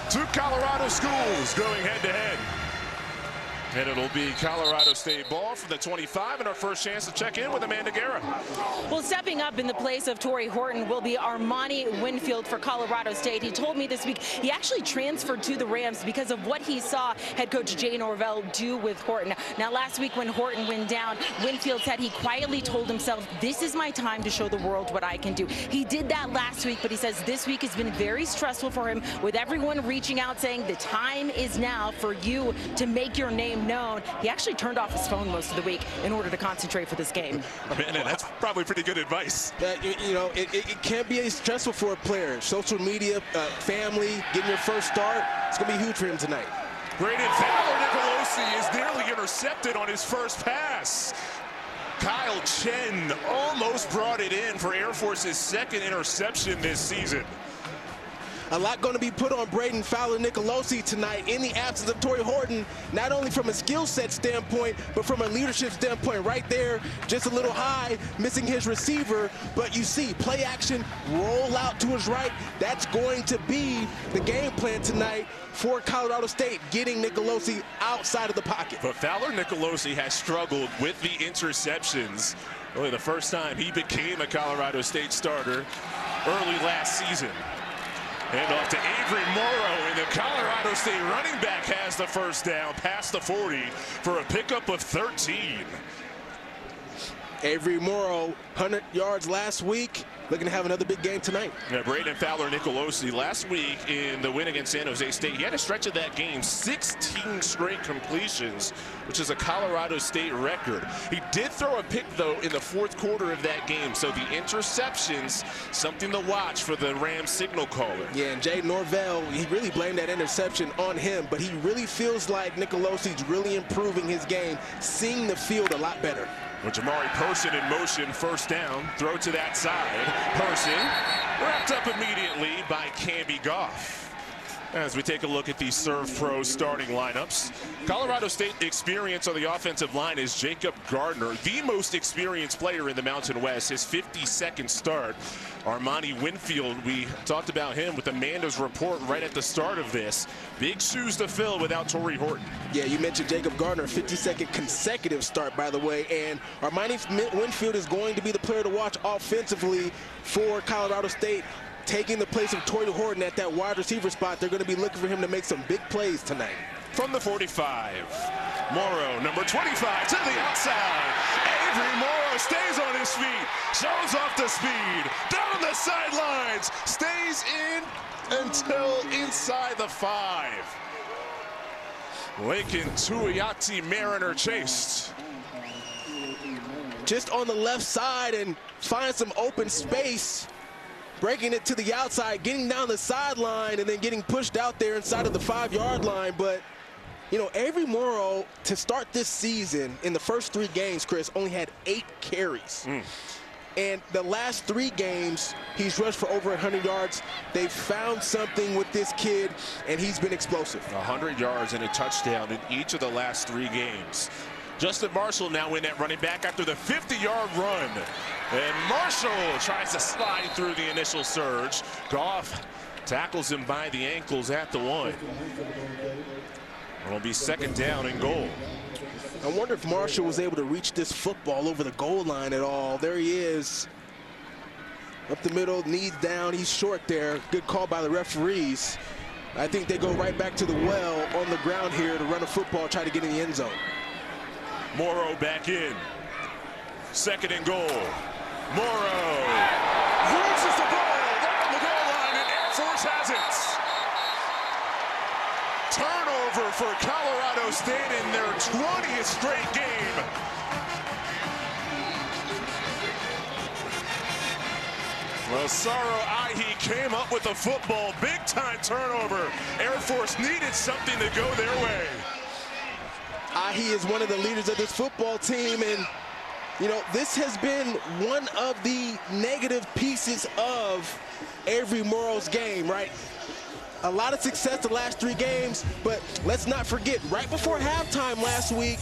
Two Colorado schools going head-to-head. And it'll be Colorado State ball from the 25, and our first chance to check in with Amanda Guerra. Well, stepping up in the place of Torrey Horton will be Armani Winfield for Colorado State. He told me this week he actually transferred to the Rams because of what he saw head coach Jay Norvell do with Horton. Now, last week when Horton went down, Winfield said he quietly told himself, this is my time to show the world what I can do. He did that last week, but he says this week has been very stressful for him, with everyone reaching out saying the time is now for you to make your name known. He actually turned off his phone most of the week in order to concentrate for this game. Amanda, that's probably pretty good advice. You know, it can't be stressful for a player. Social media, family, getting your first start, it's going to be huge for him tonight. Braden Fowler Nicolosi is nearly intercepted on his first pass. Kyle Chen almost brought it in for Air Force's second interception this season. A lot going to be put on Braden Fowler Nicolosi tonight in the absence of Torrey Horton, not only from a skill set standpoint, but from a leadership standpoint. Right there, just a little high, missing his receiver. But you see, play action, roll out to his right. That's going to be the game plan tonight for Colorado State, getting Nicolosi outside of the pocket. But Fowler Nicolosi has struggled with the interceptions. Really the first time he became a Colorado State starter early last season. And off to Avery Morrow, and the Colorado State running back has the first down past the 40 for a pickup of 13. Avery Morrow, 100 yards last week, looking to have another big game tonight. Yeah, Braden Fowler Nicolosi last week in the win against San Jose State, he had a stretch of that game, 16 straight completions, which is a Colorado State record. He did throw a pick, though, in the fourth quarter of that game, so the interceptions, something to watch for the Rams signal caller. Yeah, and Jay Norvell, he really blamed that interception on him, but he really feels like Nicolosi's really improving his game, seeing the field a lot better. With Jamari Person in motion, first down, throw to that side. Person wrapped up immediately by Camby Goff. As we take a look at the Serve Pro starting lineups, Colorado State experience on the offensive line is Jacob Gardner, the most experienced player in the Mountain West, his 52nd start. Armani Winfield, we talked about him with Amanda's report right at the start of this. Big shoes to fill without Torrey Horton. Yeah, you mentioned Jacob Gardner, 52nd consecutive start, by the way, and Armani Winfield is going to be the player to watch offensively for Colorado State, taking the place of Torrey Horton at that wide receiver spot. They're going to be looking for him to make some big plays tonight. From the 45, Morrow, number 25, to the outside. Avery Morrow stays on his feet, shows off the speed, down the sidelines, stays in until inside the 5. Lincoln Tuiati Mariner chased. Just on the left side and find some open space, breaking it to the outside, getting down the sideline, and then getting pushed out there inside of the 5-yard line. But, you know, Avery Morrow, to start this season, in the first 3 games, Chris, only had 8 carries. And the last 3 games, he's rushed for over 100 yards. They've found something with this kid, and he's been explosive. 100 yards and a touchdown in each of the last 3 games. Justin Marshall now in at running back after the 50-yard run. And Marshall tries to slide through the initial surge. Goff tackles him by the ankles at the 1. It'll be second down and goal. I wonder if Marshall was able to reach this football over the goal line at all. There he is. Up the middle, knees down. He's short there. Good call by the referees. I think they go right back to the well on the ground here to run a football, try to get in the end zone. Morrow back in. Second and goal. Morrow loses the ball down the goal line, and Air Force has it. Turnover for Colorado State in their 20th straight game. Well, Saro Ahi came up with a football, big-time turnover. Air Force needed something to go their way. Ahi is one of the leaders of this football team, and you know, this has been one of the negative pieces of Avery Morrow's game, right? A lot of success the last 3 games, but let's not forget, right before halftime last week,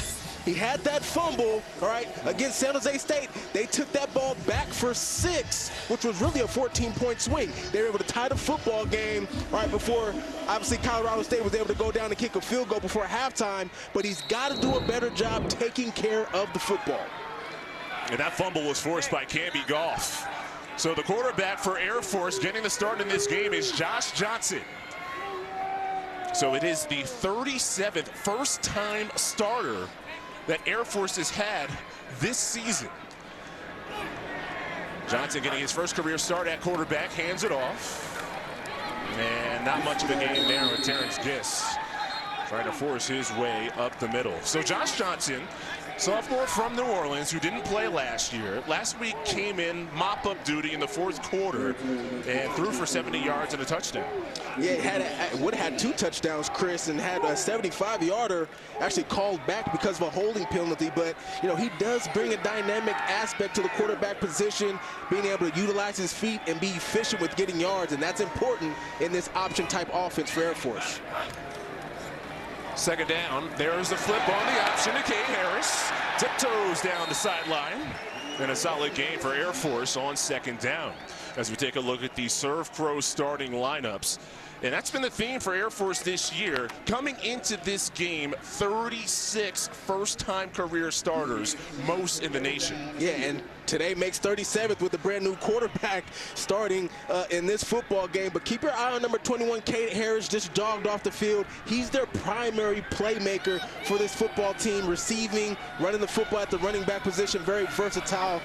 He had that fumble, all right, against San Jose State. They took that ball back for 6, which was really a 14-point swing. They were able to tie the football game, all right, before, obviously, Colorado State was able to go down and kick a field goal before halftime, but he's got to do a better job taking care of the football. And that fumble was forced by Canby Goff. So the quarterback for Air Force getting the start in this game is Josh Johnson. So it is the 37th first-time starter that Air Force has had this season. Johnson getting his first career start at quarterback, hands it off. And not much of a game there with Terrence Giss trying to force his way up the middle. So Josh Johnson, sophomore from New Orleans, who didn't play last year, last week came in mop-up duty in the 4th quarter and threw for 70 yards and a touchdown. Yeah, would have had 2 touchdowns, Chris, and had a 75-yarder actually called back because of a holding penalty. But, you know, he does bring a dynamic aspect to the quarterback position, being able to utilize his feet and be efficient with getting yards, and that's important in this option-type offense for Air Force. Second down, there's the flip on the option to Kate Harris. Tiptoes down the sideline. And a solid game for Air Force on second down. As we take a look at the Serve Pro starting lineups. And that's been the theme for Air Force this year. Coming into this game, 36 first-time career starters, most in the nation. Yeah, and today makes 37th with a brand new quarterback starting in this football game. But keep your eye on number 21, Kate Harris, just jogged off the field. He's their primary playmaker for this football team, receiving, running the football at the running back position. Very versatile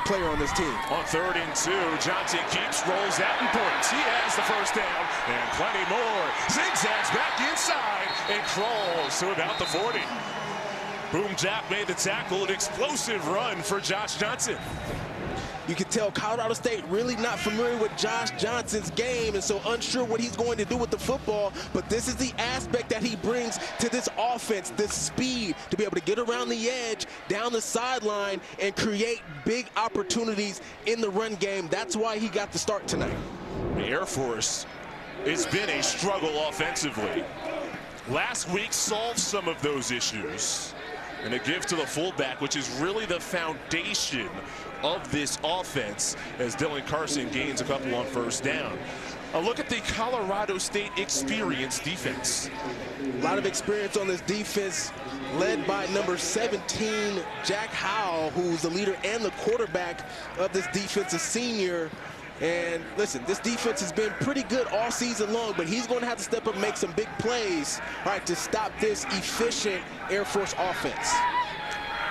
player on this team. On 3rd and 2, Johnson keeps, rolls out and points. He has the first down and plenty more. Zigzags back inside and crawls to about the 40. Boom Jack made the tackle, an explosive run for Josh Johnson. You can tell Colorado State really not familiar with Josh Johnson's game and so unsure what he's going to do with the football, but this is the aspect that he brings to this offense, this speed, to be able to get around the edge, down the sideline, and create big opportunities in the run game. That's why he got the start tonight. The Air Force, it's been a struggle offensively. Last week solved some of those issues. And a give to the fullback, which is really the foundation of this offense, as Dylan Carson gains a couple on first down. A look at the Colorado State experience defense. A lot of experience on this defense, led by number 17, Jack Howell, who's the leader and the quarterback of this defense, a senior. And listen, this defense has been pretty good all season long, but he's going to have to step up and make some big plays, all right, to stop this efficient Air Force offense.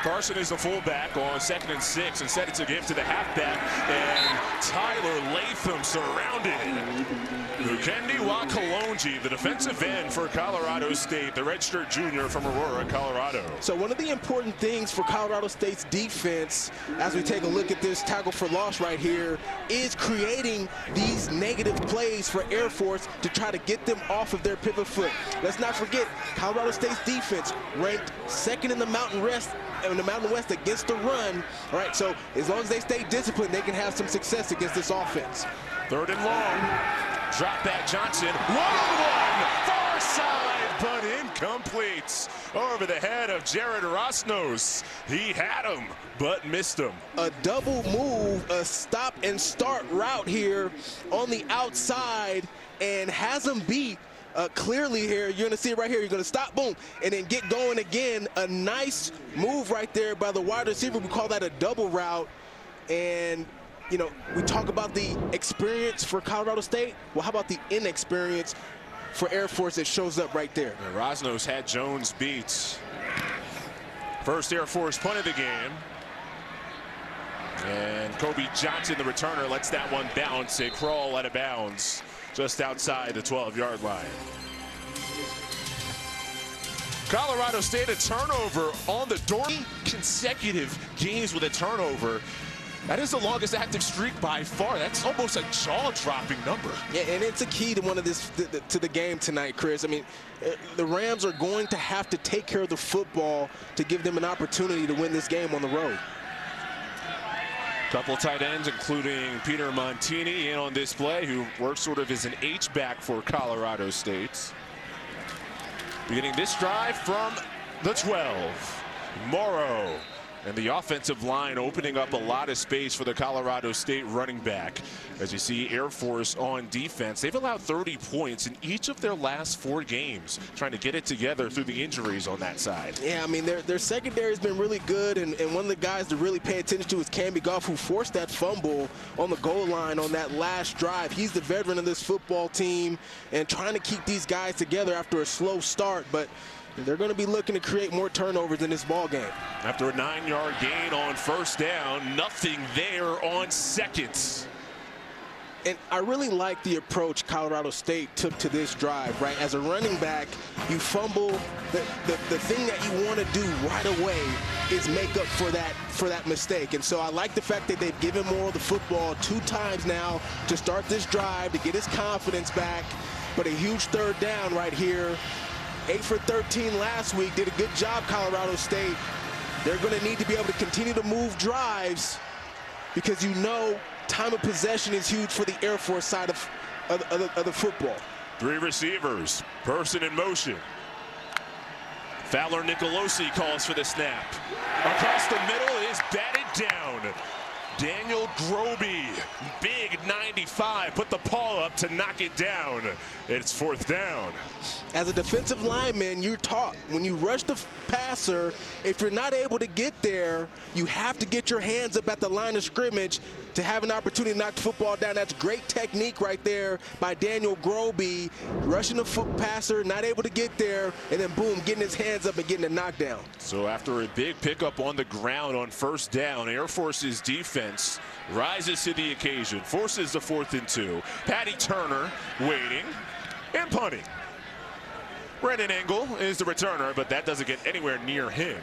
Carson is the fullback on 2nd and 6, and set it to give to the halfback, and Tyler Latham surrounded. Ukendi Wakalonji, the defensive end for Colorado State, the redshirt junior from Aurora, Colorado. So one of the important things for Colorado State's defense, as we take a look at this tackle for loss right here, is creating these negative plays for Air Force to try to get them off of their pivot foot. Let's not forget, Colorado State's defense ranked 2nd in the Mountain West against the run. All right, so as long as they stay disciplined, they can have some success against this offense. 3rd and long. Drop back Johnson. 1-on-1. Far side, but incomplete. Over the head of Jared Rosnos. He had him, but missed him. A double move, a stop and start route here on the outside, and has him beat. Clearly here, you're going to see it right here. You're going to stop, boom, and then get going again. A nice move right there by the wide receiver. We call that a double route. And, you know, we talk about the experience for Colorado State. Well, how about the inexperience for Air Force that shows up right there? And Rosnos had Jones beat. First Air Force punt of the game. And Kobe Johnson, the returner, lets that one bounce. A crawl out of bounds just outside the 12-yard line. Colorado State, a turnover on the door. Consecutive games with a turnover. That is the longest active streak by far. That's almost a jaw-dropping number. Yeah, and it's a key to to the game tonight, Chris. I mean, the Rams are going to have to take care of the football to give them an opportunity to win this game on the road. Couple tight ends, including Peter Montini, in on display, who works sort of as an H-back for Colorado State. Beginning this drive from the 12. Morrow. And the offensive line opening up a lot of space for the Colorado State running back. As you see Air Force on defense, they've allowed 30 points in each of their last 4 games, trying to get it together through the injuries on that side. Yeah, I mean, their secondary has been really good, and one of the guys to really pay attention to is Canby Goff, who forced that fumble on the goal line on that last drive. He's the veteran of this football team and trying to keep these guys together after a slow start, but they're going to be looking to create more turnovers in this ball game. After a 9-yard gain on first down, nothing there on seconds. And I really like the approach Colorado State took to this drive, right? As a running back, you fumble. The thing that you want to do right away is make up for that mistake. And so I like the fact that they've given Morrow the football 2 times now to start this drive, to get his confidence back. But a huge third down right here. 8 for 13 last week. Did a good job, Colorado State. They're going to need to be able to continue to move drives because you know time of possession is huge for the Air Force side of the football. 3 receivers, person in motion. Fowler Nicolosi calls for the snap. Across the middle is batted down. Daniel Groby, big 95, put the paw up to knock it down. It's 4th down. As a defensive lineman, you're taught when you rush the passer, if you're not able to get there, you have to get your hands up at the line of scrimmage to have an opportunity to knock the football down. That's great technique right there by Daniel Groby, rushing the passer, not able to get there, and then boom, getting his hands up and getting a knockdown. So after a big pickup on the ground on first down, Air Force's defense rises to the occasion, forces the 4th and 2. Patty Turner waiting and punting. Brennan Engel is the returner, but that doesn't get anywhere near him.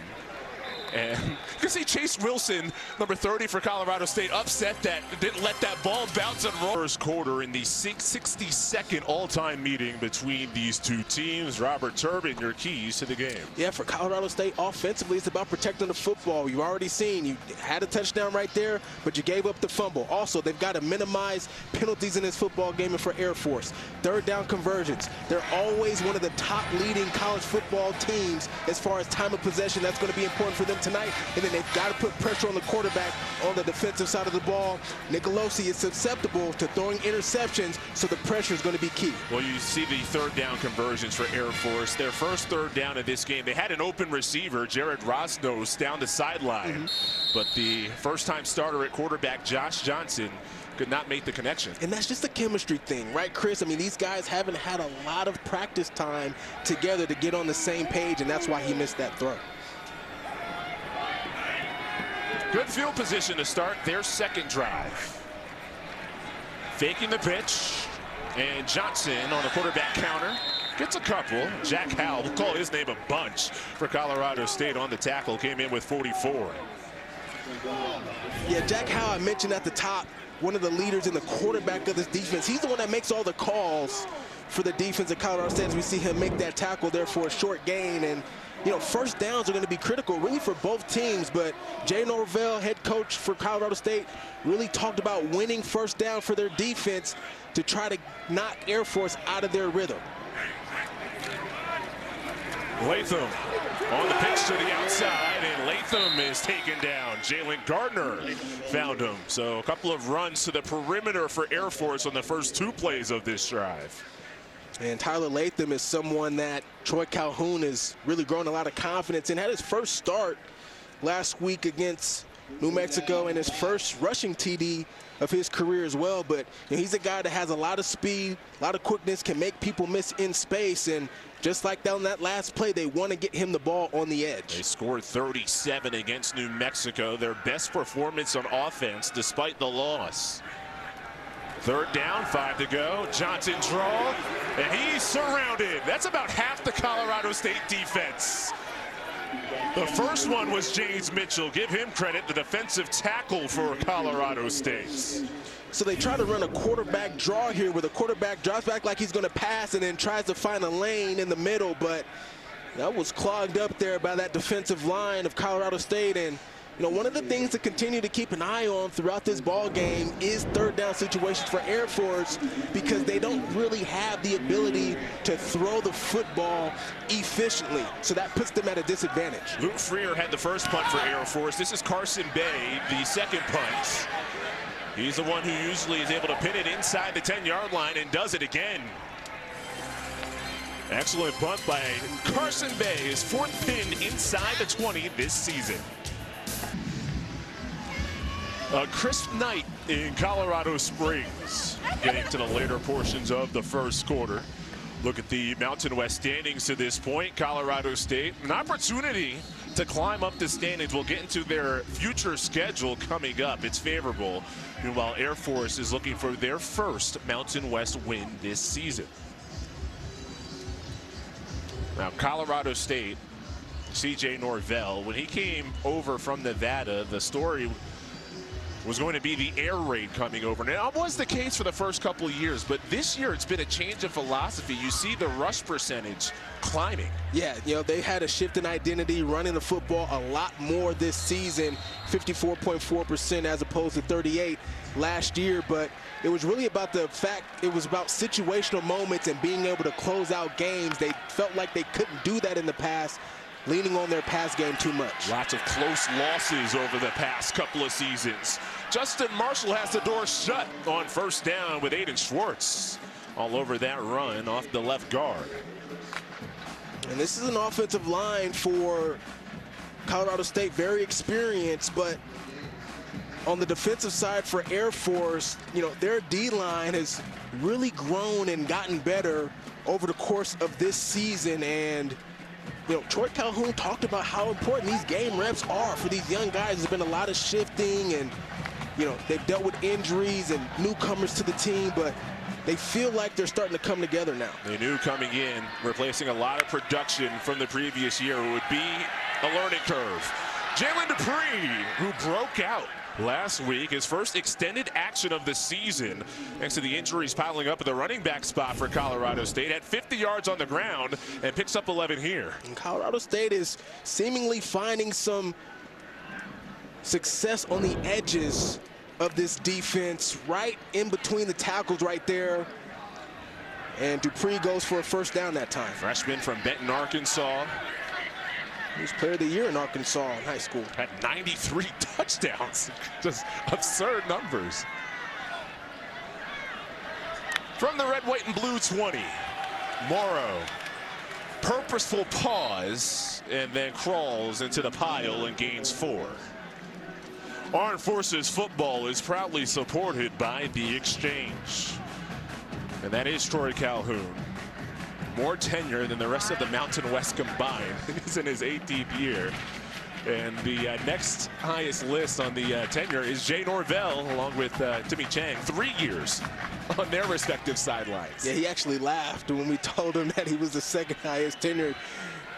And you can see Chase Wilson, number 30 for Colorado State, upset that didn't let that ball bounce and roll. First quarter in the 62nd all-time meeting between these 2 teams. Robert Turbin, your keys to the game. Yeah, for Colorado State, offensively, it's about protecting the football. You've already seen you had a touchdown right there, but you gave up the fumble. Also, they've got to minimize penalties in this football game. And for Air Force, 3rd down conversions. They're always one of the top leading college football teams as far as time of possession. That's going to be important for them tonight. And then they've got to put pressure on the quarterback on the defensive side of the ball. Nicolosi is susceptible to throwing interceptions, so the pressure is going to be key. Well, you see the 3rd down conversions for Air Force. Their first 3rd down of this game, they had an open receiver, Jared Rosnos, down the sideline. But the first-time starter at quarterback, Josh Johnson, could not make the connection. And that's just a chemistry thing, right, Chris? I mean, these guys haven't had a lot of practice time together to get on the same page, and that's why he missed that throw. Good field position to start their 2nd drive. Faking the pitch, and Johnson on the quarterback counter gets a couple. Jack Howell, we'll call his name a bunch for Colorado State on the tackle, came in with 44. Yeah, Jack Howell, I mentioned at the top, one of the leaders in the quarterback of this defense. He's the one that makes all the calls for the defense at Colorado State. As we see him make that tackle there for a short gain. And you know, first downs are going to be critical really for both teams, but Jay Norvell, head coach for Colorado State, really talked about winning first down for their defense to try to knock Air Force out of their rhythm. Latham on the pitch to the outside, and Latham is taken down. Jalen Gardner found him. So a couple of runs to the perimeter for Air Force on the first 2 plays of this drive. And Tyler Latham is someone that Troy Calhoun has really grown a lot of confidence in. Had his first start last week against New Mexico and his first rushing TD of his career as well. But you know, he's a guy that has a lot of speed, a lot of quickness, can make people miss in space. And just like down that last play, they want to get him the ball on the edge. They scored 37 against New Mexico, their best performance on offense despite the loss. 3rd down, 5 to go. Johnson draw, and he's surrounded. That's about half the Colorado State defense. The first one was James Mitchell. Give him credit, the defensive tackle for Colorado State. So they try to run a quarterback draw here where the quarterback drops back like he's going to pass and then tries to find a lane in the middle, but that was clogged up there by that defensive line of Colorado State. And one of the things to continue to keep an eye on throughout this ball game is third down situations for Air Force, because they don't really have the ability to throw the football efficiently. So that puts them at a disadvantage. Luke Freer had the first punt for Air Force. This is Carson Bay, the second punt. He's the one who usually is able to pin it inside the 10-yard line and does it again. Excellent punt by Carson Bay, his fourth pin inside the 20 this season. A crisp night in Colorado Springs, getting to the later portions of the first quarter. Look at the Mountain West standings to this point. Colorado State, an opportunity to climb up the standings. We'll get into their future schedule coming up. It's favorable. Meanwhile, Air Force is looking for their first Mountain West win this season. Now, Colorado State, C.J. Norvell, when he came over from Nevada, the story was going to be the air raid coming over. Now, it was the case for the first couple of years, but this year it's been a change of philosophy. You see the rush percentage climbing. Yeah, they had a shift in identity, running the football a lot more this season, 54.4% as opposed to 38 last year. But it was really about the fact it was about situational moments and being able to close out games. They felt like they couldn't do that in the past, leaning on their pass game too much. Lots of close losses over the past couple of seasons. Justin Marshall has the door shut on first down with Aiden Schwartz all over that run off the left guard. And this is an offensive line for Colorado State, very experienced, but on the defensive side for Air Force, their D-line has really grown and gotten better over the course of this season. And Troy Calhoun talked about how important these game reps are for these young guys. There's been a lot of shifting, and they've dealt with injuries and newcomers to the team, but they feel like they're starting to come together now. They knew coming in, replacing a lot of production from the previous year, would be a learning curve. Jalen Dupree, who broke out last week, his first extended action of the season, thanks to the injuries piling up at the running back spot for Colorado State, had 50 yards on the ground and picks up 11 here. And Colorado State is seemingly finding some success on the edges of this defense, right in between the tackles right there. And Dupree goes for a first down that time. Freshman from Benton, Arkansas. He was player of the year in Arkansas in high school. Had 93 touchdowns. Just absurd numbers. From the red, white, and blue 20, Morrow. Purposeful pause and then crawls into the pile and gains 4. Armed Forces football is proudly supported by The Exchange. And that is Troy Calhoun. More tenure than the rest of the Mountain West combined. He's in his 18th year. And the next highest list on the tenure is Jay Norvell, along with Timmy Chang. 3 years on their respective sidelines. Yeah, he actually laughed when we told him that he was the second highest tenured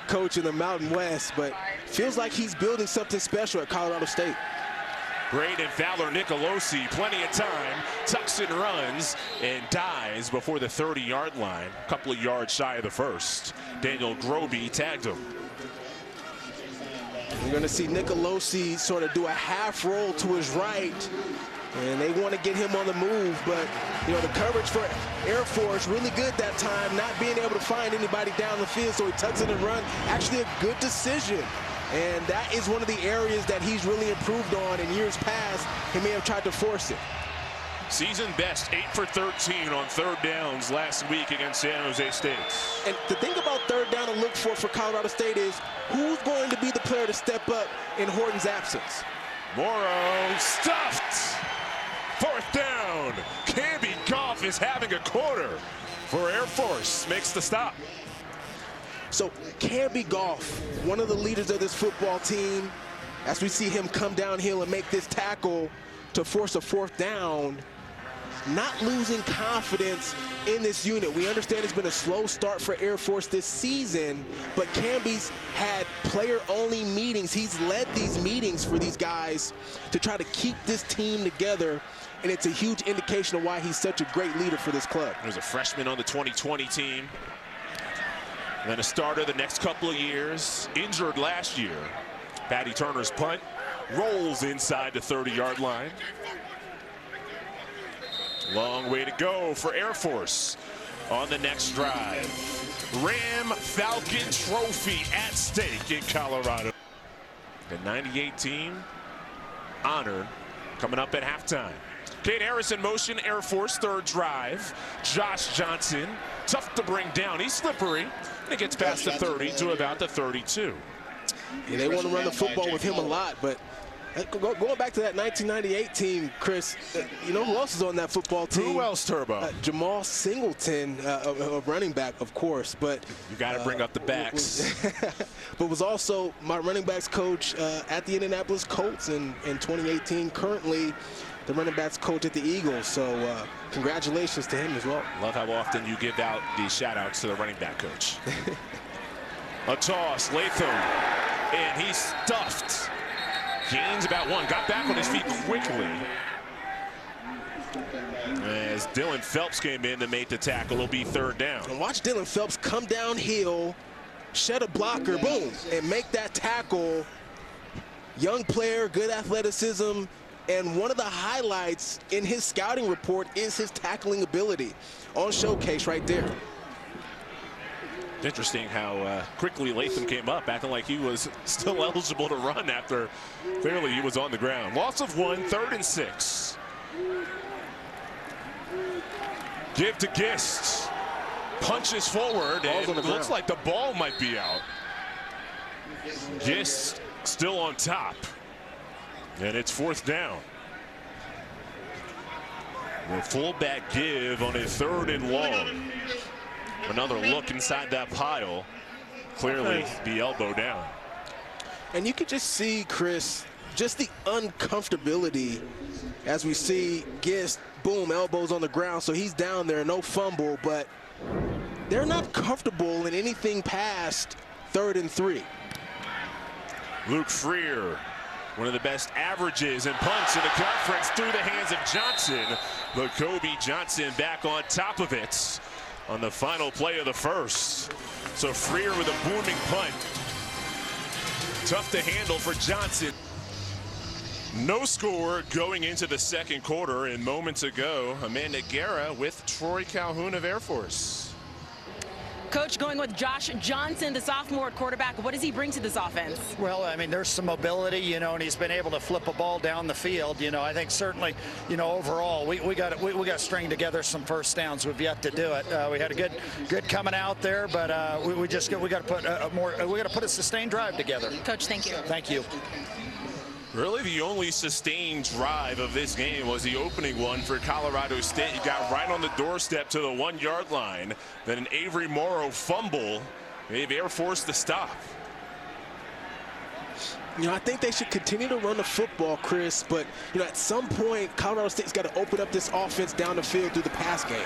coach in the Mountain West. But feels like he's building something special at Colorado State. Braden Fowler Nicolosi, plenty of time, tucks and runs and dies before the 30-yard line. A couple of yards shy of the first. Daniel Groby tagged him. We're going to see Nicolosi sort of do a half roll to his right, and they want to get him on the move. But, the coverage for Air Force really good that time, not being able to find anybody down the field, so he tucks it and runs. Actually a good decision. And that is one of the areas that he's really improved on. In years past, he may have tried to force it. Season best, 8 for 13 on third downs last week against San Jose State. And the thing about third down to look for Colorado State is who's going to be the player to step up in Horton's absence. Morrow stuffed. Fourth down. Camby Goff is having a quarter for Air Force. Makes the stop. So Camby Goff, one of the leaders of this football team, as we see him come downhill and make this tackle to force a fourth down, not losing confidence in this unit. We understand it's been a slow start for Air Force this season, but Camby's had player-only meetings. He's led these meetings for these guys to try to keep this team together, and it's a huge indication of why he's such a great leader for this club. He was a freshman on the 2020 team. Then a starter the next couple of years. Injured last year. Patty Turner's punt rolls inside the 30-yard line. Long way to go for Air Force on the next drive. Ram Falcon Trophy at stake in Colorado. The 98 team honored coming up at halftime. Cade Harris in motion, Air Force, third drive. Josh Johnson, tough to bring down. He's slippery. And it gets past the 30 to about the 32. Yeah, they want to run the football with him a lot, but going back to that 1998 team, Chris, you know who else is on that football team? Who else, Turbo? Jamal Singleton, a running back, of course. But you got to bring up the backs. But was also my running backs coach at the Indianapolis Colts in 2018. Currently, the running backs coach at the Eagles. So congratulations to him as well. Love how often you give out these shout-outs to the running back coach. A toss, Latham, and he's stuffed. Gains about one, got back on his feet quickly. As Dylan Phelps came in to make the tackle, it'll be third down. And watch Dylan Phelps come downhill, shed a blocker, boom, and make that tackle. Young player, good athleticism, and one of the highlights in his scouting report is his tackling ability. On showcase right there. It's interesting how quickly Latham came up, acting like he was still eligible to run after clearly he was on the ground. Loss of one, 3rd and 6. Give to Gist. Punches forward, and it looks like the ball might be out. Gist still on top. And it's 4th down. The fullback give on a 3rd and long. Another look inside that pile. Clearly the elbow down. And you could just see, Chris, just the uncomfortability as we see Gist, boom, elbows on the ground. So he's down there, no fumble, but they're not comfortable in anything past 3rd and 3. Luke Freer, one of the best averages and punts in the conference, through the hands of Johnson. But Kobe Johnson back on top of it on the final play of the first. So Freer with a booming punt. Tough to handle for Johnson. No score going into the second quarter, and moments ago, Amanda Guerra with Troy Calhoun of Air Force. Coach, going with Josh Johnson, the sophomore quarterback, what does he bring to this offense? Well, I mean, there's some mobility, you know, and he's been able to flip a ball down the field. You know, I think certainly, you know, overall, we got to string together some first downs. We've yet to do it. We had a good coming out there, but we got to put put a sustained drive together. Coach, thank you. Thank you. Really, the only sustained drive of this game was the opening one for Colorado State. You got right on the doorstep to the 1-yard line. Then an Avery Morrow fumble gave Air Force the stop. You know, I think they should continue to run the football, Chris, but, you know, at some point, Colorado State's got to open up this offense down the field through the pass game.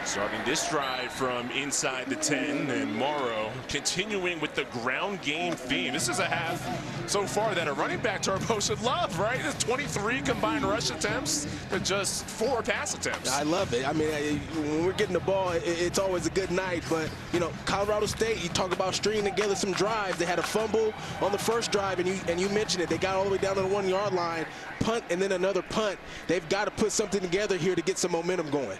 Starting this drive from inside the 10, and Morrow continuing with the ground game theme. This is a half so far that a running back, Turbo, should love, right? It's 23 combined rush attempts and just 4 pass attempts. I love it. I mean, when we're getting the ball, it's always a good night. But, you know, Colorado State, you talk about stringing together some drives. They had a fumble on the first drive, and you mentioned it. They got all the way down to the 1-yard line, punt, and then another punt. They've got to put something together here to get some momentum going.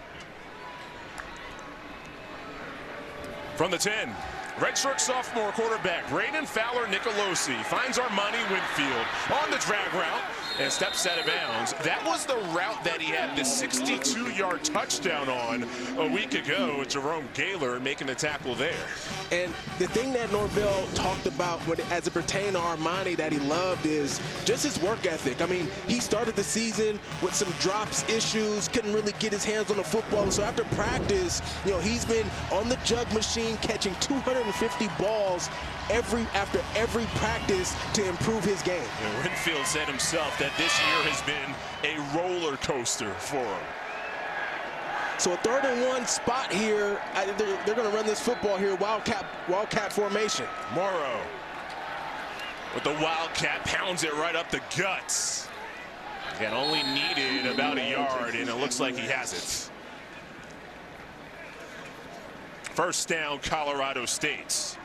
From the 10, redshirt sophomore quarterback Braden Fowler Nicolosi finds Armani Winfield on the drag route and steps out of bounds. That was the route that he had the 62-yard touchdown on a week ago with Jerome Gaylor making the tackle there. And the thing that Norvell talked about as it pertained to Armani that he loved is just his work ethic. I mean, he started the season with some drops issues, couldn't really get his hands on the football. So after practice, you know, he's been on the jug machine catching 250 balls after every practice to improve his game. And Winfield said himself that this year has been a roller coaster for him. So a 3rd and 1 spot here. They're going to run this football here, wildcat formation. Morrow with the wildcat pounds it right up the guts. Again, only needed about a yard, and it looks like he has it. First down, Colorado State.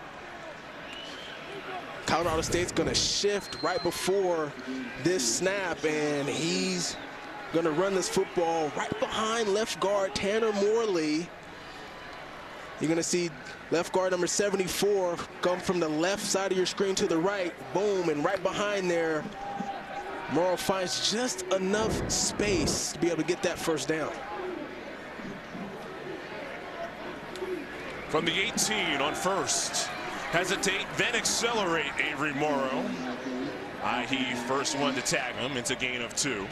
Colorado State's going to shift right before this snap, and he's going to run this football right behind left guard Tanner Morley. You're going to see left guard number 74 come from the left side of your screen to the right. Boom, and right behind there, Morrow finds just enough space to be able to get that first down. From the 18 on first. Hesitate, then accelerate, Avery Morrow. He first one to tag him. It's a gain of 2.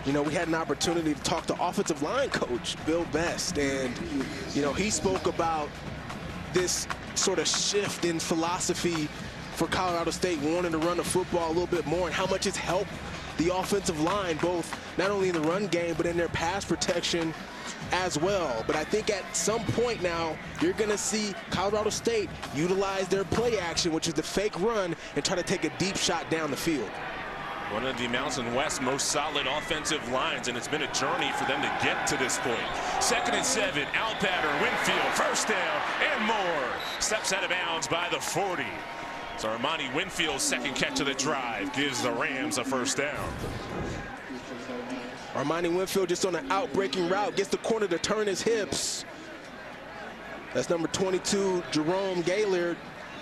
You know, we had an opportunity to talk to offensive line coach Bill Best, and, you know, he spoke about this sort of shift in philosophy for Colorado State, wanting to run the football a little bit more, and how much it's helped the offensive line, both not only in the run game, but in their pass protection as well. But I think at some point now, you're going to see Colorado State utilize their play action, which is the fake run, and try to take a deep shot down the field. One of the Mountain West's most solid offensive lines, and it's been a journey for them to get to this point. 2nd and 7, out batter, Winfield, first down, and more. Steps out of bounds by the 40. So Armani Winfield's second catch of the drive gives the Rams a first down. Armani Winfield just on an out-breaking route, gets the corner to turn his hips. That's number 22, Jerome Gaylord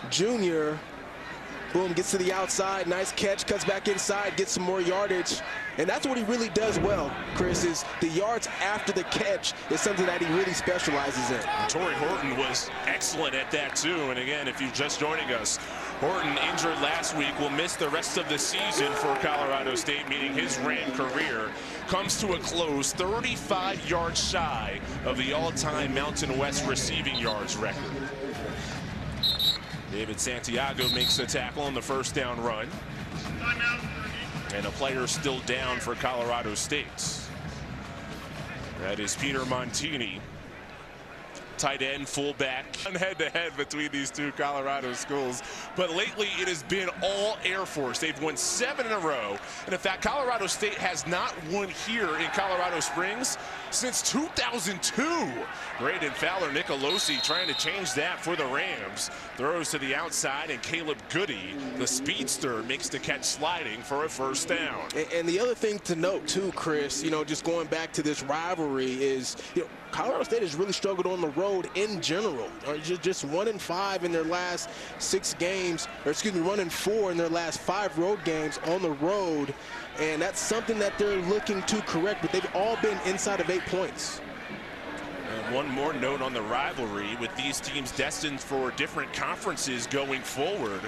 Jr. Boom, gets to the outside, nice catch, cuts back inside, gets some more yardage. And that's what he really does well, Chris, is the yards after the catch is something that he really specializes in. Torrey Horton was excellent at that too. And again, if you're just joining us, Horton, injured last week, will miss the rest of the season for Colorado State, meaning his Ram career comes to a close 35 yards shy of the all-time Mountain West receiving yards record. David Santiago makes the tackle on the first down run. And a player still down for Colorado State. That is Peter Montini. Tight end, fullback, head-to-head between these two Colorado schools. But lately, it has been all Air Force. They've won 7 in a row. And in fact, Colorado State has not won here in Colorado Springs since 2002. Braden Fowler Nicolosi trying to change that for the Rams. Throws to the outside, and Caleb Goody, the speedster, makes the catch sliding for a first down. And the other thing to note, too, Chris, you know, just going back to this rivalry is, you know, Colorado State has really struggled on the road in general. Just 1-5 in their last 6 games, or excuse me, 1-4 in their last 5 road games on the road. And that's something that they're looking to correct, but they've all been inside of 8 points. And one more note on the rivalry, with these teams destined for different conferences going forward.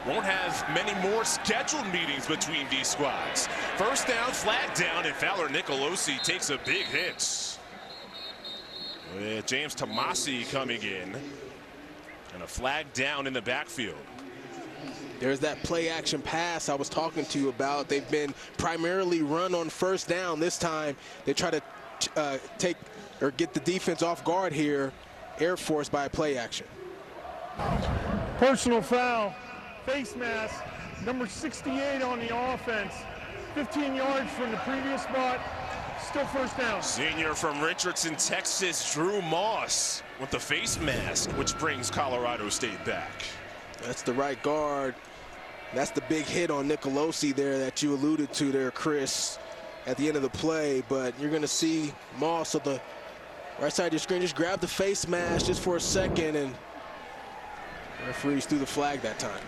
Won't have many more scheduled meetings between these squads. First down, flag down, and Fowler Nicolosi takes a big hit. With James Tomasi coming in, and a flag down in the backfield. There's that play action pass I was talking to you about. They've been primarily run on first down. This time they try to take or get the defense off guard here. Air Force by play action. Personal foul, face mask, number 68 on the offense. 15 yards from the previous spot. Still first down. Senior from Richardson, Texas, Drew Moss with the face mask, which brings Colorado State back. That's the right guard. That's the big hit on Nicolosi there that you alluded to there, Chris, at the end of the play. But you're going to see Moss on the right side of your screen just grab the face mask just for a second, and referees threw the flag that time.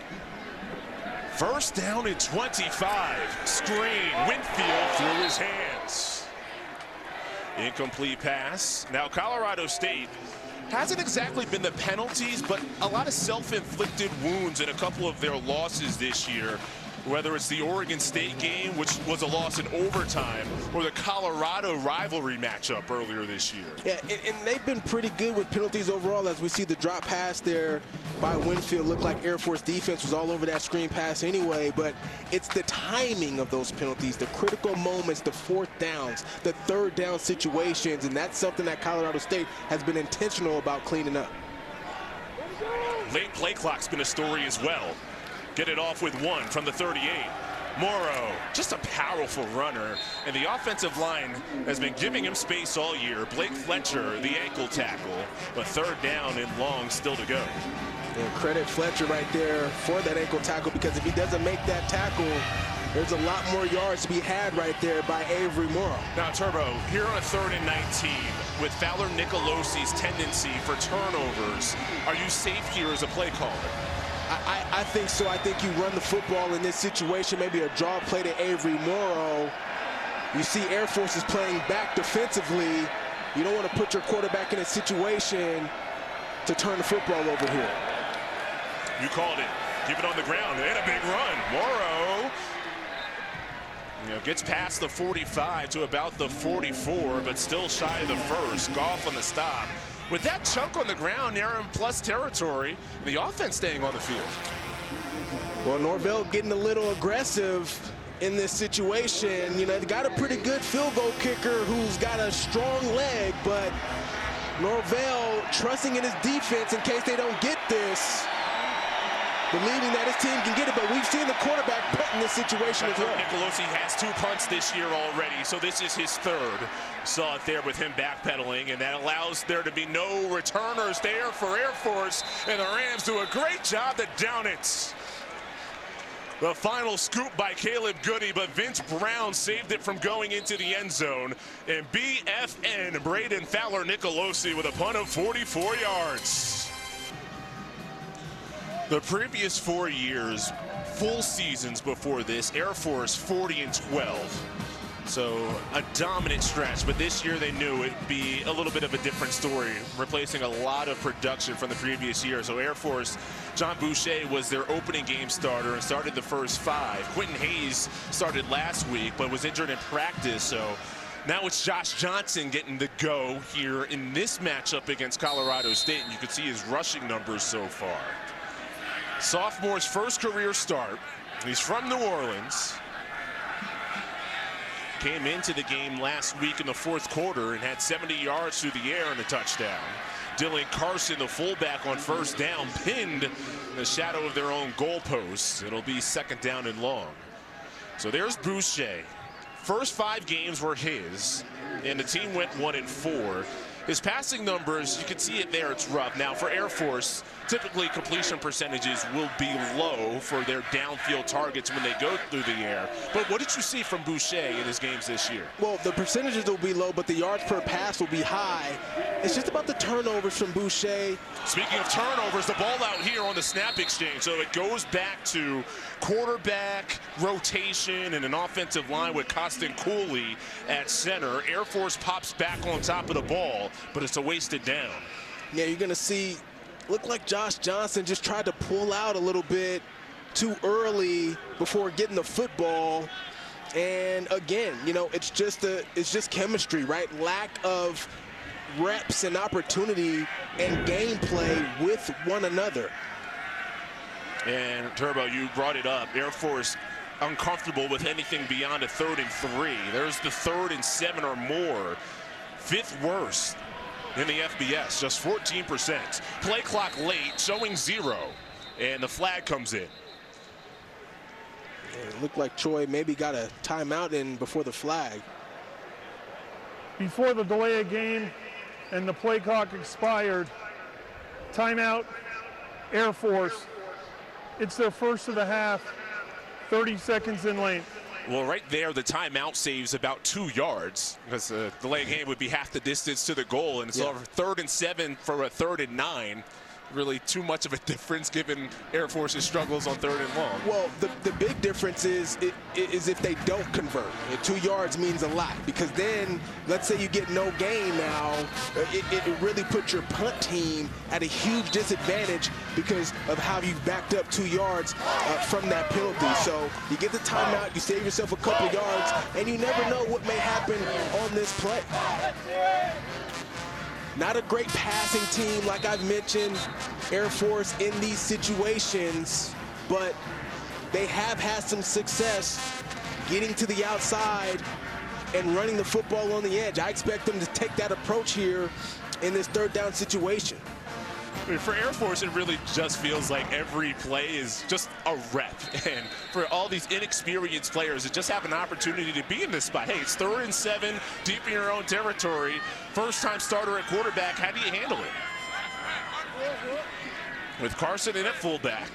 First down and 25. Screen. Winfield through his hands. Incomplete pass. Now Colorado State hasn't exactly been the penalties, but a lot of self-inflicted wounds in a couple of their losses this year, whether it's the Oregon State game, which was a loss in overtime, or the Colorado rivalry matchup earlier this year. Yeah, and they've been pretty good with penalties overall, as we see the drop pass there by Winfield. Looked like Air Force defense was all over that screen pass anyway, but it's the timing of those penalties, the critical moments, the 4th downs, the 3rd down situations, and that's something that Colorado State has been intentional about cleaning up. Late play clock's been a story as well. Get it off with 1 from the 38. Morrow, just a powerful runner, and the offensive line has been giving him space all year. Blake Fletcher, the ankle tackle, but 3rd down and long still to go. And credit Fletcher right there for that ankle tackle, because if he doesn't make that tackle, there's a lot more yards to be had right there by Avery Morrow. Now, Turbo, here on a 3rd and 19, with Fowler Nicolosi's tendency for turnovers, are you safe here as a play caller? I think so. I think you run the football in this situation, maybe a draw play to Avery Morrow. You see Air Force is playing back defensively. You don't want to put your quarterback in a situation to turn the football over here. You called it. Keep it on the ground and a big run. Morrow, gets past the 45 to about the 44, but still shy of the first. Goff on the stop. With that chunk on the ground, they're in plus territory. The offense staying on the field. Well, Norvell getting a little aggressive in this situation. You know, they got a pretty good field goal kicker who's got a strong leg, but Norvell trusting in his defense in case they don't get this, believing that his team can get it, but we've seen the quarterback punt in this situation as well. Nicolosi has 2 punts this year already, so this is his 3rd. Saw it there with him backpedaling, and that allows there to be no returners there for Air Force, and the Rams do a great job to down it. The final scoop by Caleb Goody, but Vince Brown saved it from going into the end zone. And BFN Braden Fowler Nicolosi with a punt of 44 yards. The previous 4 years, full seasons before this, Air Force 40-12. So a dominant stretch, but this year they knew it'd be a little bit of a different story, replacing a lot of production from the previous year. So Air Force, John Boucher was their opening game starter and started the first 5. Quentin Hayes started last week, but was injured in practice. So now it's Josh Johnson getting the go here in this matchup against Colorado State. And you can see his rushing numbers so far. Sophomore's first career start. He's from New Orleans. Came into the game last week in the 4th quarter and had 70 yards through the air and a touchdown. Dylan Carson, the fullback, on first down, pinned in the shadow of their own goalposts. It'll be 2nd down and long. So there's Boucher. First 5 games were his, and the team went 1-4. His passing numbers, you can see it there, it's rough. Now for Air Force, typically completion percentages will be low for their downfield targets when they go through the air. But what did you see from Boucher in his games this year? Well, the percentages will be low, but the yards per pass will be high. It's just about the turnovers from Boucher. Speaking of turnovers, the ball out here on the snap exchange. So it goes back to quarterback rotation and an offensive line with Costin Cooley at center. Air Force pops back on top of the ball, but it's a wasted down. Yeah, you're going to see, looked like Josh Johnson just tried to pull out a little bit too early before getting the football. And again, you know, it's just chemistry, right? Lack of reps and opportunity and gameplay with one another. And Turbo, you brought it up. Air Force uncomfortable with anything beyond a 3rd and 3. There's the 3rd and 7 or more. 5th worst in the FBS, just 14%. Play clock late, showing 0, and the flag comes in. And it looked like Troy maybe got a timeout in before the flag. Before the delay of game and the play clock expired, timeout, Air Force. It's their first of the half, 30 seconds in length. Well, right there, the timeout saves about 2 yards because the delay of game would be half the distance to the goal, and it's over 3rd and 7 for a 3rd and 9. Really too much of a difference given Air Force's struggles on 3rd and long. Well, the big difference is if they don't convert. 2 yards means a lot, because then let's say you get no gain now, it really puts your punt team at a huge disadvantage because of how you've backed up 2 yards from that penalty. So you get the timeout, you save yourself a couple yards, and you never know what may happen on this play. Not a great passing team, like I've mentioned, Air Force in these situations, but they have had some success getting to the outside and running the football on the edge. I expect them to take that approach here in this 3rd down situation. I mean, for Air Force, it really just feels like every play is just a rep. And for all these inexperienced players that just have an opportunity to be in this spot. Hey, it's 3rd and 7, deep in your own territory. First-time starter at quarterback. How do you handle it? with Carson in at fullback.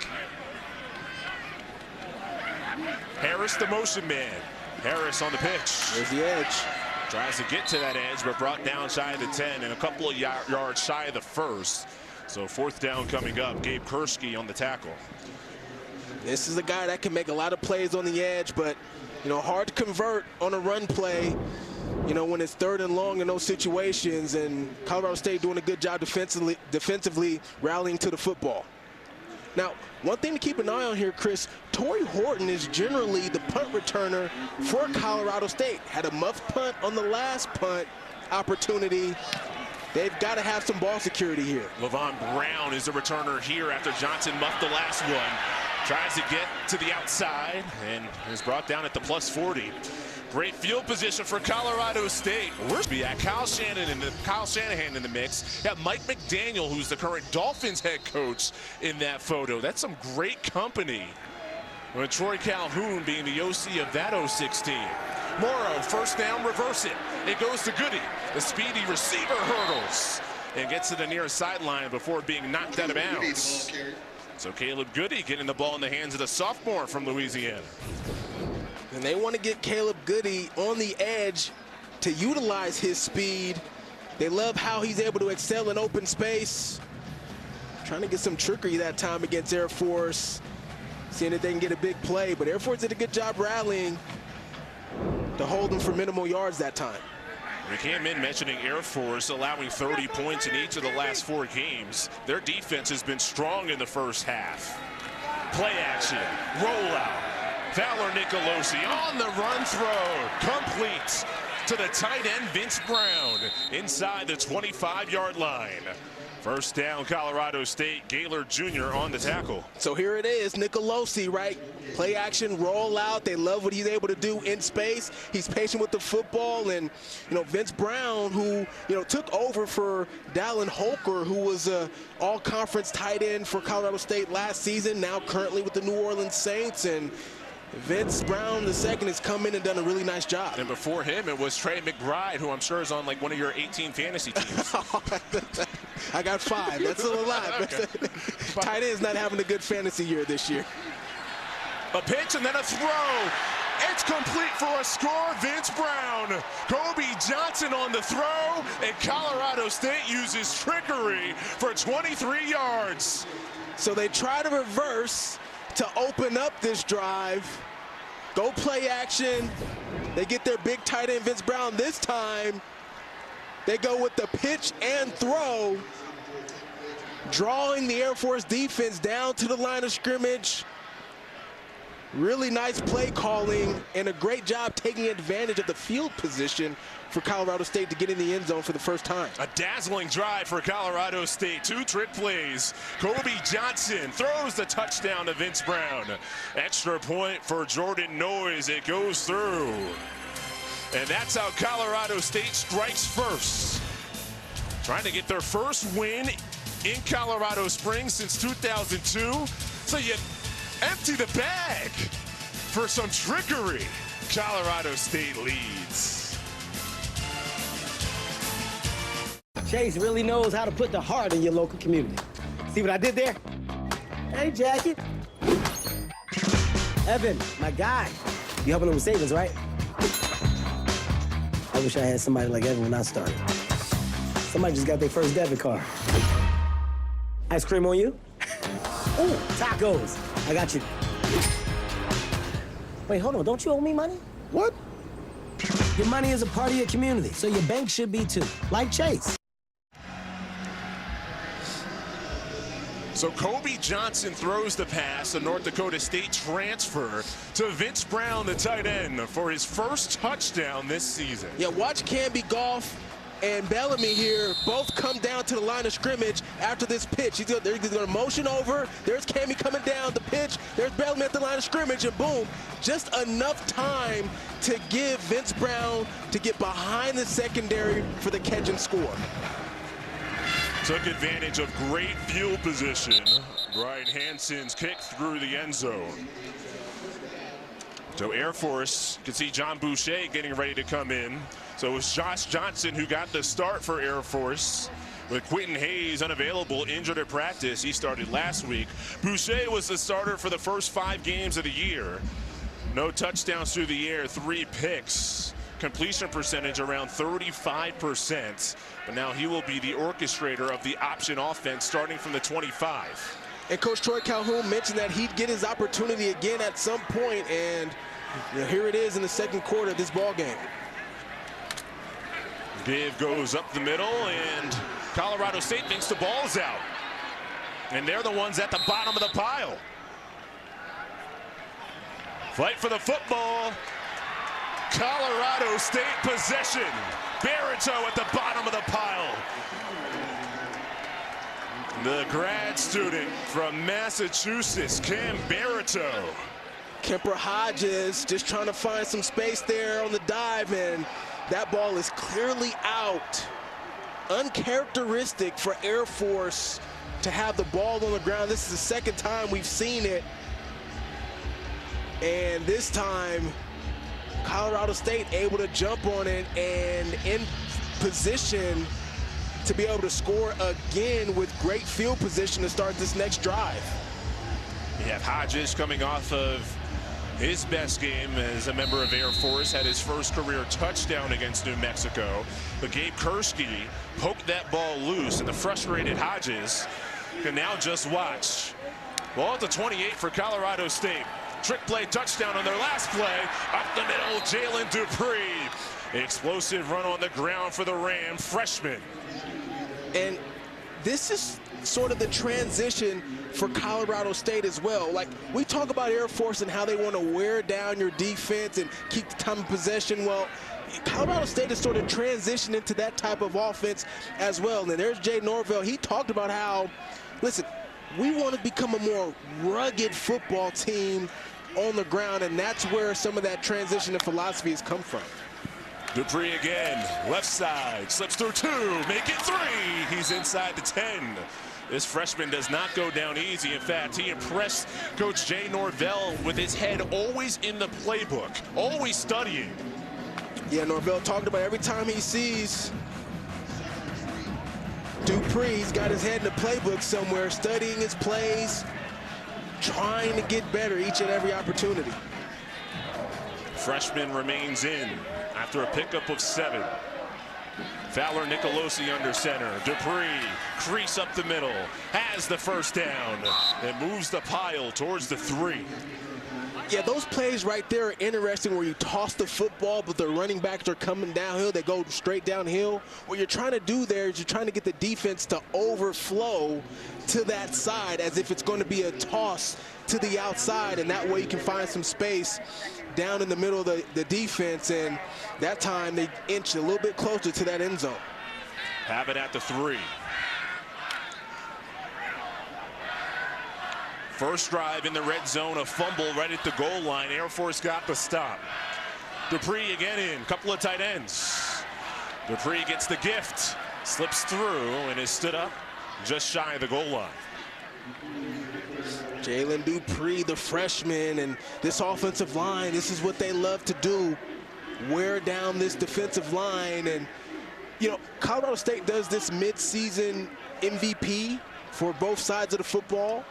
Harris, the motion man. Harris on the pitch. There's the edge. Tries to get to that edge, but brought down shy of the 10 and a couple of yards shy of the first. So 4th down coming up. Gabe Kursky on the tackle. This is a guy that can make a lot of plays on the edge, but, you know, hard to convert on a run play, you know, when it's 3rd and long in those situations. And Colorado State doing a good job defensively rallying to the football. Now, one thing to keep an eye on here, Chris, Torrey Horton is generally the punt returner for Colorado State. Had a muffed punt on the last punt opportunity. They've got to have some ball security here. Levon Brown is the returner here after Johnson muffed the last one. Tries to get to the outside and is brought down at the +40. Great field position for Colorado State. We're at Kyle Shanahan in the mix. Got Mike McDaniel, who's the current Dolphins head coach, in that photo. That's some great company. With Troy Calhoun being the OC of that 06 team. Morrow, 1st down, reverse it. It goes to Goody. The speedy receiver hurdles and gets to the near sideline before being knocked out of bounds. So Caleb Goody getting the ball in the hands of the sophomore from Louisiana. And they want to get Caleb Goody on the edge to utilize his speed. They love how he's able to excel in open space. Trying to get some trickery that time against Air Force. Seeing if they can get a big play, but Air Force did a good job rallying to hold them for minimal yards that time. We came in mentioning Air Force allowing 30 points in each of the last 4 games. Their defense has been strong in the first half. Play action, rollout. Fowler Nicolosi on the run throw, complete to the tight end Vince Brown inside the 25-yard line. 1st down, Colorado State. Gaylor Jr. on the tackle. So here it is, Nicolosi, right? Play action, roll out. They love what he's able to do in space. He's patient with the football. And, you know, Vince Brown, who, you know, took over for Dallin Holker, who was a all-conference tight end for Colorado State last season, now currently with the New Orleans Saints. And Vince Brown II has come in and done a really nice job. And before him, it was Trey McBride, who I'm sure is on like one of your 18 fantasy teams. I got 5. That's still alive. Okay. Tight end's not having a good fantasy year this year. A pitch and then a throw. It's complete for a score. Vince Brown. Kobe Johnson on the throw. And Colorado State uses trickery for 23 yards. So they try to reverse to open up this drive. Go play action. They get their big tight end Vince Brown. This time they go with the pitch and throw, drawing the Air Force defense down to the line of scrimmage. Really nice play calling and a great job taking advantage of the field position for Colorado State to get in the end zone for the first time. A dazzling drive for Colorado State. 2 trick plays. Kobe Johnson throws the touchdown to Vince Brown. Extra point for Jordan Noyes. It goes through. And that's how Colorado State strikes first. Trying to get their first win in Colorado Springs since 2002. So you empty the bag for some trickery. Colorado State leads. Chase really knows how to put the heart in your local community. See what I did there? Hey, Jackie. Evan, my guy. You helping him with savings, right? I wish I had somebody like Evan when I started. Somebody just got their first debit card. Ice cream on you? Ooh, tacos. I got you. Wait, hold on. Don't you owe me money? What? Your money is a part of your community, so your bank should be too. Like Chase. So Kobe Johnson throws the pass, a North Dakota State transfer, to Vince Brown, the tight end, for his first touchdown this season. Yeah, watch Canby Goff and Bellamy here both come down to the line of scrimmage after this pitch. They're going to motion over. There's Canby coming down the pitch. There's Bellamy at the line of scrimmage, and boom, just enough time to give Vince Brown to get behind the secondary for the catch and score. Took advantage of great field position. Brian Hansen's kick through the end zone. So Air Force, you can see John Boucher getting ready to come in. So it was Josh Johnson who got the start for Air Force. With Quentin Hayes unavailable, injured at practice, he started last week. Boucher was the starter for the first 5 games of the year. No touchdowns through the air, 3 picks. Completion percentage around 35%. But now he will be the orchestrator of the option offense starting from the 25. And Coach Troy Calhoun mentioned that he'd get his opportunity again at some point, and here it is in the second quarter of this ball game. Give goes up the middle, and Colorado State thinks the ball's out. And they're the ones at the bottom of the pile. Fight for the football. Colorado State possession. Barito at the bottom of the pile. The grad student from Massachusetts, Cam Barito. Kemper Hodges just trying to find some space there on the dive, and that ball is clearly out. Uncharacteristic for Air Force to have the ball on the ground. This is the second time we've seen it. And this time, Colorado State able to jump on it and in position to be able to score again with great field position to start this next drive. You have Hodges coming off of his best game as a member of Air Force, had his first career touchdown against New Mexico. But Gabe Kursky poked that ball loose, and the frustrated Hodges can now just watch. Ball to 28 for Colorado State. Trick play touchdown on their last play. Up the middle, Jalen Dupree. Explosive run on the ground for the Ram freshman. And this is sort of the transition for Colorado State as well. Like, we talk about Air Force and how they want to wear down your defense and keep the time of possession. Well, Colorado State is sort of transitioned into that type of offense as well. And there's Jay Norvell. He talked about how, listen, we want to become a more rugged football team on the ground, and that's where some of that transition and philosophy has come from. Dupree again, left side, slips through 2, make it 3. He's inside the 10. This freshman does not go down easy. In fact, he impressed Coach Jay Norvell with his head always in the playbook, always studying. Yeah, Norvell talked about every time he sees Dupree, he's got his head in the playbook somewhere, studying his plays, trying to get better each and every opportunity. Freshman remains in after a pickup of 7. Fowler Nicolosi under center. Dupree, crease up the middle, has the first down, and moves the pile towards the 3. Yeah, those plays right there are interesting, where you toss the football, but the running backs are coming downhill. They go straight downhill. What you're trying to do there is you're trying to get the defense to overflow to that side as if it's going to be a toss to the outside, and that way you can find some space down in the middle of the defense, and that time they inch a little bit closer to that end zone. Have it at the 3. First drive in the red zone, a fumble right at the goal line. Air Force got the stop. Dupree again in, couple of tight ends. Dupree gets the gift, slips through, and is stood up just shy of the goal line. Jalen Dupree, the freshman, and this offensive line, this is what they love to do, wear down this defensive line. And, you know, Colorado State does this mid-season MVP for both sides of the football.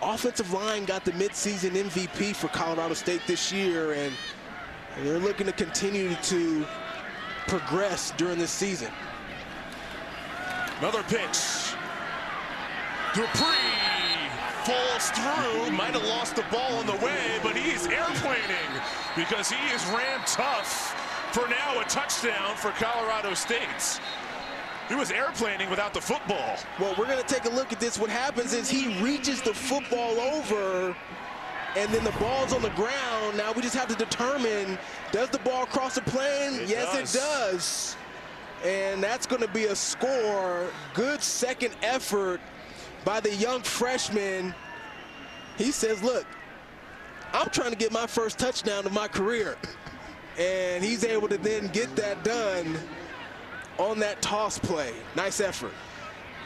Offensive line got the mid-season MVP for Colorado State this year, and they're looking to continue to progress during this season. Another pitch. Dupree falls through, might have lost the ball on the way, but he's airplaning because he is rammed tough for now a touchdown for Colorado State. He was airplaning without the football. Well, we're going to take a look at this. What happens is he reaches the football over, and then the ball's on the ground. Now we just have to determine, does the ball cross the plane? Yes, it does. And that's going to be a score. Good second effort by the young freshman. He says, look, I'm trying to get my first touchdown of my career. And he's able to then get that done on that toss play. Nice effort.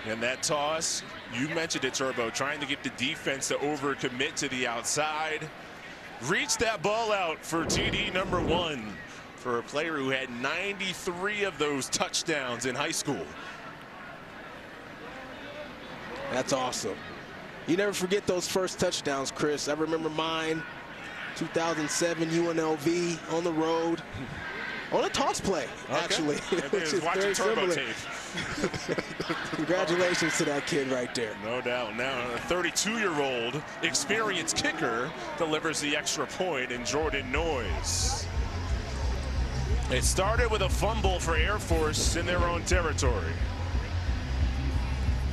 And that toss, you mentioned it, Turbo, trying to get the defense to overcommit to the outside. Reached that ball out for TD number 1 for a player who had 93 of those touchdowns in high school. That's awesome. You never forget those first touchdowns, Chris. I remember mine, 2007 UNLV on the road. On a toss play, actually. Which is very similar. Congratulations to that kid right there. No doubt. Now a 32-year-old experienced kicker delivers the extra point in Jordan Noyes. It started with a fumble for Air Force in their own territory.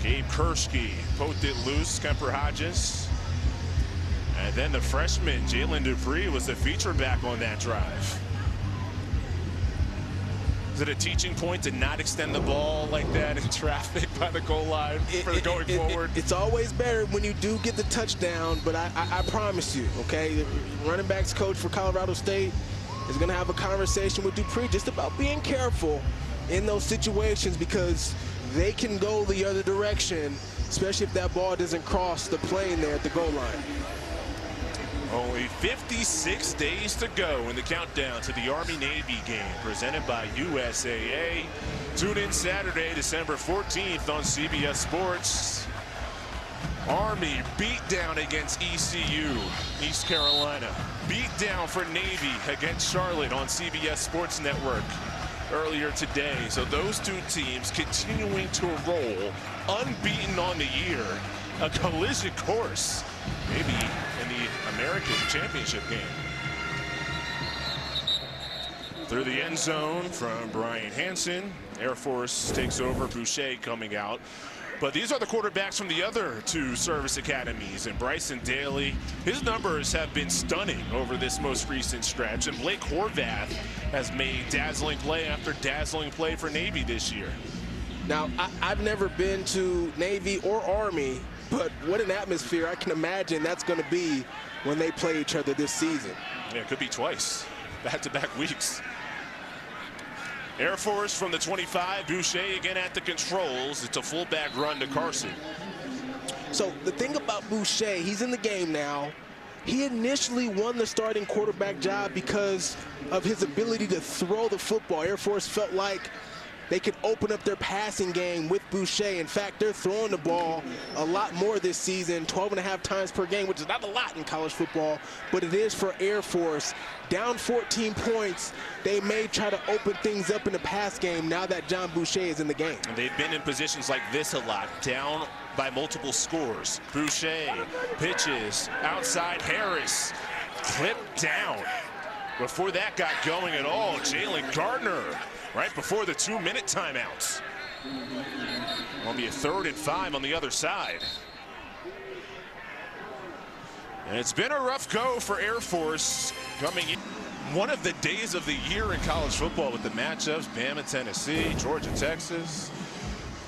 Gabe Kurski poked it loose, Kemper Hodges. And then the freshman, Jalen Dupree, was the feature back on that drive. Is it a teaching point to not extend the ball like that in traffic by the goal line going forward? It's always better when you do get the touchdown, but I promise you, okay, the running backs coach for Colorado State is going to have a conversation with Dupree just about being careful in those situations, because they can go the other direction, especially if that ball doesn't cross the plane there at the goal line. Only 56 days to go in the countdown to the Army-Navy game presented by USAA. Tune in Saturday, December 14th on CBS Sports. Army beat down against ECU, East Carolina. Beat down for Navy against Charlotte on CBS Sports Network earlier today. So those two teams continuing to roll unbeaten on the year. A collision course, maybe in the American Championship game. Through the end zone from Brian Hansen. Air Force takes over, Boucher coming out. But these are the quarterbacks from the other two service academies. And Bryson Daly, his numbers have been stunning over this most recent stretch. And Blake Horvath has made dazzling play after dazzling play for Navy this year. Now, I've never been to Navy or Army, but what an atmosphere I can imagine that's going to be when they play each other this season. Yeah, it could be twice, back-to-back weeks. Air Force from the 25, Boucher again at the controls. It's a fullback run to Carson. So the thing about Boucher, he's in the game now. He initially won the starting quarterback job because of his ability to throw the football. Air Force felt like they could open up their passing game with Boucher. In fact, they're throwing the ball a lot more this season, 12.5 times per game, which is not a lot in college football, but it is for Air Force. Down 14 points, they may try to open things up in the pass game now that John Boucher is in the game. And they've been in positions like this a lot, down by multiple scores. Boucher pitches outside Harris, clipped down. Before that got going at all, Jalen Gardner right before the 2-minute timeouts. Will be a 3rd and 5 on the other side. And it's been a rough go for Air Force coming in. One of the days of the year in college football with the matchups, Bama, Tennessee, Georgia, Texas.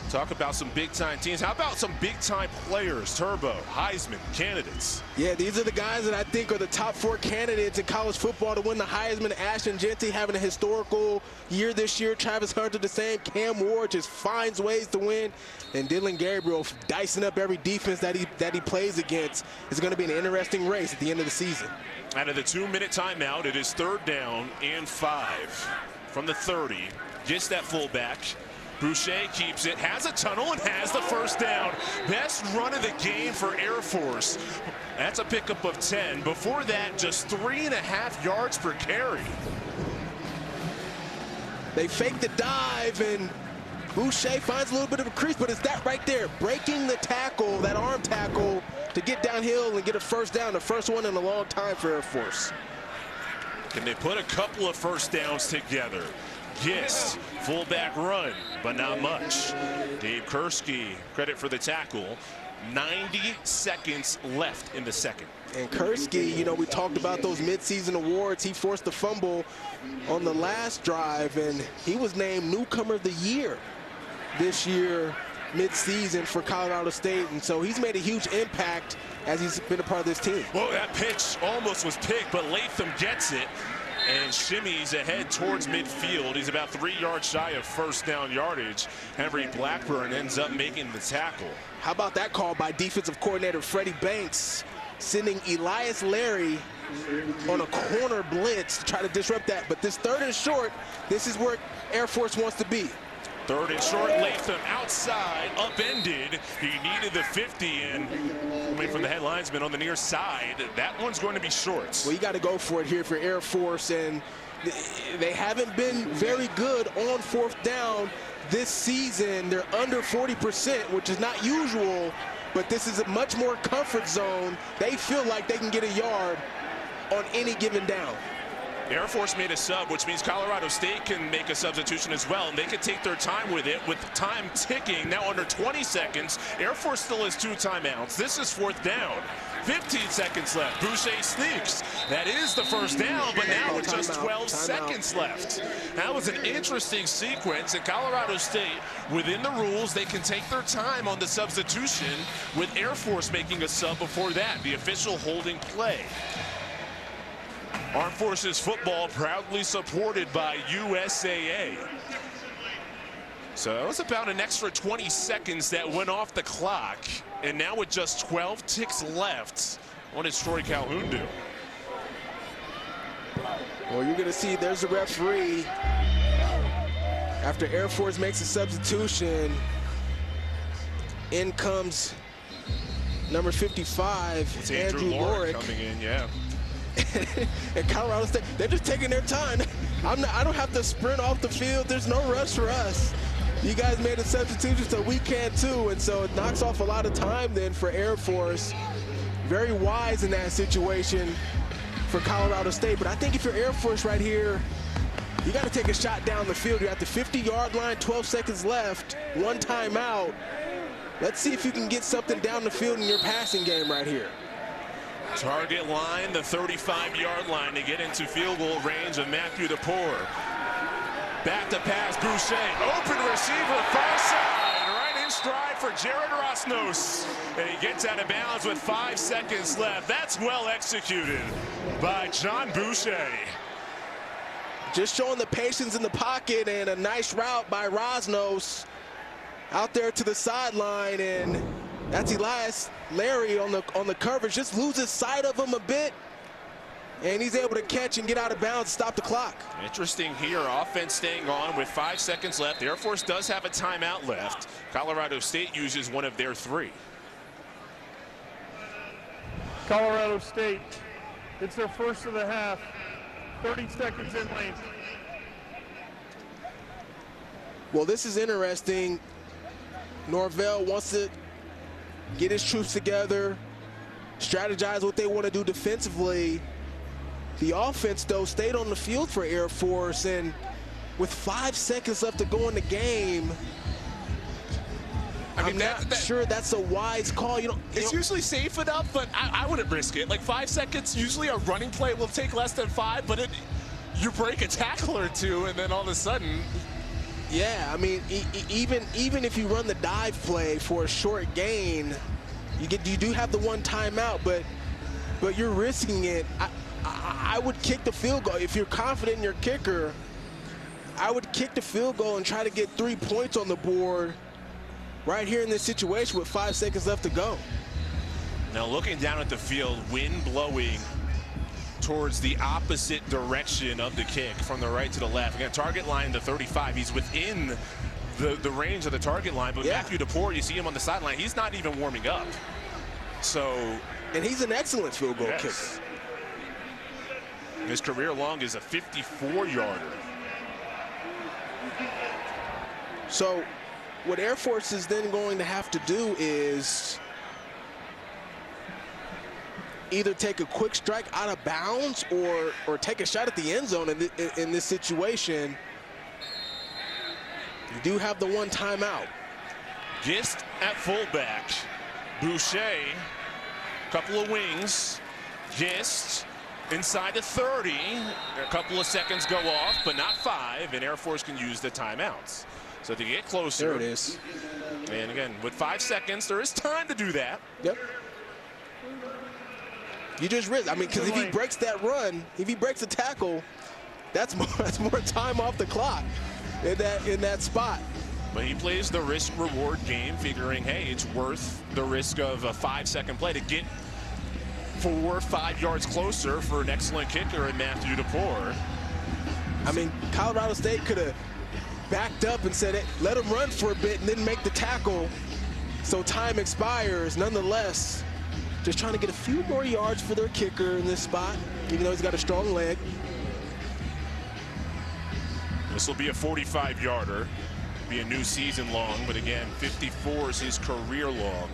Talk about some big-time teams. How about some big-time players, Turbo, Heisman candidates? Yeah, these are the guys that I think are the top 4 candidates in college football to win the Heisman. Ashton Jeanty having a historical year this year. Travis Hunter the same. Cam Ward just finds ways to win. And Dylan Gabriel dicing up every defense that he plays against. It's going to be an interesting race at the end of the season. Out of the 2-minute timeout, it is 3rd down and 5 from the 30. Gets that fullback. Boucher keeps it, has a tunnel, and has the first down. Best run of the game for Air Force. That's a pickup of 10. Before that, just 3.5 yards per carry. They fake the dive, and Boucher finds a little bit of a crease, but it's that right there, breaking the tackle, that arm tackle, to get downhill and get a first down, the first one in a long time for Air Force. Can they put a couple of first downs together? Yes, fullback run, but not much. Dave Kurski, credit for the tackle. 90 seconds left in the second. And Kurski, you know, we talked about those midseason awards. He forced the fumble on the last drive, and he was named Newcomer of the Year this year, midseason for Colorado State. And so he's made a huge impact as he's been a part of this team. Well, that pitch almost was picked, but Latham gets it and shimmies ahead towards midfield. He's about 3 yards shy of first down yardage. Henry Blackburn ends up making the tackle. How about that call by defensive coordinator Freddie Banks, sending Elias Larry on a corner blitz to try to disrupt that. But this 3rd and short, this is where Air Force wants to be. Third and short, Latham outside, upended. He needed the 50, and coming from the head linesman on the near side, that one's going to be short. Well, you got to go for it here for Air Force, and they haven't been very good on fourth down this season. They're under 40%, which is not usual, but this is a much more comfort zone. They feel like they can get a yard on any given down. Air Force made a sub, which means Colorado State can make a substitution as well, and they can take their time with it, with time ticking. Now under 20 seconds, Air Force still has 2 timeouts. This is fourth down. 15 seconds left. Boucher sneaks. That is the first down, but now with just 12 seconds left. That was an interesting sequence, and Colorado State, within the rules, they can take their time on the substitution, with Air Force making a sub before that, the official holding play. Armed Forces football proudly supported by USAA. So that was about an extra 20 seconds that went off the clock. And now with just 12 ticks left, what does Troy Calhoun do? Well, you're going to see there's the referee. After Air Force makes a substitution, in comes number 55, It's Andrew Lorick coming in, yeah. And Colorado State, they're just taking their time. I don't have to sprint off the field. There's no rush for us. You guys made a substitution, so we can too. And so it knocks off a lot of time then for Air Force. Very wise in that situation for Colorado State. But I think if you're Air Force right here, you got to take a shot down the field. You're at the 50-yard line, 12 seconds left, 1 timeout. Let's see if you can get something down the field in your passing game right here. Target line, the 35-yard line to get into field goal range of Matthew DePore. Back to pass, Boucher, open receiver, far side, right in stride for Jared Rosnos. And he gets out of bounds with 5 seconds left. That's well executed by John Boucher. Just showing the patience in the pocket, and a nice route by Rosnos out there to the sideline, and that's Elias Larry on the coverage. Just loses sight of him a bit, and he's able to catch and get out of bounds, stop the clock. Interesting here, offense staying on with 5 seconds left. Air Force does have a timeout left. Colorado State uses one of their 3. Colorado State, it's their first of the half. 30 seconds in length. Well, this is interesting. Norvell wants to get his troops together, strategize what they want to do defensively. The offense, though, stayed on the field for Air Force, and with 5 seconds left to go in the game, I'm not sure that's a wise call. It's usually safe enough, but I wouldn't risk it. Like 5 seconds, usually a running play will take less than 5, but you break a tackle or 2, and then all of a sudden. Yeah, I mean, even if you run the dive play for a short gain, you do have the 1 timeout, but you're risking it. I would kick the field goal. If you're confident in your kicker, I would kick the field goal and try to get 3 points on the board right here in this situation with 5 seconds left to go. Now looking down at the field, wind blowing towards the opposite direction of the kick from the right to the left. Again, target line the 35. He's within the range of the target line, but yeah. Matthew DePore, you see him on the sideline. He's not even warming up. So, and he's an excellent field goal kicker. His career long is a 54-yarder. So what Air Force is then going to have to do is either take a quick strike out of bounds or take a shot at the end zone in this situation. You do have the 1 timeout. Gist at fullback. Boucher, couple of wings. Gist inside the 30. A couple of seconds go off, but not 5, and Air Force can use the timeouts. So to get closer. There it is. And again, with 5 seconds, there is time to do that. Yep. You just risk. I mean, because if he breaks that run, if he breaks a tackle, that's more time off the clock in that spot. But he plays the risk-reward game, figuring, hey, it's worth the risk of a 5-second play to get 4 or 5 yards closer for an excellent kicker in Matthew DePore. I mean, Colorado State could have backed up and said, let him run for a bit and then make the tackle. So time expires. Nonetheless, just trying to get a few more yards for their kicker in this spot, even though he's got a strong leg. This will be a 45-yarder. Be a new season long, but again, 54 is his career long.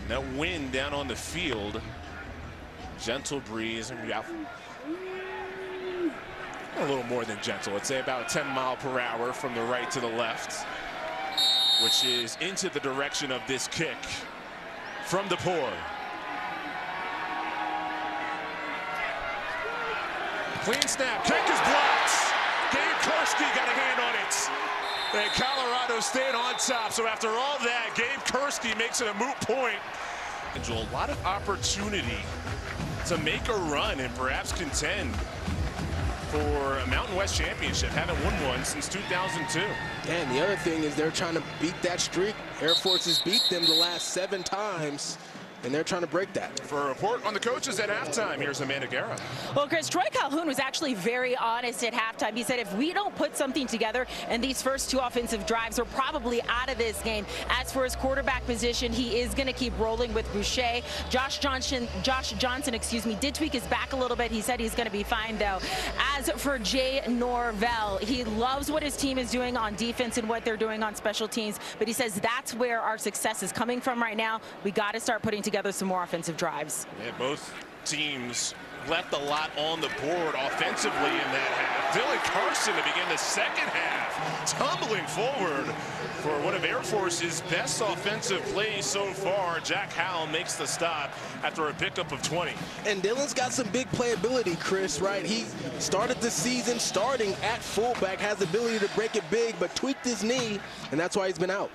And that wind down on the field, gentle breeze, and a little more than gentle. I'd say about 10 miles per hour from the right to the left, which is into the direction of this kick from the pour. Clean snap, kick is blocked. Gabe Kursky got a hand on it. And Colorado State on top. So after all that, Gabe Kursky makes it a moot point. A lot of opportunity to make a run and perhaps contend for a Mountain West championship. Haven't won one since 2002. And the other thing is they're trying to beat that streak. Air Force has beat them the last 7 times. And they're trying to break that. For a report on the coaches at halftime, here's Amanda Guerra. Well, Chris, Troy Calhoun was actually very honest at halftime. He said if we don't put something together in these first 2 offensive drives, we're probably out of this game. As for his quarterback position, he is going to keep rolling with Boucher. Josh Johnson, did tweak his back a little bit. He said he's going to be fine, though. As for Jay Norvell, he loves what his team is doing on defense and what they're doing on special teams. But he says that's where our success is coming from right now. We got to start putting together some more offensive drives. Yeah, both teams left a lot on the board offensively in that half. Dylan Carson to begin the second half, tumbling forward for one of Air Force's best offensive plays so far. Jack Howell makes the stop after a pickup of 20. And Dylan's got some big playability, Chris, right? He started the season starting at fullback, has the ability to break it big, but tweaked his knee, and that's why he's been out.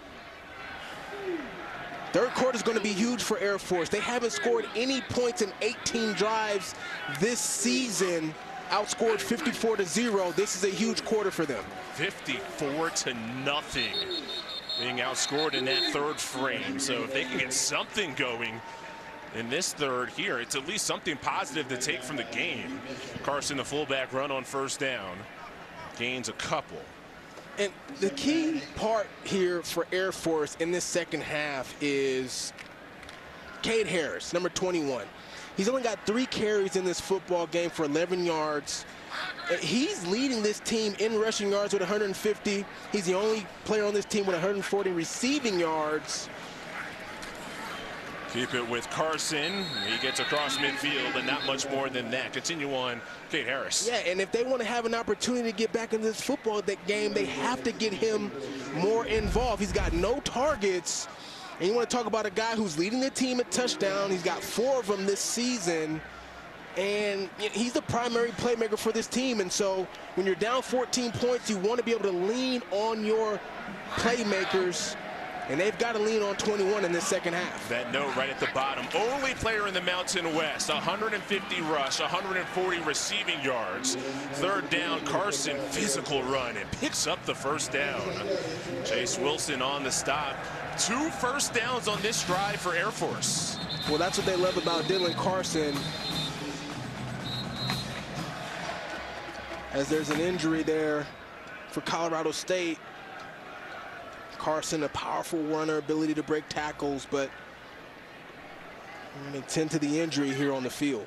Third quarter is going to be huge for Air Force. They haven't scored any points in 18 drives this season. Outscored 54-0. This is a huge quarter for them. 54-0. Being outscored in that third frame. So if they can get something going in this third here, it's at least something positive to take from the game. Carson, the fullback, run on first down. Gains a couple. And the key part here for Air Force in this second half is Cade Harris, number 21. He's only got 3 carries in this football game for 11 yards. He's leading this team in rushing yards with 150. He's the only player on this team with 140 receiving yards. Keep it with Carson. He gets across midfield, and not much more than that. Continue on, Cade Harris. Yeah, and if they want to have an opportunity to get back in this football game, they have to get him more involved. He's got no targets. And you want to talk about a guy who's leading the team at touchdown. He's got 4 of them this season. And he's the primary playmaker for this team. And so when you're down 14 points, you want to be able to lean on your playmakers. And they've got to lean on 21 in this second half. That note right at the bottom. Only player in the Mountain West. 150 rush, 140 receiving yards. Third down, Carson, physical run, and picks up the first down. Chase Wilson on the stop. 2 first downs on this drive for Air Force. Well, that's what they love about Dylan Carson. As there's an injury there for Colorado State. Carson, a powerful runner, ability to break tackles, but they tend to the injury here on the field.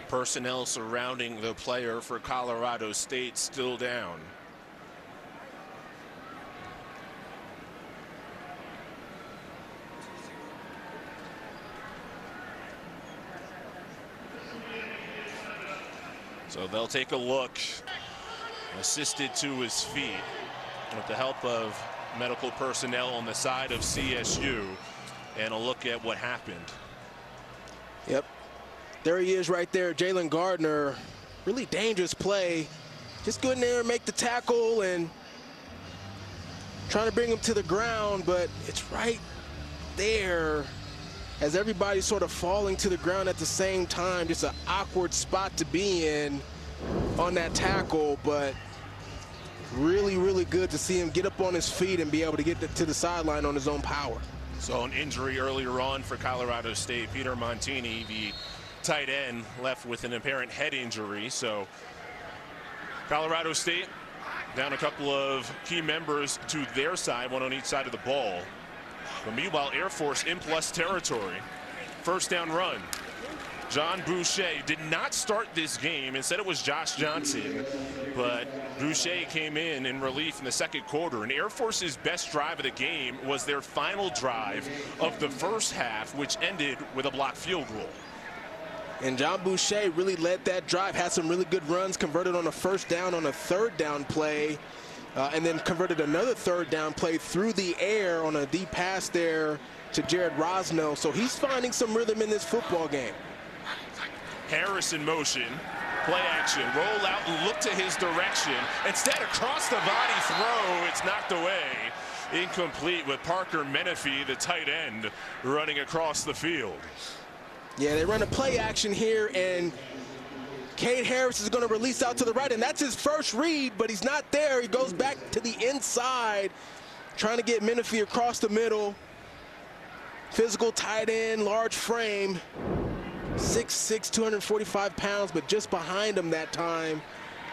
Personnel surrounding the player for Colorado State still down. So they'll take a look. Assisted to his feet with the help of medical personnel on the side of CSU, and a look at what happened. Yep, there he is right there, Jalen Gardner. Really dangerous play. Just go in there and make the tackle and trying to bring him to the ground, but it's right there as everybody's sort of falling to the ground at the same time. Just an awkward spot to be in on that tackle, but really, really good to see him get up on his feet and be able to get to the sideline on his own power. So an injury earlier on for Colorado State. Peter Montini, the tight end, left with an apparent head injury. So Colorado State Down a couple of key members to their side, one on each side of the ball. But meanwhile, Air Force in plus territory. First down run. John Boucher did not start this game. Instead, it was Josh Johnson. But Boucher came in relief in the second quarter. And Air Force's best drive of the game was their final drive of the first half, which ended with a blocked field goal. And John Boucher really led that drive, had some really good runs, converted on a first down on a third down play, and then converted another third down play through the air on a deep pass there to Jared Rosno. So he's finding some rhythm in this football game. Harris in motion, play action, roll out and look to his direction. Instead, across the body throw, it's knocked away. Incomplete with Parker Menifee, the tight end, running across the field. Yeah, they run a play action here, and Cade Harris is going to release out to the right, and that's his first read, but he's not there. He goes back to the inside, trying to get Menifee across the middle. Physical tight end, large frame. 6'6", 245 pounds, but just behind him that time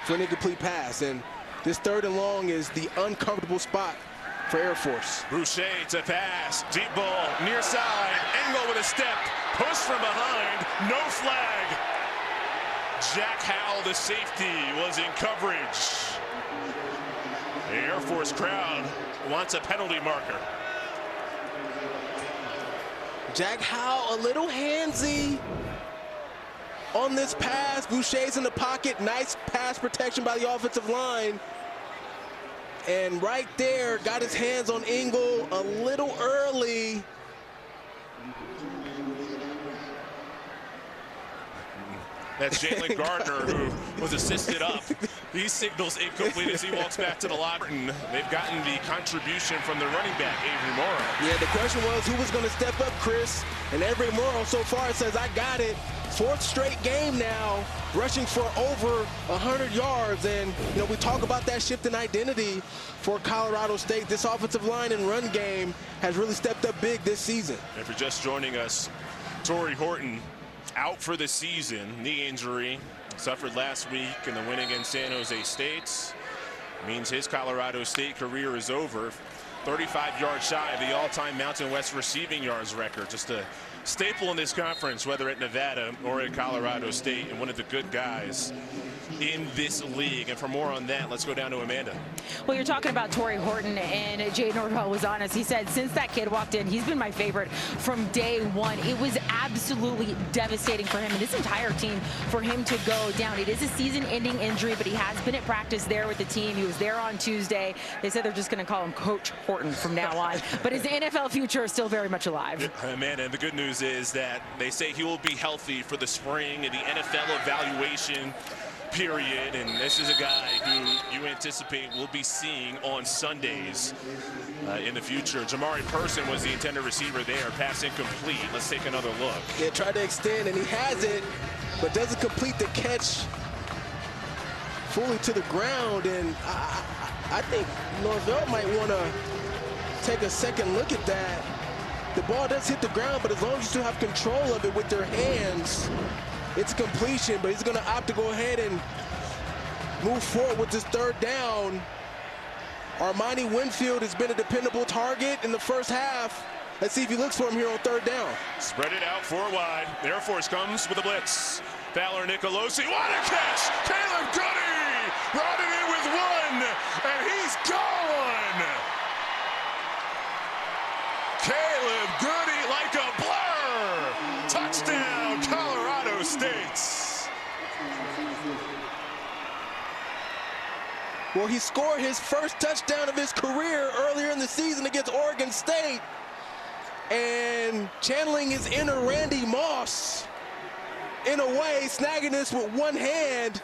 for an incomplete pass. And this third and long is the uncomfortable spot for Air Force. Boucher to pass, deep ball, near side, Engel with a step, push from behind, no flag. Jack Howell, the safety, was in coverage. The Air Force crowd wants a penalty marker. Jack Howell a little handsy on this pass. Boucher's in the pocket. Nice pass protection by the offensive line. And right there, got his hands on Engel a little early. That's Jalen Gardner, who was assisted up. He signals incomplete as he walks back to the locker. They've gotten the contribution from the running back, Avery Morrow. Yeah, the question was who was going to step up, Chris. And Avery Morrow so far says, I got it. Fourth straight game now, rushing for over 100 yards. And, you know, we talk about that shift in identity for Colorado State. This offensive line and run game has really stepped up big this season. If you're just joining us, Torrey Horton out for the season, knee injury, suffered last week in the win against San Jose State. Means his Colorado State career is over. 35 yards shy of the all-time Mountain West receiving yards record. Just a staple in this conference, whether at Nevada or at Colorado State, and one of the good guys in this league. And for more on that, let's go down to Amanda. Well, you're talking about Torrey Horton, and Jay Norvell was honest. He said since that kid walked in, he's been my favorite from day one. It was absolutely devastating for him and this entire team for him to go down. It is a season-ending injury, but he has been at practice there with the team. He was there on Tuesday. They said they're just going to call him Coach Horton from now on. But his NFL future is still very much alive. Yeah, Amanda, and the good news is that they say he will be healthy for the spring and the NFL evaluation period, and this is a guy who you anticipate will be seeing on Sundays in the future. Jamari Person was the intended receiver there, pass incomplete. Let's take another look. Yeah, tried to extend, and he has it, but doesn't complete the catch fully to the ground. And I think Norvell might want to take a second look at that. The ball does hit the ground, but as long as you still have control of it with your hands, it's completion. But he's going to opt to go ahead and move forward with this third down. Armani Winfield has been a dependable target in the first half. Let's see if he looks for him here on third down. Spread it out 4 wide. The Air Force comes with a blitz. Fowler Nicolosi, what a catch! Caleb Goody brought it in with one, and he's gone! Caleb Goody like a blur! Touchdown, Colorado State! Well, he scored his first touchdown of his career earlier in the season against Oregon State. And channeling his inner Randy Moss, in a way, snagging this with one hand.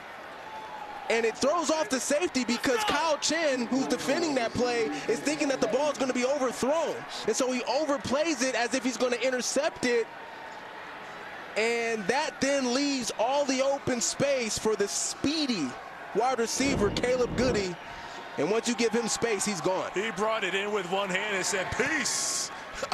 And it throws off the safety because Kyle Chen, who's defending that play, is thinking that the ball is going to be overthrown. And so he overplays it as if he's going to intercept it. And that then leaves all the open space for the speedy wide receiver, Caleb Goody. And once you give him space, he's gone. He brought it in with one hand and said, peace,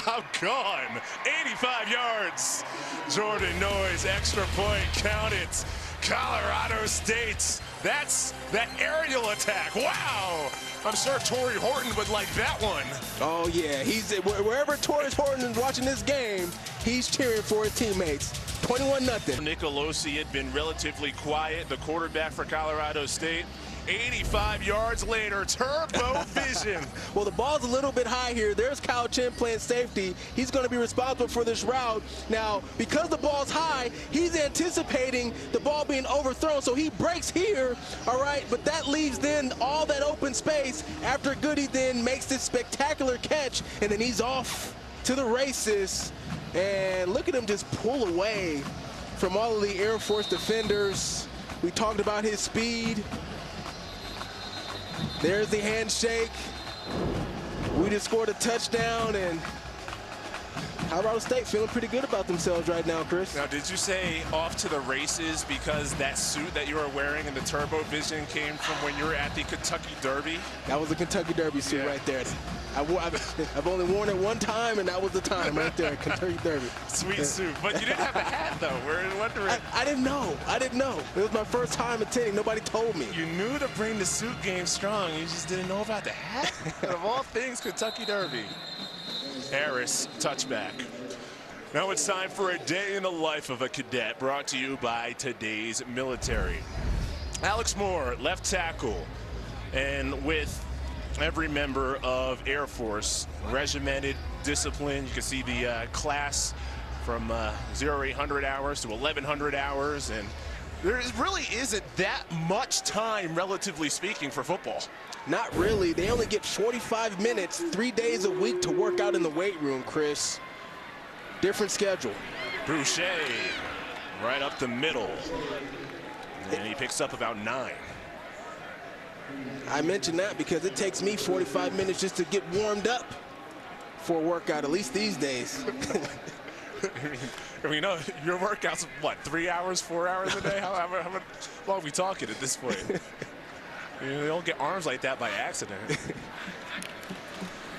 I'm gone. 85 yards. Jordan Noyes, extra point, count it. Colorado State. That's that aerial attack. Wow. I'm sure Torrey Horton would like that one. Oh, yeah. He's wherever Torrey Horton is watching this game, he's cheering for his teammates. 21-0. Nicolosi had been relatively quiet, the quarterback for Colorado State. 85 yards later, turbo vision. Well, the ball's a little bit high here. There's Kyle Chen playing safety. He's going to be responsible for this route. Now, because the ball's high, he's anticipating the ball being overthrown, so he breaks here, all right? But that leaves then all that open space after Goody then makes this spectacular catch, and then he's off to the races. And look at him just pull away from all of the Air Force defenders. We talked about his speed. There's the handshake. We just scored a touchdown, and Colorado State feeling pretty good about themselves right now, Chris. Now, did you say off to the races because that suit that you were wearing in the turbo vision came from when you were at the Kentucky Derby? That was the Kentucky Derby suit right there. I've only worn it one time, and that was the time right there, Kentucky Derby. Sweet suit. But you didn't have the hat, though. We're wondering. I didn't know. It was my first time attending. Nobody told me. You knew to bring the suit game strong. You just didn't know about the hat. Of all things, Kentucky Derby. Harris, touchback. Now it's time for a day in the life of a cadet, brought to you by Today's Military. Alex Moore, left tackle, and with every member of Air Force, regimented, disciplined. You can see the class from 0800 hours to 1100 hours, and there really isn't that much time, relatively speaking, for football. Not really. They only get 45 minutes, 3 days a week to work out in the weight room, Chris. Different schedule. Boucher right up the middle, and he picks up about 9. I mentioned that because it takes me 45 minutes just to get warmed up for a workout, at least these days. I mean, your workout's, what, 3 hours, 4 hours a day? How long are we talking at this point? You don't get arms like that by accident.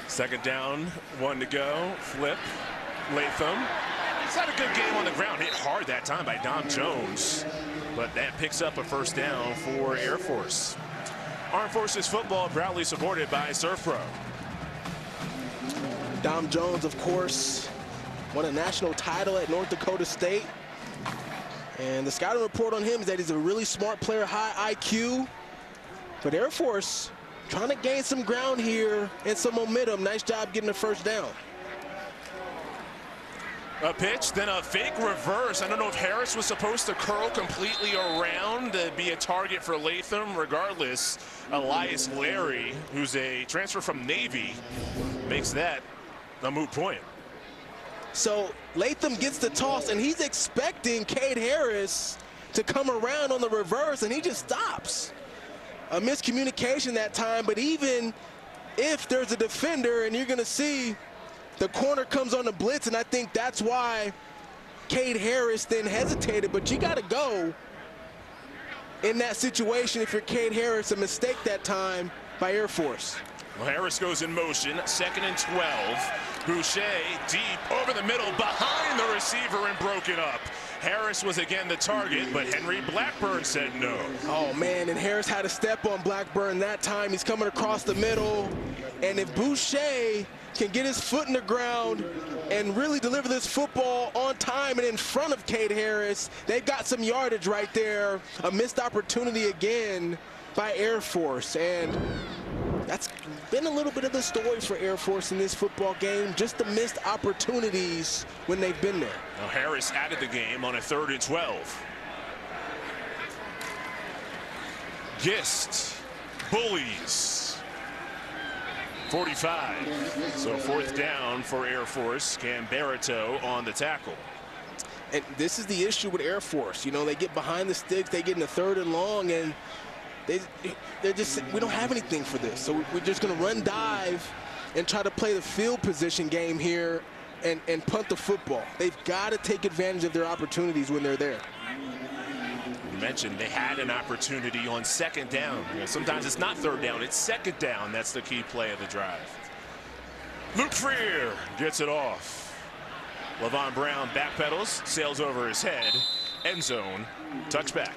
Second down, 1 to go. Flip, Latham. He's had a good game on the ground. Hit hard that time by Dom Jones. But that picks up a first down for Air Force. Armed Forces football proudly supported by SurfPro. Dom Jones, of course, won a national title at North Dakota State. And the scouting report on him is that he's a really smart player, high IQ. But Air Force trying to gain some ground here and some momentum. Nice job getting the first down. A pitch, then a fake reverse. I don't know if Harris was supposed to curl completely around to be a target for Latham. Regardless, Elias Larry, who's a transfer from Navy, makes that a moot point. So Latham gets the toss, and he's expecting Cade Harris to come around on the reverse, and he just stops. A miscommunication that time, but even if there's a defender, and you're going to see the corner comes on the blitz, and I think that's why Cade Harris then hesitated. But you got to go in that situation if you're Cade Harris. A mistake that time by Air Force. Well, Harris goes in motion, 2nd and 12. Boucher deep over the middle, behind the receiver, and broken up. Harris was again the target, but Henry Blackburn said no. Oh, man, and Harris had a step on Blackburn that time. He's coming across the middle, and if Boucher can get his foot in the ground and really deliver this football on time and in front of Cade Harris, they've got some yardage right there. A missed opportunity again by Air Force, and that's been a little bit of the story for Air Force in this football game, just the missed opportunities when they've been there. Now Harris added the game on a 3rd and 12. Gist, bullies, 45. So 4th down for Air Force. Camberito on the tackle. And this is the issue with Air Force. You know, they get behind the sticks, they get in the 3rd and long, and they're just, we don't have anything for this. So we're just going to run dive and try to play the field position game here and punt the football. They've got to take advantage of their opportunities when they're there. You mentioned they had an opportunity on 2nd down. You know, sometimes it's not 3rd down, it's 2nd down. That's the key play of the drive. Luke Freer gets it off. LaVon Brown backpedals, sails over his head, end zone touchback.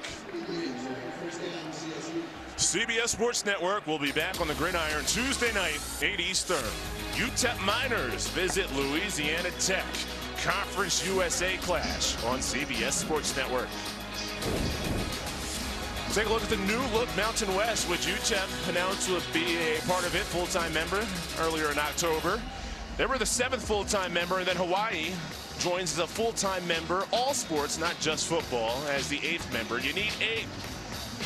CBS Sports Network will be back on the gridiron Tuesday night, 8 Eastern. UTEP Miners visit Louisiana Tech. Conference USA clash on CBS Sports Network. Take a look at the new look Mountain West, which UTEP announced would be a part of it, full-time member, earlier in October. They were the 7th full-time member, and then Hawaii joins as a full-time member, all sports, not just football, as the 8th member. You need 8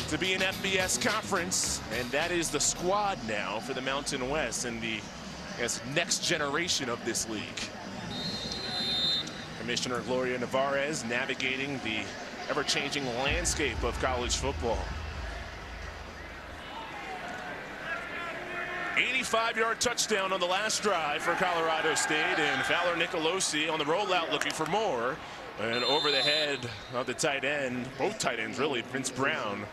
to be an FBS conference, and that is the squad now for the Mountain West and the next generation of this league. Commissioner Gloria Nevarez navigating the ever-changing landscape of college football. 85-yard touchdown on the last drive for Colorado State, and Fowler Nicolosi on the rollout looking for more. And over the head of the tight end, both tight ends really, Vince Brown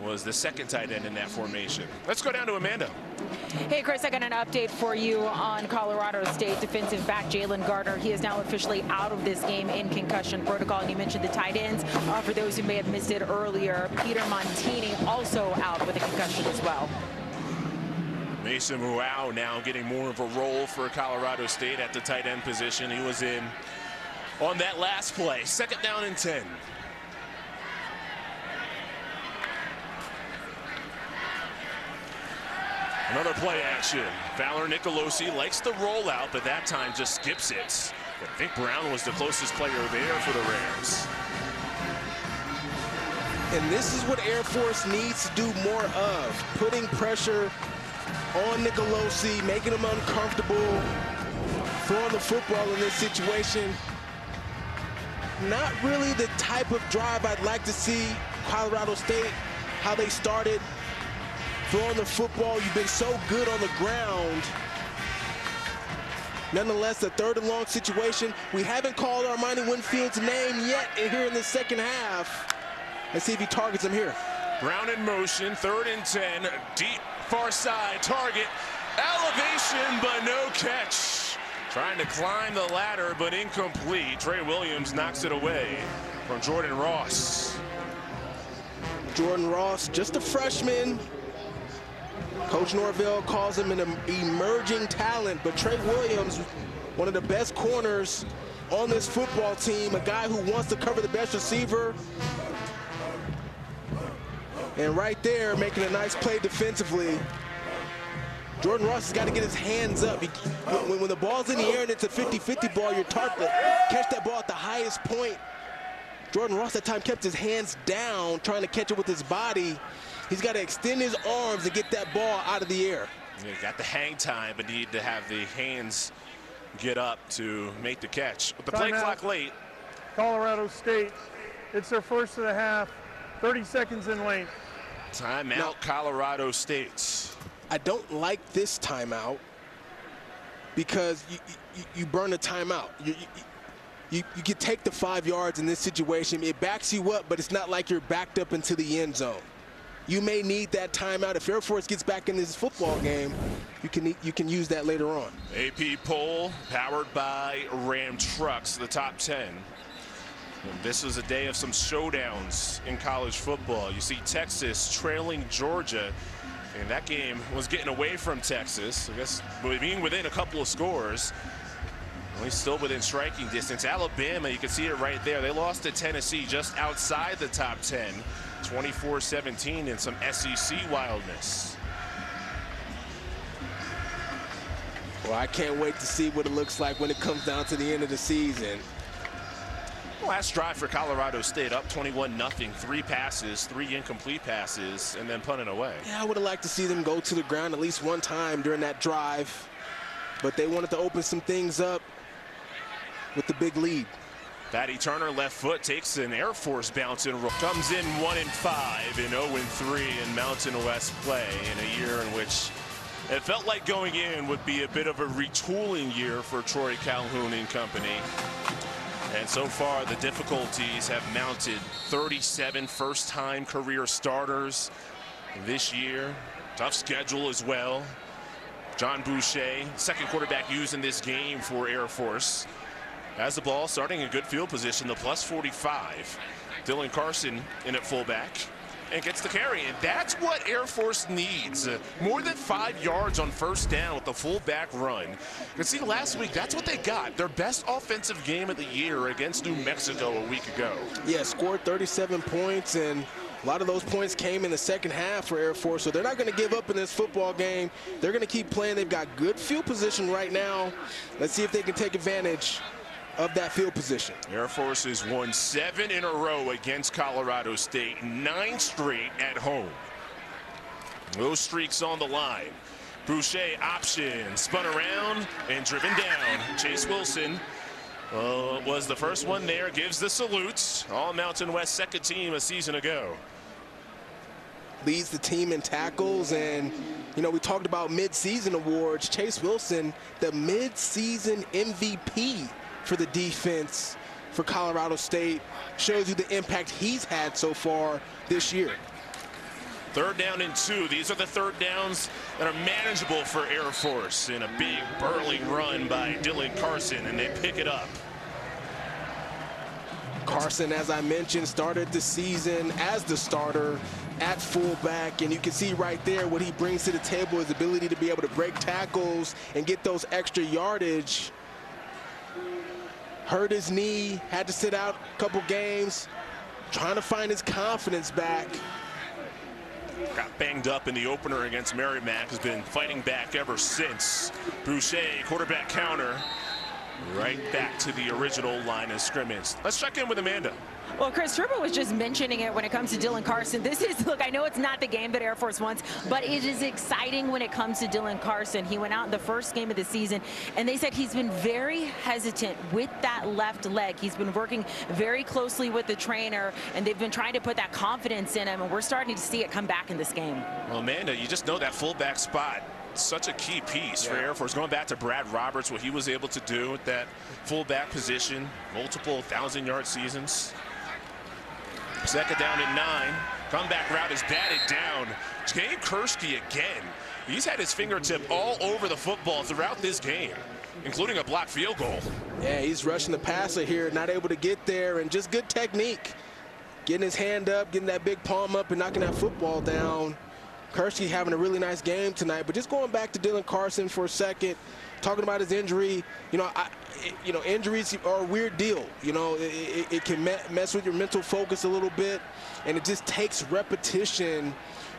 was the second tight end in that formation. Let's go down to Amanda. Hey, Chris, I got an update for you on Colorado State defensive back Jalen Gardner. He is now officially out of this game in concussion protocol. And you mentioned the tight ends. For those who may have missed it earlier, Peter Montini also out with a concussion as well. Mason Ruau now getting more of a role for Colorado State at the tight end position. He was in on that last play. 2nd down and 10. Another play action. Fowler Nicolosi likes the rollout, but that time just skips it. But I think Brown was the closest player there for the Rams. And this is what Air Force needs to do more of. Putting pressure on Nicolosi, making him uncomfortable, throwing the football in this situation. Not really the type of drive I'd like to see Colorado State, how they started. Throwing the football, you've been so good on the ground. Nonetheless, a 3rd and long situation. We haven't called Armani Winfield's name yet here in the second half. Let's see if he targets him here. Brown in motion, 3rd and 10, deep far side target, elevation but no catch. Trying to climb the ladder but incomplete. Trey Williams knocks it away from Jordan Ross. Jordan Ross, just a freshman. Coach Norvell calls him an emerging talent, but Trey Williams, one of the best corners on this football team, a guy who wants to cover the best receiver. And right there, making a nice play defensively. Jordan Ross has got to get his hands up. When the ball's in the air and it's a 50-50 ball, you're taught to catch that ball at the highest point. Jordan Ross that time kept his hands down, trying to catch it with his body. He's got to extend his arms and get that ball out of the air. Yeah, got the hang time, but need to have the hands get up to make the catch. With the play clock late. Colorado State, it's their first of the half, 30 seconds in length. Timeout, Now, Colorado State. I don't like this timeout because you burn a timeout. You can take the 5 yards in this situation. It backs you up, but it's not like you're backed up into the end zone. You may need that timeout. If Air Force gets back in this football game, you can use that later on. AP poll powered by Ram Trucks, the top 10. And this was a day of some showdowns in college football. You see Texas trailing Georgia, and that game was getting away from Texas. I guess being within a couple of scores, only still within striking distance. Alabama, you can see it right there. They lost to Tennessee just outside the top 10. 24-17 in some SEC wildness. Well, I can't wait to see what it looks like when it comes down to the end of the season. Last drive for Colorado State, up 21-0, 3 passes, 3 incomplete passes, and then punting away. Yeah, I would have liked to see them go to the ground at least one time during that drive, but they wanted to open some things up with the big lead. Patty Turner, left foot, takes an Air Force bounce and comes in 1-5 and 0-3 in Mountain West play in a year in which it felt like going in would be a bit of a retooling year for Troy Calhoun and company. And so far, the difficulties have mounted. 37 first-time career starters this year. Tough schedule as well. John Boucher, second quarterback used in this game for Air Force, has the ball starting in good field position, the +45. Dylan Carson in at fullback and gets the carry, and that's what Air Force needs. More than 5 yards on first down with the fullback run. You can see last week, that's what they got. Their best offensive game of the year against New Mexico a week ago. Yeah, scored 37 points, and a lot of those points came in the second half for Air Force, so they're not going to give up in this football game. They're going to keep playing. They've got good field position right now. Let's see if they can take advantage of that field position. Air Force has won 7 in a row against Colorado State, 9 straight at home. Those streaks on the line. Boucher option, spun around and driven down. Chase Wilson was the first one there, gives the salutes. All Mountain West second team a season ago. Leads the team in tackles, and you know, we talked about mid-season awards. Chase Wilson, the mid-season MVP for the defense for Colorado State, shows you the impact he's had so far this year. 3rd down and 2. These are the 3rd downs that are manageable for Air Force, in a big burly run by Dylan Carson, and they pick it up. Carson, as I mentioned, started the season as the starter at fullback, and you can see right there what he brings to the table, his ability to be able to break tackles and get those extra yardage. Hurt his knee, had to sit out a couple games, trying to find his confidence back. Got banged up in the opener against Merrimack, has been fighting back ever since. Boucher, quarterback counter, right back to the original line of scrimmage. Let's check in with Amanda. Well, Chris, Turbo was just mentioning it when it comes to Dylan Carson. This is, look, I know it's not the game that Air Force wants, but it is exciting when it comes to Dylan Carson. He went out in the first game of the season, and they said he's been very hesitant with that left leg. He's been working very closely with the trainer, and they've been trying to put that confidence in him, and we're starting to see it come back in this game. Well, Amanda, you just know that fullback spot, such a key piece for Air Force. Going back to Brad Roberts, what he was able to do with that fullback position, multiple 1,000-yard seasons. 2nd down and 9. Comeback route is batted down. Gabe Kursky again. He's had his fingertip all over the football throughout this game, including a blocked field goal. Yeah, he's rushing the passer here, not able to get there, and just good technique. Getting his hand up, getting that big palm up, and knocking that football down. Kursky having a really nice game tonight, but just going back to Dylan Carson for a second, talking about his injury, you know, injuries are a weird deal. You know, it can mess with your mental focus a little bit, and it just takes repetition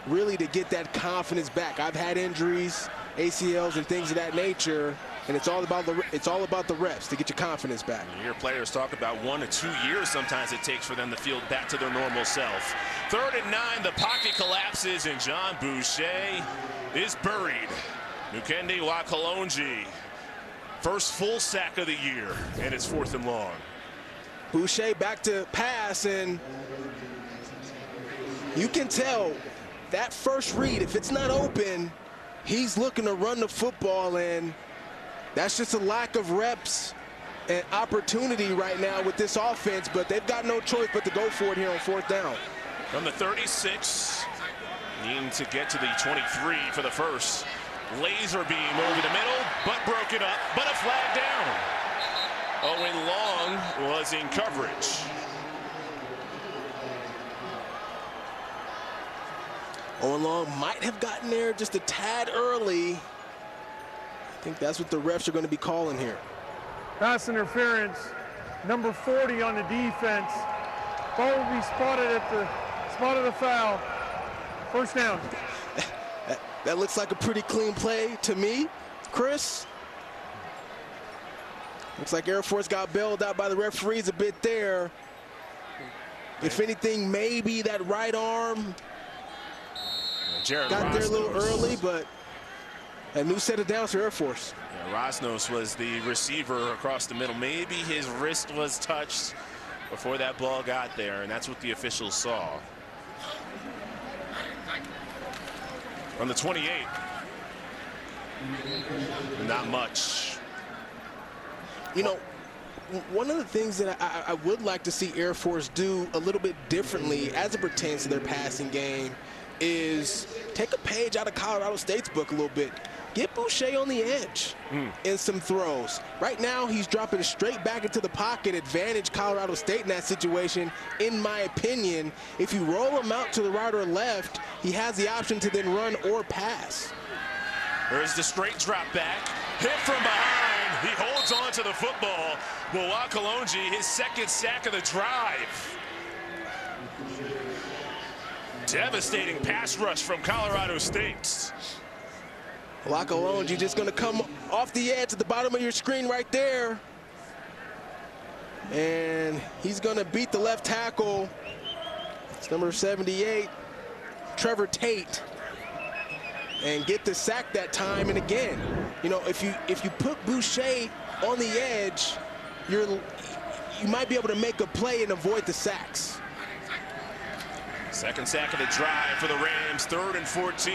really to get that confidence back. I've had injuries, ACLs and things of that nature, and it's all about the reps to get your confidence back. You hear players talk about 1 to 2 years sometimes it takes for them to feel back to their normal self. 3rd and 9, the pocket collapses, and John Boucher is buried. Nukende Wakalonji, first full sack of the year, and it's 4th and long. Boucher back to pass, and you can tell that first read, if it's not open, he's looking to run the football, and that's just a lack of reps and opportunity right now with this offense, but they've got no choice but to go for it here on 4th down. From the 36, needing to get to the 23 for the first. Laser beam over the middle, but broken up, but a flag down. Owen Long was in coverage. Owen Long might have gotten there just a tad early. I think that's what the refs are going to be calling here. Pass interference, number 40 on the defense. Ball will be spotted at the spot of the foul. 1st down. That looks like a pretty clean play to me, Chris. Looks like Air Force got bailed out by the referees a bit there. If anything, maybe that right arm got there a little early, but a new set of downs for Air Force. Yeah, Rosnos was the receiver across the middle. Maybe his wrist was touched before that ball got there, and that's what the officials saw. On the 28, not much. You know, one of the things that I would like to see Air Force do a little bit differently as it pertains to their passing game is take a page out of Colorado State's book a little bit. get Boucher on the edge in some throws. Right now, he's dropping straight back into the pocket, advantage Colorado State in that situation, in my opinion. If you roll him out to the right or left, he has the option to then run or pass. There's the straight drop back, hit from behind. He holds on to the football. Wakalonji, his second sack of the drive. Devastating pass rush from Colorado State. Wakalonji just going to come off the edge at the bottom of your screen right there. And he's going to beat the left tackle. It's number 78, Trevor Tate, and get the sack that time. And again, you know, if you put Boucher on the edge, you might be able to make a play and avoid the sacks. Second sack of the drive for the Rams, 3rd and 14.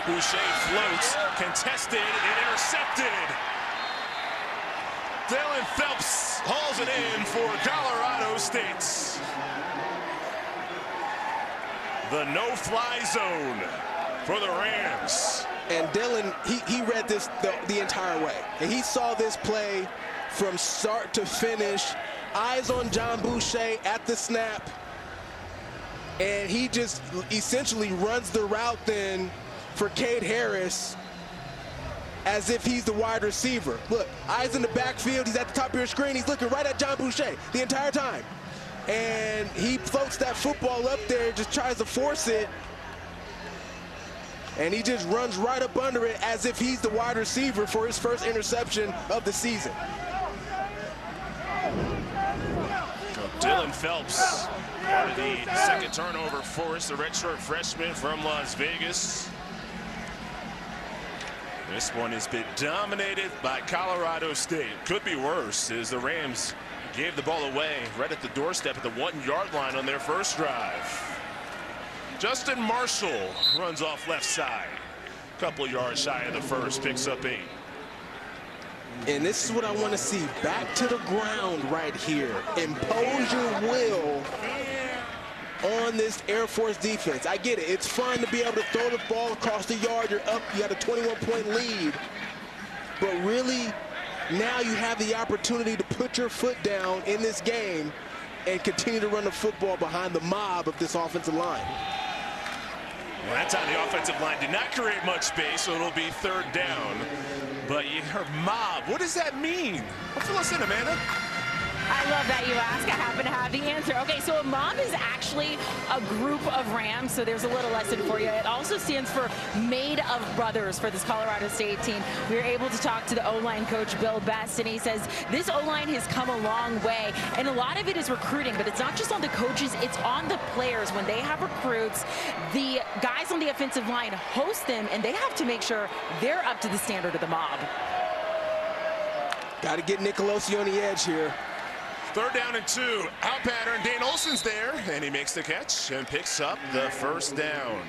Boucher floats, contested and intercepted. Dylan Phelps hauls it in for Colorado State. The no-fly zone for the Rams. And Dylan, he read this the entire way. And he saw this play from start to finish. Eyes on John Boucher at the snap. And he just essentially runs the route then for Cade Harris as if he's the wide receiver. Look, eyes in the backfield. He's at the top of your screen. He's looking right at John Boucher the entire time. And he floats that football up there, just tries to force it. And he just runs right up under it as if he's the wide receiver for his first interception of the season. Dylan Phelps, part of the second turnover force, the redshirt freshman from Las Vegas. This one has been dominated by Colorado State. Could be worse, as the Rams gave the ball away right at the doorstep at the 1-yard line on their first drive. Justin Marshall runs off left side. Couple yards shy of the first, picks up 8. And this is what I want to see. Back to the ground right here. Impose your will on this Air Force defense. I get it. It's fun to be able to throw the ball across the yard. You're up. You got a 21-point lead. But really, now you have the opportunity to put your foot down in this game and continue to run the football behind the mob of this offensive line. Well, that time the offensive line did not create much space, so it'll be 3rd down. But you heard mob. What does that mean? Fill us in, Amanda. I love that you ask. I happen to have the answer. Okay, so a mob is actually a group of Rams, so there's a little lesson for you. It also stands for Made of Brothers for this Colorado State team. We were able to talk to the O-line coach, Bill Best, and he says this O-line has come a long way, and a lot of it is recruiting, but it's not just on the coaches, it's on the players. When they have recruits, the guys on the offensive line host them, and they have to make sure they're up to the standard of the mob. Got to get Nicolosi on the edge here. 3rd down and 2. Out pattern. Dane Olsen's there, and he makes the catch and picks up the first down.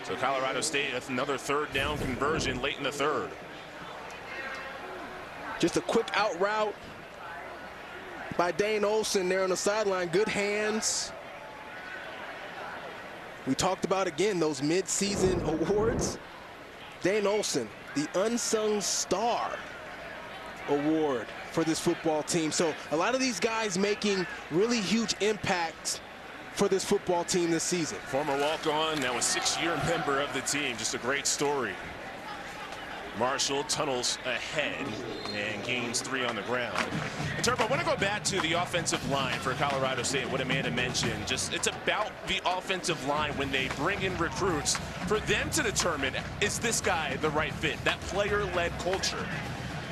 So Colorado State with another 3rd down conversion late in the 3rd. Just a quick out route by Dane Olsen there on the sideline. Good hands. We talked about, again, those mid-season awards. Dane Olsen, the Unsung Star award for this football team. So a lot of these guys making really huge impacts for this football team this season. Former walk-on, now a 6-year member of the team. Just a great story. Marshall tunnels ahead and gains 3 on the ground. And Turbo, I want to go back to the offensive line for Colorado State, what Amanda mentioned. Just it's about the offensive line when they bring in recruits for them to determine, is this guy the right fit? That player-led culture.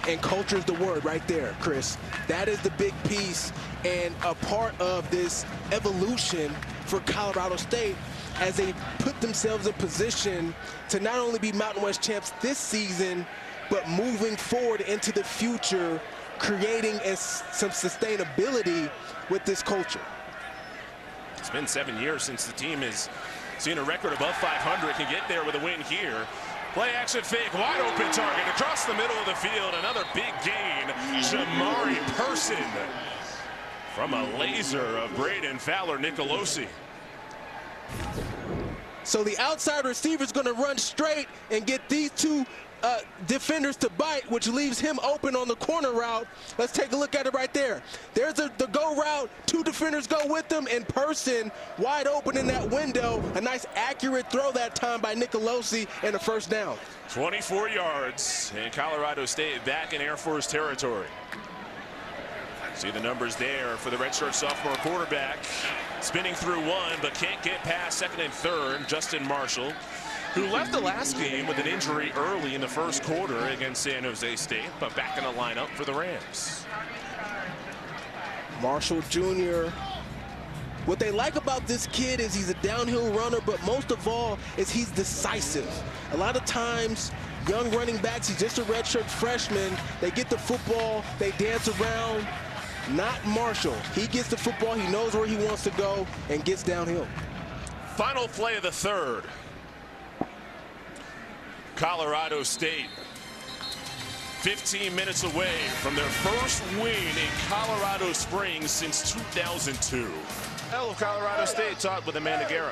And culture is the word right there, Chris. That is the big piece and a part of this evolution for Colorado State as they put themselves in position to not only be Mountain West champs this season, but moving forward into the future, creating some sustainability with this culture. It's been 7 years since the team has seen a record above 500, can get there with a win here. Play action fake, wide open target across the middle of the field. Another big gain. Shamari Person from a laser of Braden Fowler Nicolosi. So the outside receiver is going to run straight and get these two defenders to bite, which leaves him open on the corner route. Let's take a look at it right there. There's the go route. 2 defenders go with them, and Person wide open in that window. A nice accurate throw that time by Nicolosi, and a first down. 24 yards, and Colorado State back in Air Force territory. See the numbers there for the redshirt sophomore quarterback. Spinning through one, but can't get past second and third. Justin Marshall, who left the last game with an injury early in the first quarter against San Jose State, but back in the lineup for the Rams. Marshall Jr. What they like about this kid is he's a downhill runner, but most of all is he's decisive. A lot of times, young running backs, he's just a redshirt freshman. They get the football, they dance around. Not Marshall. He gets the football, he knows where he wants to go, and gets downhill. Final play of the third. Colorado State 15 minutes away from their first win in Colorado Springs since 2002. Hell of Colorado State taught with Amanda Guerra.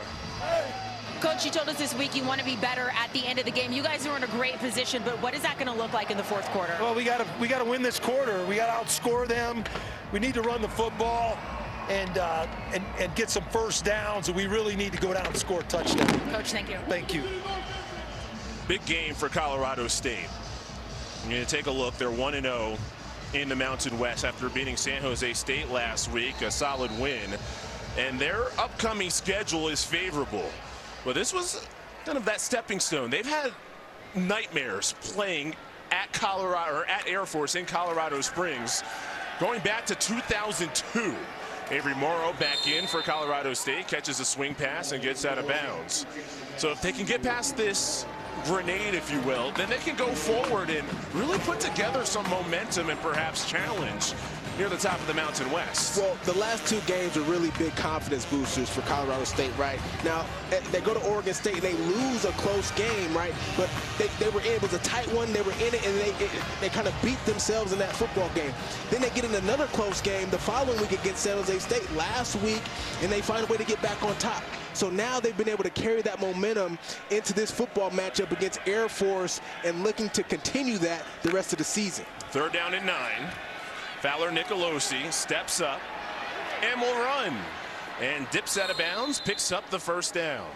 Coach, you told us this week you want to be better at the end of the game. You guys are in a great position, but what is that going to look like in the fourth quarter? Well, we got to win this quarter. We got to outscore them. We need to run the football and get some first downs, and we really need to go down and score a touchdown. Coach, thank you. Thank you. Big game for Colorado State. You're going to take a look. They're 1-0 in the Mountain West after beating San Jose State last week, a solid win. And their upcoming schedule is favorable. Well, this was kind of that stepping stone. They've had nightmares playing at Colorado or at Air Force in Colorado Springs going back to 2002. Avery Morrow back in for Colorado State, catches a swing pass and gets out of bounds. So if they can get past this grenade, if you will, then they can go forward and really put together some momentum and perhaps challenge near the top of the Mountain West. Well, the last 2 games are really big confidence boosters for Colorado State, right? Now, they go to Oregon State and they lose a close game, right? But they were in, it was a tight one, they were in it, and they kind of beat themselves in that football game. Then they get in another close game the following week against San Jose State last week, and they find a way to get back on top. So now they've been able to carry that momentum into this football matchup against Air Force and looking to continue that the rest of the season. 3rd down and 9. Fowler Nicolosi steps up and will run and dips out of bounds, picks up the first down.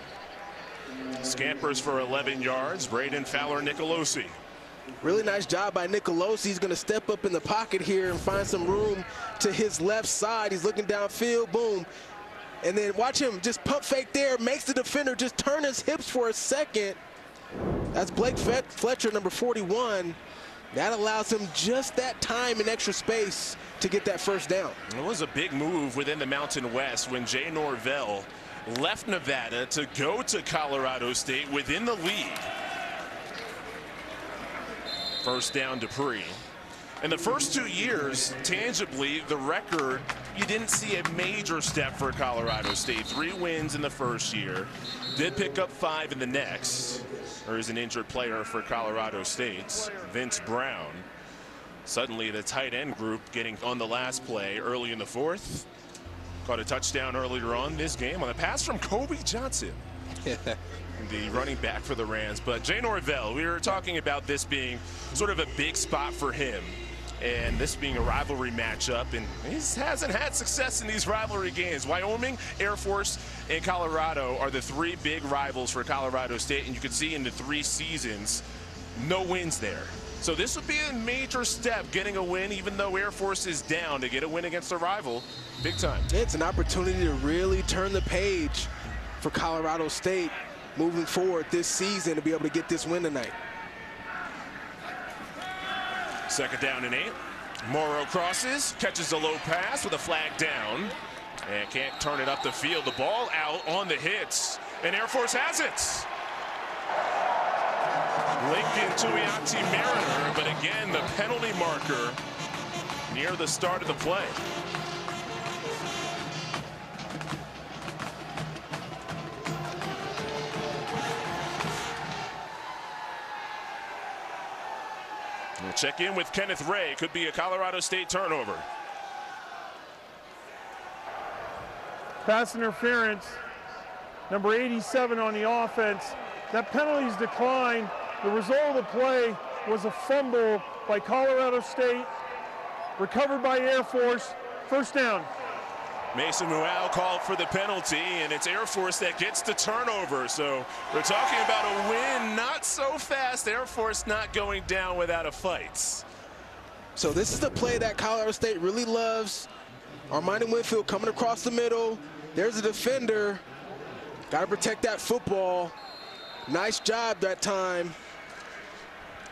Scampers for 11 yards. Braden Fowler Nicolosi. Really nice job by Nicolosi. He's going to step up in the pocket here and find some room to his left side. He's looking downfield, boom. And then watch him just pump fake there, makes the defender just turn his hips for a second. That's Blake Fletcher, number 41. That allows him just that time and extra space to get that first down. It was a big move within the Mountain West when Jay Norvell left Nevada to go to Colorado State within the league. First down, Dupree. In the first 2 years, tangibly, the record, you didn't see a major step for Colorado State. 3 wins in the first year. Did pick up 5 in the next. There is an injured player for Colorado State, Vince Brown. Suddenly, the tight end group getting on the last play early in the 4th. Caught a touchdown earlier on this game on a pass from Kobe Johnson. The running back for the Rams. But Jay Norvell, we were talking about this being sort of a big spot for him. And this being a rivalry matchup, and he hasn't had success in these rivalry games. Wyoming, Air Force, and Colorado are the 3 big rivals for Colorado State, and you can see in the 3 seasons, no wins there. So this would be a major step, getting a win, even though Air Force is down, to get a win against a rival, big time. It's an opportunity to really turn the page for Colorado State moving forward this season to be able to get this win tonight. 2nd down and 8. Morrow crosses, catches a low pass with a flag down, and can't turn it up the field. The ball out on the hits, and Air Force has it. Lincoln Tuioti Mariner, but again, the penalty marker near the start of the play. We'll check in with Kenneth Ray. Could be a Colorado State turnover. Pass interference, number 87 on the offense. That penalty's declined. The result of the play was a fumble by Colorado State, recovered by Air Force, first down. Mason Mual called for the penalty, and it's Air Force that gets the turnover. So we're talking about a win, not so fast. Air Force not going down without a fight. So this is the play that Colorado State really loves. Armani Winfield coming across the middle. There's a defender. Got to protect that football. Nice job that time.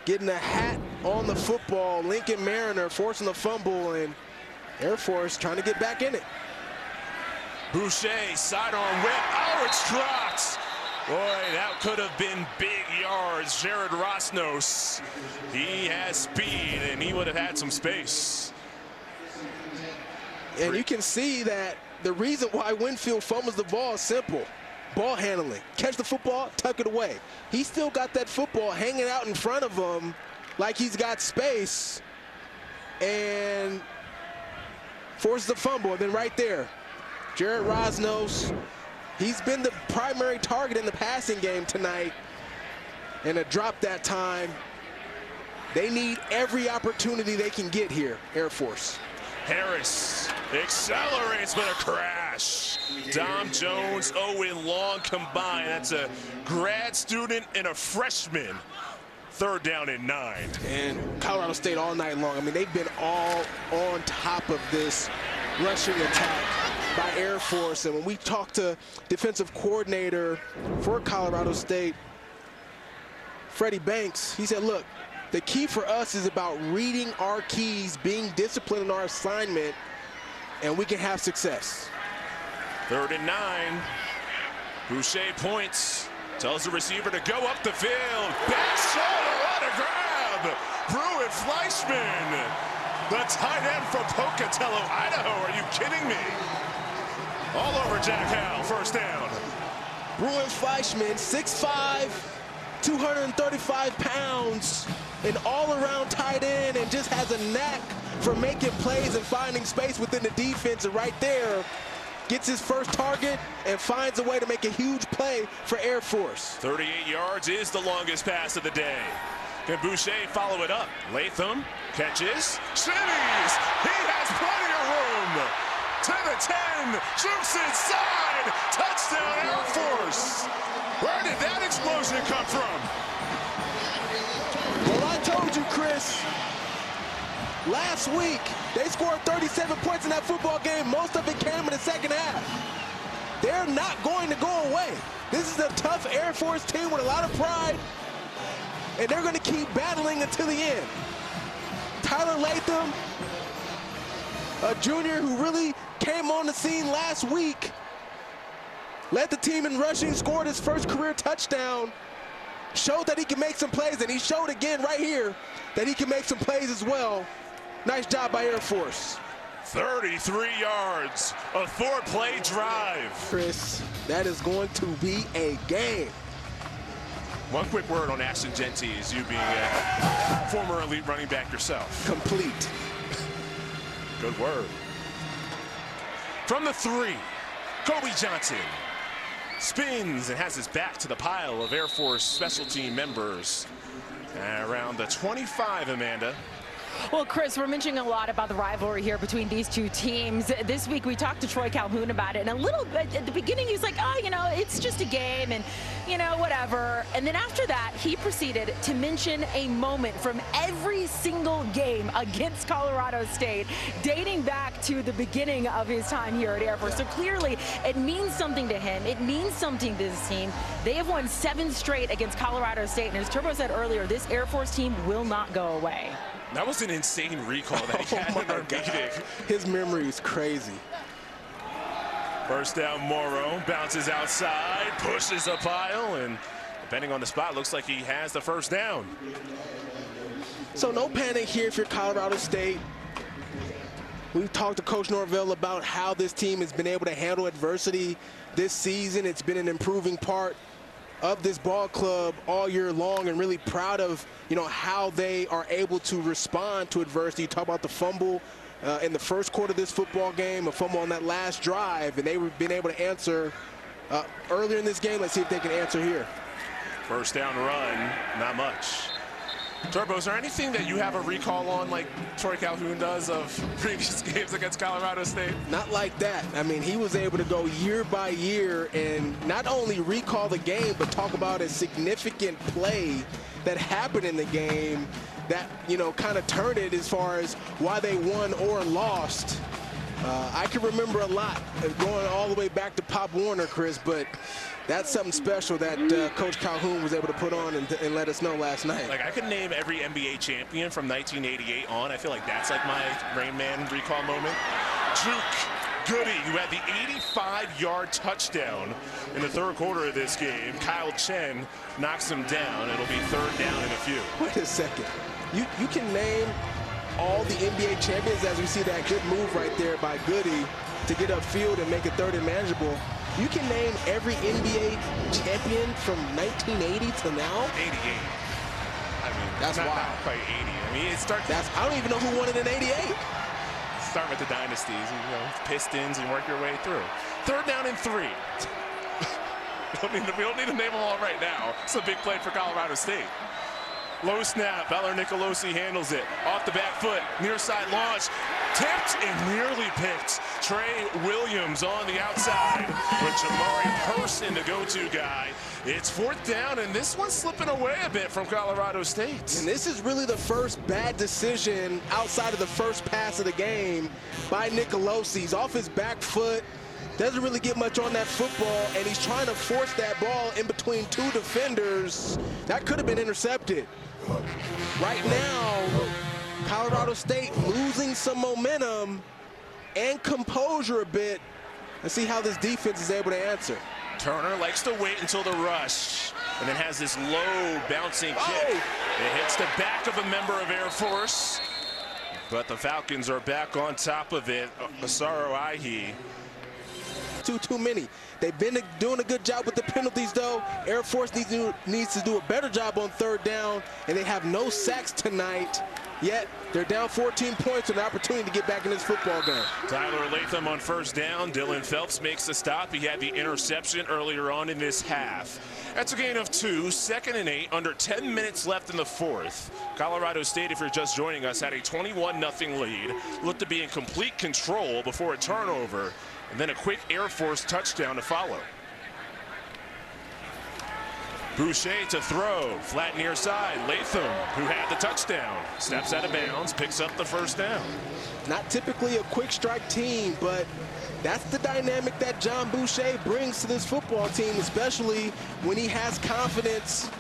Getting a hat on the football. Lincoln Mariner forcing the fumble, and Air Force trying to get back in it. Boucher, sidearm whip. Oh, it's dropped. Boy, that could have been big yards. Jared Rosnos, he has speed, and he would have had some space. And you can see that the reason why Winfield fumbles the ball is simple. Ball handling. Catch the football, tuck it away. He still got that football hanging out in front of him like he's got space, and forces the fumble. And then right there, Jared Rosnos, he's been the primary target in the passing game tonight, and a drop that time. They need every opportunity they can get here, Air Force. Harris accelerates, but a crash. Dom Jones, Owen Long combined. That's a grad student and a freshman. Third down and 9. And Colorado State all night long. I mean, they've been all on top of this rushing attack by Air Force. And when we talked to defensive coordinator for Colorado State, Freddie Banks, he said, look, the key for us is about reading our keys, being disciplined in our assignment, and we can have success. 3rd and 9. Boucher points, tells the receiver to go up the field. Back shoulder, what a grab! Pruitt Fleischman, the tight end from Pocatello, Idaho. Are you kidding me? All over Jack Howell, first down. Pruitt Fleischman, 6'5", 235 pounds, an all-around tight end, and just has a knack for making plays and finding space within the defense. And right there, gets his first target and finds a way to make a huge play for Air Force. 38 yards is the longest pass of the day. Can Boucher follow it up? Latham catches, shimmies. He has plenty of room. To the 10, jukes inside. Touchdown, Air Force. Where did that explosion come from? Well, I told you, Chris. Last week, they scored 37 points in that football game. Most of it came in the second half. They're not going to go away. This is a tough Air Force team with a lot of pride, and they're going to keep battling until the end. Tyler Latham, a junior who really came on the scene last week, led the team in rushing, scored his first career touchdown, showed that he can make some plays, and he showed again right here that he can make some plays as well. Nice job by Air Force. 33 yards, a 4-play drive. Chris, that is going to be a game. One quick word on Ashton Genty, as you being a former elite running back yourself. Complete. Good word. From the 3, Kobe Johnson spins and has his back to the pile of Air Force special team members. Around the 25, Amanda. Well, Chris, we're mentioning a lot about the rivalry here between these two teams. This week we talked to Troy Calhoun about it, and a little bit at the beginning he's like, oh, you know, it's just a game and, you know, whatever. And then after that, he proceeded to mention a moment from every single game against Colorado State, dating back to the beginning of his time here at Air Force. So clearly it means something to him. It means something to this team. They have won 7 straight against Colorado State, and as Turbo said earlier, this Air Force team will not go away. That was an insane recall that he had in our meeting. His memory is crazy. First down, Morrow bounces outside, pushes a pile, and depending on the spot, looks like he has the first down. So no panic here if you're Colorado State. We've talked to Coach Norvell about how this team has been able to handle adversity this season. It's been an improving part of this ball club all year long, and really proud of, you know, how they are able to respond to adversity. You talk about the fumble in the first quarter of this football game, a fumble on that last drive, and they've been able to answer earlier in this game. Let's see if they can answer here. First down run, not much. Turbo, is there anything that you have a recall on like Troy Calhoun does of previous games against Colorado State? Not like that. I mean, he was able to go year by year and not only recall the game, but talk about a significant play that happened in the game that, you know, kind of turned it as far as why they won or lost. I can remember a lot going all the way back to Pop Warner, Chris, but that's something special that Coach Calhoun was able to put on and let us know last night. Like, I could name every NBA champion from 1988 on. I feel like that's like my Rain Man recall moment. Juke Goody, who had the 85-yard touchdown in the third quarter of this game. Kyle Chen knocks him down. It'll be third down in a few. Wait a second. You can name all the NBA champions as we see that good move right there by Goody to get upfield and make it third and manageable. You can name every NBA champion from 1980 to now? 88. I mean, that's not wild. Not quite 80. I mean, it starts. I don't even know who won it in 88. Start with the dynasties, you know, Pistons, and work your way through. Third down and 3. We don't need to name them all right now. It's a big play for Colorado State. Low snap, Beller Nicolosi handles it. Off the back foot, near side launch. Tipped and nearly picked. Trey Williams on the outside with Jamari Person, the go-to guy. It's fourth down, and this one's slipping away a bit from Colorado State. And this is really the first bad decision outside of the first pass of the game by Nicolosi. He's off his back foot. Doesn't really get much on that football, and he's trying to force that ball in between two defenders. That could have been intercepted. Right now, Colorado State losing some momentum and composure a bit. Let's see how this defense is able to answer. Turner likes to wait until the rush, and then has this low bouncing kick. It hits the back of a member of Air Force, but the Falcons are back on top of it. Asaro Aihi. Too many. They've been doing a good job with the penalties, though. Air Force needs to do a better job on third down, and they have no sacks tonight. Yet they're down 14 points with an opportunity to get back in this football game. Tyler Latham on first down. Dylan Phelps makes the stop. He had the interception earlier on in this half. That's a gain of 2, 2nd and 8, under 10 minutes left in the fourth. Colorado State, if you're just joining us, had a 21-0 lead. Looked to be in complete control before a turnover, and then a quick Air Force touchdown to follow. Boucher to throw, flat near side. Latham, who had the touchdown, steps out of bounds, picks up the first down. Not typically a quick strike team, but that's the dynamic that John Boucher brings to this football team, especially when he has confidence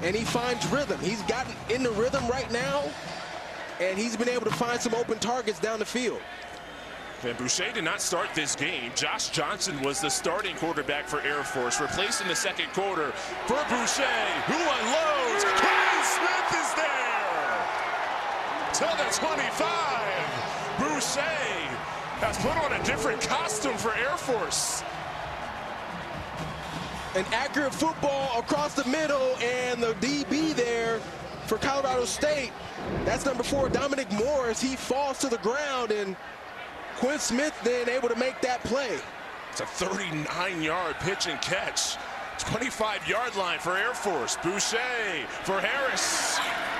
and he finds rhythm. He's gotten in the rhythm right now, and he's been able to find some open targets down the field. And Boucher did not start this game. Josh Johnson was the starting quarterback for Air Force, replaced in the second quarter for Boucher, who unloads. Quinn Smith is there to the 25. Boucher has put on a different costume for Air Force. An accurate football across the middle, and the DB there for Colorado State. That's number 4, Dominic Morris. He falls to the ground, and Quinn Smith then able to make that play. It's a 39-yard pitch and catch. 25-yard line for Air Force. Boucher for Harris.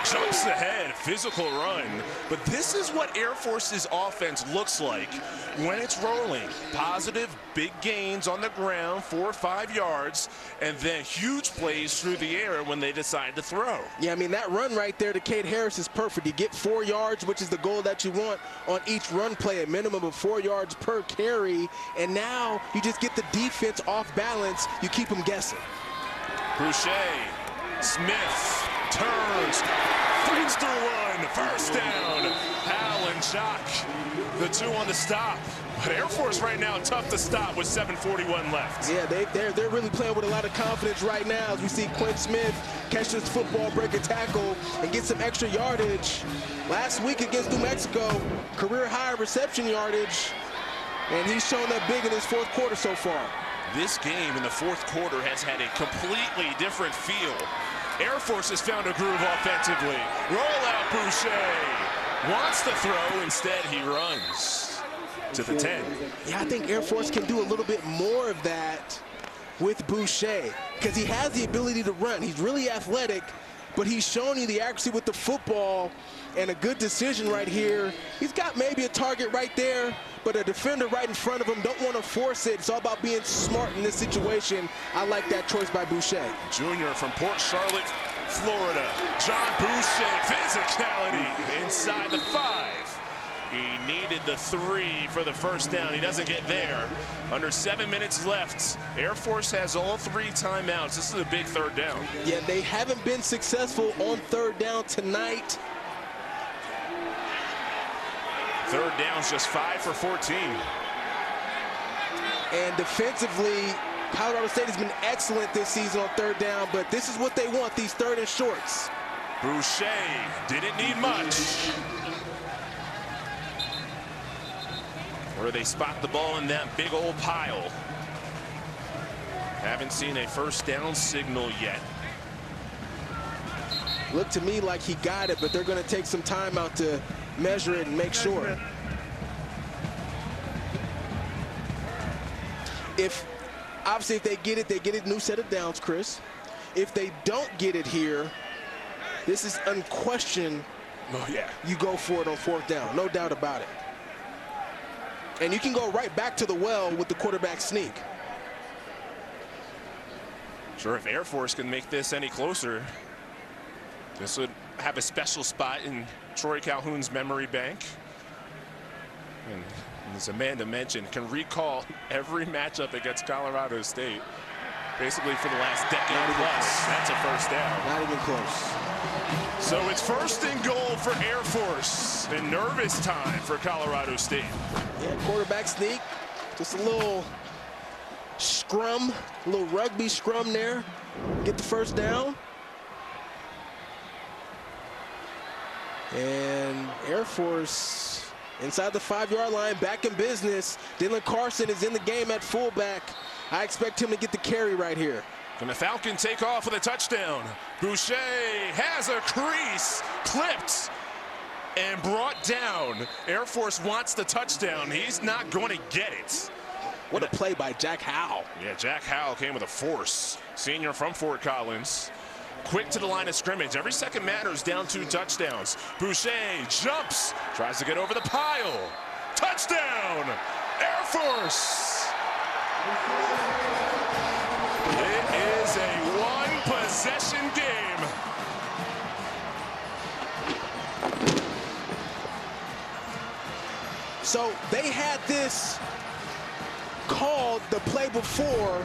Jumps ahead, physical run. But this is what Air Force's offense looks like when it's rolling. Positive, big gains on the ground, 4 or 5 yards, and then huge plays through the air when they decide to throw. Yeah, I mean, that run right there to Cade Harris is perfect. You get 4 yards, which is the goal that you want on each run play, a minimum of 4 yards per carry. And now you just get the defense off balance. You keep them guessing. Boucher, Smith, turns, fights through one, first down. Hal and Jock, the 2 on the stop. But Air Force right now tough to stop with 7:41 left. Yeah, they're really playing with a lot of confidence right now as we see Quinn Smith catch this football, break a tackle, and get some extra yardage. Last week against New Mexico, career high reception yardage, and he's shown that big in his fourth quarter so far. This game in the fourth quarter has had a completely different feel. Air Force has found a groove offensively. Roll out Boucher. Wants to throw, instead he runs to the 10. Yeah, I think Air Force can do a little bit more of that with Boucher because he has the ability to run. He's really athletic. but he's shown you the accuracy with the football and a good decision right here. He's got maybe a target right there, but a defender right in front of him. Don't want to force it. It's all about being smart in this situation. I like that choice by Boucher. Junior from Port Charlotte, Florida. John Boucher, physicality inside the 5. He needed the 3 for the first down. He doesn't get there. Under 7 minutes left. Air Force has all 3 timeouts. This is a big 3rd down. Yeah, they haven't been successful on 3rd down tonight. 3rd down's just 5 for 14. And defensively, Colorado State has been excellent this season on 3rd down, but this is what they want, these 3rd and shorts. Boucher didn't need much. Where they spot the ball in that big old pile. Haven't seen a 1st down signal yet. Looked to me like he got it, but they're going to take some time out to measure it and make sure. Obviously, if they get it, new set of downs, Chris. If they don't get it here, this is unquestioned. Oh, yeah. You go for it on 4th down, no doubt about it. And you can go right back to the well with the quarterback sneak. Sure, if Air Force can make this any closer, this would have a special spot in Troy Calhoun's memory bank. And as Amanda mentioned, can recall every matchup against Colorado State, basically for the last decade plus. That's a 1st down. Not even close. So it's 1st and goal for Air Force. And nervous time for Colorado State. Yeah, quarterback sneak. Just a little scrum, a little rugby scrum there. Get the 1st down. And Air Force inside the 5-yard line, back in business. Dylan Carson is in the game at fullback. I expect him to get the carry right here. Can the Falcon take off with a touchdown? Boucher has a crease, clipped and brought down. Air Force wants the touchdown. He's not going to get it. What a play by Jack Howell. Yeah, Jack Howell came with a force. Senior from Fort Collins. Quick to the line of scrimmage. Every second matters, down 2 touchdowns. Boucher jumps, tries to get over the pile. Touchdown, Air Force. It is a 1-possession game. So they had this called the play before.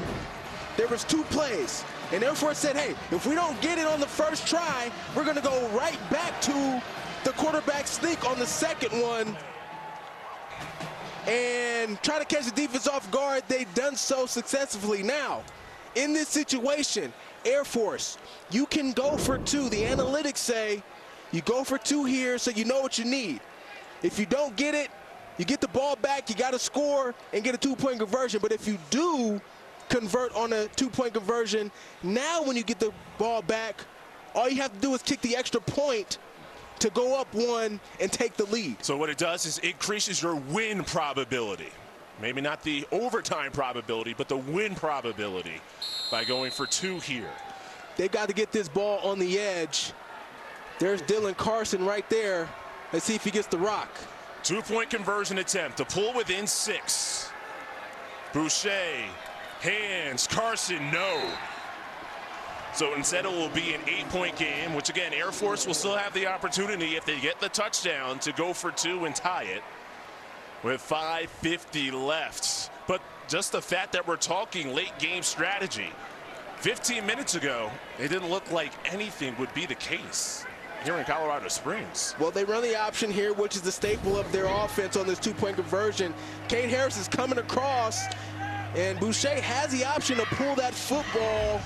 There was 2 plays. And Air Force said, hey, if we don't get it on the 1st try, we're going to go right back to the quarterback sneak on the 2nd one and try to catch the defense off guard. They've done so successfully. Now, in this situation, Air Force, you can go for 2. The analytics say you go for 2 here so you know what you need. If you don't get it, you get the ball back, you got to score and get a 2-point conversion. But if you do convert on a 2-point conversion, now when you get the ball back, all you have to do is kick the extra point to go up 1 and take the lead. So what it does is increases your win probability. Maybe not the overtime probability, but the win probability by going for 2 here. They've got to get this ball on the edge. There's Dylan Carson right there. Let's see if he gets the rock. 2-point conversion attempt to pull within 6. Boucher, hands, Carson, no. So instead it will be an 8-point game, which again, Air Force will still have the opportunity if they get the touchdown to go for 2 and tie it with 5:50 left. But just the fact that we're talking late game strategy, 15 minutes ago, it didn't look like anything would be the case here in Colorado Springs. Well, they run the option here, which is the staple of their offense on this 2-point conversion. Cade Harris is coming across, and Boucher has the option to pull that football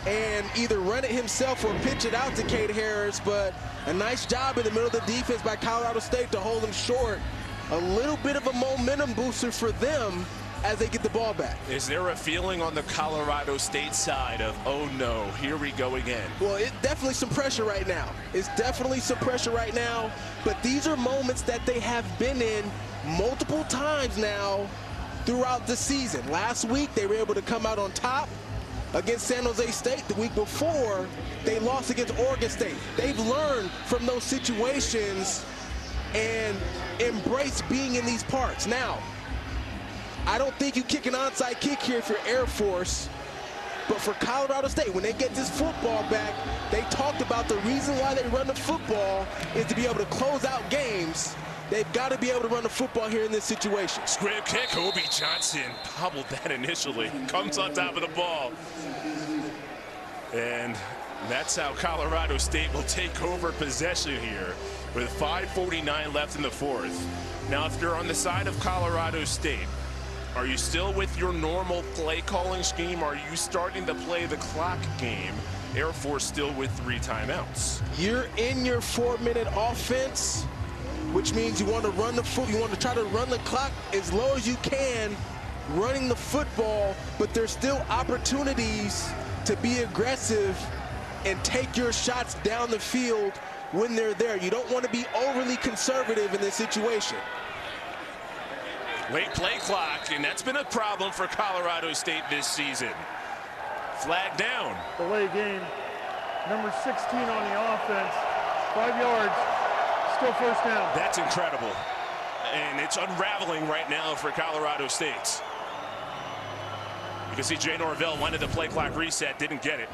and either run it himself or pitch it out to Cade Harris, but a nice job in the middle of the defense by Colorado State to hold him short. A little bit of a momentum booster for them as they get the ball back. Is there a feeling on the Colorado State side of, oh no, here we go again? Well, it's definitely some pressure right now. It's definitely some pressure right now, but these are moments that they have been in multiple times now throughout the season. Last week, they were able to come out on top. against San Jose State the week before. They lost against Oregon State. They've learned from those situations and embraced being in these parts. Now, I don't think you kick an onside kick here if you're Air Force, but for Colorado State, when they get this football back, they talked about the reason why they run the football is to be able to close out games. They've got to be able to run the football here in this situation. Squib kick, Obi Johnson hobbled that initially. Comes on top of the ball. And that's how Colorado State will take over possession here with 5:49 left in the fourth. Now, if you're on the side of Colorado State, are you still with your normal play calling scheme? Are you starting to play the clock game? Air Force still with 3 timeouts. You're in your 4-minute offense, which means you want to run the you want to try to run the clock as low as you can, running the football, but there's still opportunities to be aggressive and take your shots down the field when they're there. You don't want to be overly conservative in this situation. Late play clock, and that's been a problem for Colorado State this season. Flag down. Delay game. Number 16 on the offense. 5 yards. Still first down. That's incredible. And it's unraveling right now for Colorado State. You can see Jay Norvell wanted the play clock reset, didn't get it.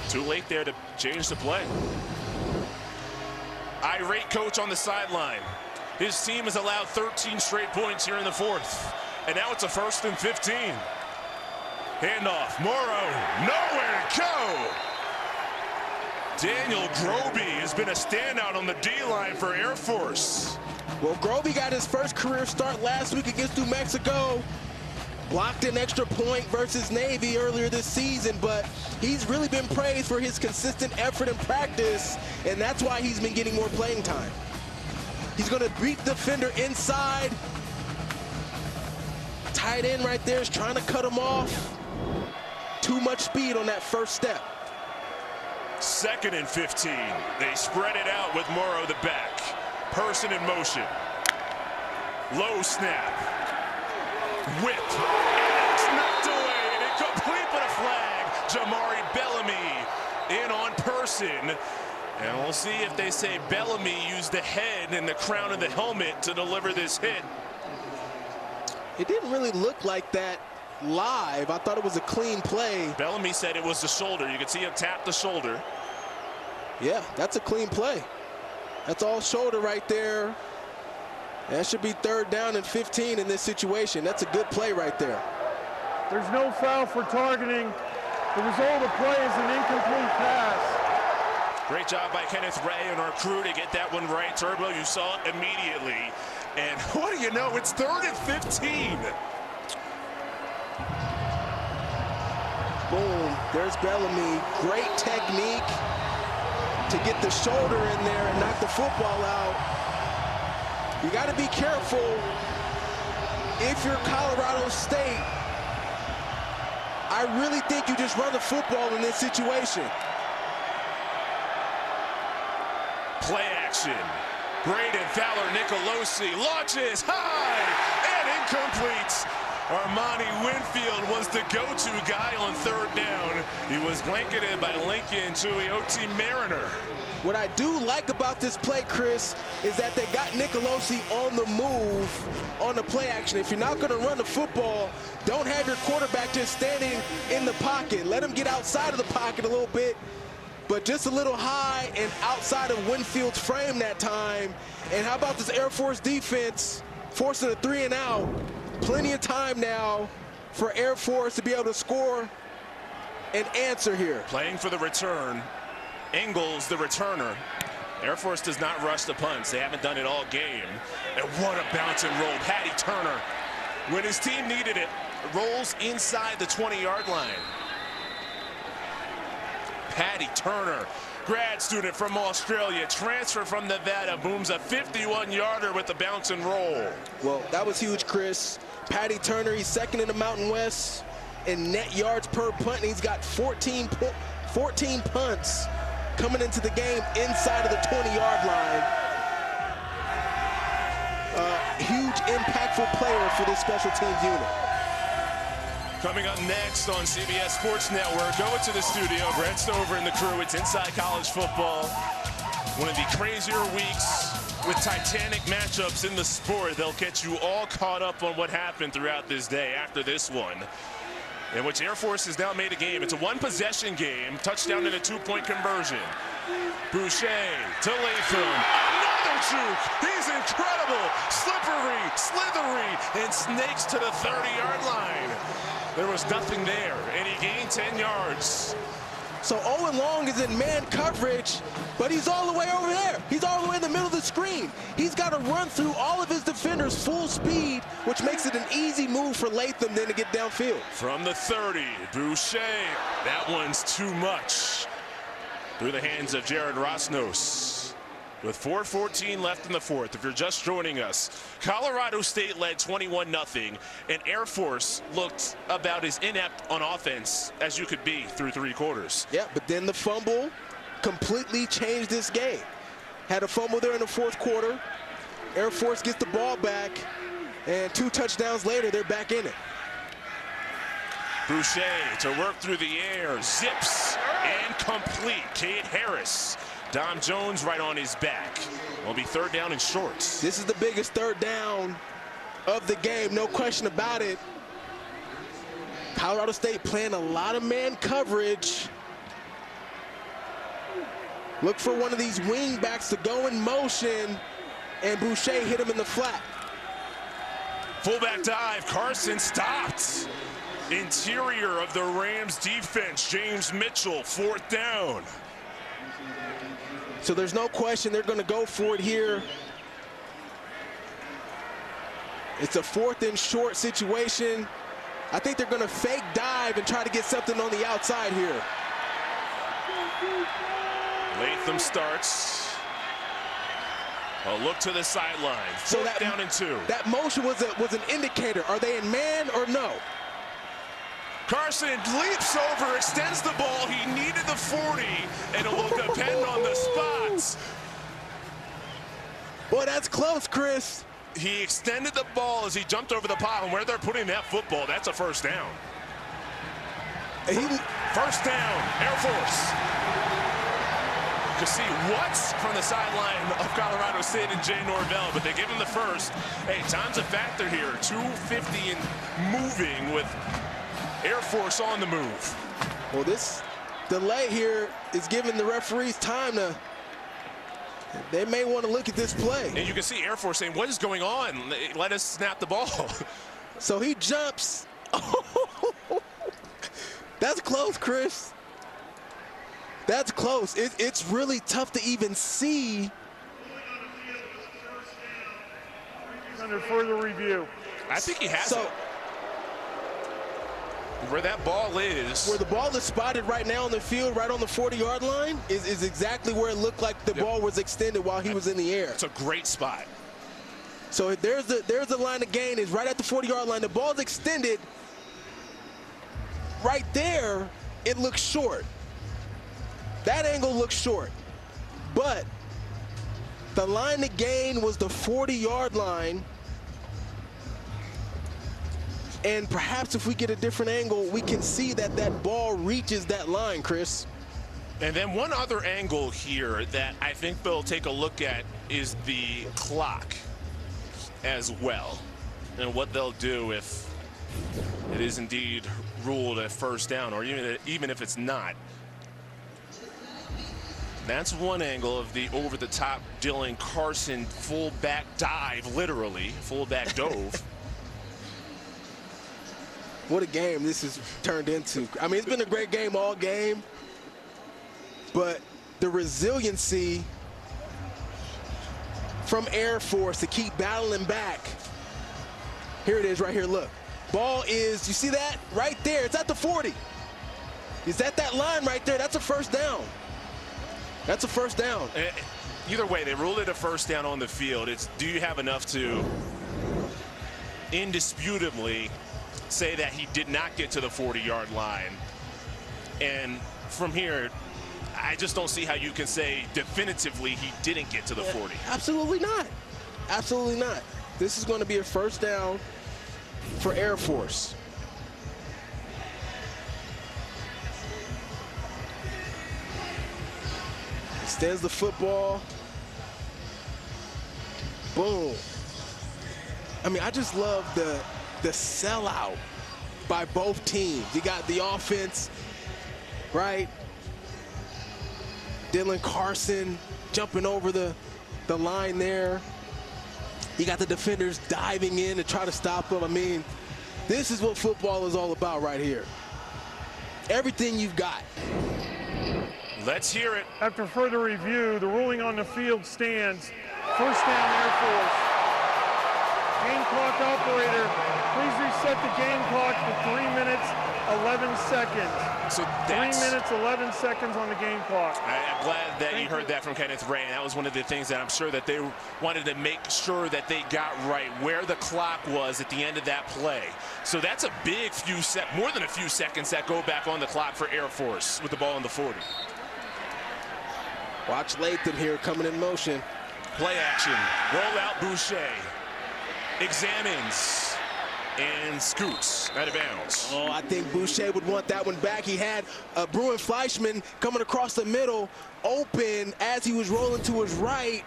Too late there to change the play. Irate coach on the sideline. His team has allowed 13 straight points here in the fourth. And now it's a 1st and 15. Handoff, Morrow, nowhere to go. Daniel Groby has been a standout on the D-line for Air Force. Well, Groby got his first career start last week against New Mexico. Blocked an extra point versus Navy earlier this season, but he's really been praised for his consistent effort in practice, and that's why he's been getting more playing time. He's going to beat the defender inside. Tight end right there is trying to cut him off. Too much speed on that first step. 2nd and 15. They spread it out with Morrow the back. Person in motion. Low snap. Whip. And it's knocked away and incomplete but a flag. Jamari Bellamy in on Person. And we'll see if they say Bellamy used the head and the crown of the helmet to deliver this hit. It didn't really look like that live. I thought it was a clean play. Bellamy said it was the shoulder. You could see him tap the shoulder. Yeah, that's a clean play. That's all shoulder right there. That should be 3rd down and 15 in this situation. That's a good play right there. There's no foul for targeting. The result of the play is an incomplete pass. Great job by Kenneth Ray and our crew to get that one right. Turbo, you saw it immediately. And what do you know, it's 3rd and 15. Boom, there's Bellamy. Great technique to get the shoulder in there and knock the football out. You got to be careful if you're Colorado State. I really think you just run the football in this situation. Play action. Braden Fowler Nicolosi launches high and incomplete. Armani Winfield was the go-to guy on 3rd down. He was blanketed by Lincoln Tuioti Mariner. What I do like about this play, Chris, is that they got Nicolosi on the move on the play action. If you're not going to run the football, don't have your quarterback just standing in the pocket. Let him get outside of the pocket a little bit, but just a little high and outside of Winfield's frame that time. And how about this Air Force defense forcing a 3 and out? Plenty of time now for Air Force to be able to score and answer here. Playing for the return. Ingles, the returner. Air Force does not rush the punts. They haven't done it all game. And what a bounce and roll. Patty Turner, when his team needed it, rolls inside the 20-yard line. Patty Turner, grad student from Australia, transfer from Nevada, booms a 51-yarder with the bounce and roll. Well, that was huge, Chris. Patty Turner, he's 2nd in the Mountain West in net yards per punt. And he's got 14 punts coming into the game inside of the 20-yard line. huge, impactful player for this special teams unit. Coming up next on CBS Sports Network, going to the studio, Brett Stover and the crew. It's Inside College Football. One of the crazier weeks with titanic matchups in the sport. They'll get you all caught up on what happened throughout this day after this one, in which Air Force has now made a game. It's a one-possession game, touchdown and a two-point conversion. Boucher to Latham, another juke. He's incredible, slippery, slithery, and snakes to the 30-yard line. There was nothing there, and he gained 10 yards. So Owen Long is in man coverage, but he's all the way over there. He's all the way in the middle of the screen. He's got to run through all of his defenders full speed, which makes it an easy move for Latham then to get downfield. From the 30, Boucher. That one's too much. Through the hands of Jared Rosnos. With 4:14 left in the fourth, if you're just joining us, Colorado State led 21-0, and Air Force looked about as inept on offense as you could be through three quarters. Yeah, but then the fumble completely changed this game. Had a fumble there in the fourth quarter. Air Force gets the ball back, and 2 touchdowns later, they're back in it. Boucher to work through the air, zips, and complete. Cade Harris. Dom Jones right on his back. Will be third down and shorts. This is the biggest third down of the game, no question about it. Colorado State playing a lot of man coverage. Look for one of these wing backs to go in motion, and Boucher hit him in the flat. Fullback dive, Carson stopped. Interior of the Rams defense, James Mitchell, fourth down. So there's no question they're going to go for it here. It's a 4th and short situation. I think they're going to fake dive and try to get something on the outside here. Latham starts. A look to the sideline. So that down and 2. That motion was an indicator. Are they in man or no? Carson leaps over, extends the ball. He needed the 40, and it will depend on the spots. Boy, that's close, Chris. He extended the ball as he jumped over the pile, and where they're putting that football, that's a first down. First down, Air Force. To see what's from the sideline of Colorado State and Jay Norvell, but they give him the first. Hey, time's a factor here. 2:50 and moving with Air Force on the move. Well, this delay here is giving the referees time to, they may want to look at this play. And you can see Air Force saying, what is going on? Let us snap the ball. So he jumps. That's close, Chris. That's close. It's really tough to even see. Under further review. I think he has it. Where that ball is. Where the ball is spotted right now on the field, right on the 40-yard line, is exactly where it looked like the ball was extended while he was in the air. It's a great spot. So there's the line of gain, is right at the 40-yard line. The ball's extended. Right there, it looks short. That angle looks short. But the line of gain was the 40-yard line. And perhaps if we get a different angle, we can see that that ball reaches that line, Chris. And then one other angle here that I think they'll take a look at is the clock as well, and what they'll do if it is indeed ruled a first down, or even if it's not. That's one angle of the over-the-top Dylan Carson fullback dive, literally fullback dove. What a game this has turned into. I mean, it's been a great game all game, but the resiliency from Air Force to keep battling back. Here it is right here, look. Ball is, you see that? Right there, it's at the 40. It's at that line right there, that's a first down. That's a first down. Either way, they ruled it a first down on the field. It's, do you have enough to indisputably say that he did not get to the 40-yard line? And from here, I just don't see how you can say definitively he didn't get to the 40. Absolutely not. Absolutely not. This is going to be a first down for Air Force. Extends the football. Boom. I mean, I just love the sellout by both teams. You got the offense, right? Dylan Carson jumping over the line there. You got the defenders diving in to try to stop them. I mean, this is what football is all about right here. Everything you've got. Let's hear it. After further review, the ruling on the field stands. First down, Air Force. Game clock operator, please reset the game clock to 3 minutes, 11 seconds. So 3 minutes, 11 seconds on the game clock. I'm glad that you heard that from Kenneth Ray. That was one of the things that I'm sure that they wanted to make sure that they got right, where the clock was at the end of that play. So that's a big more than a few seconds that go back on the clock for Air Force with the ball in the 40. Watch Latham here coming in motion. Play action. Roll out Boucher. Examines. And scoots out of bounds. Oh, I think Boucher would want that one back. He had Bruin Fleischman coming across the middle, open as he was rolling to his right,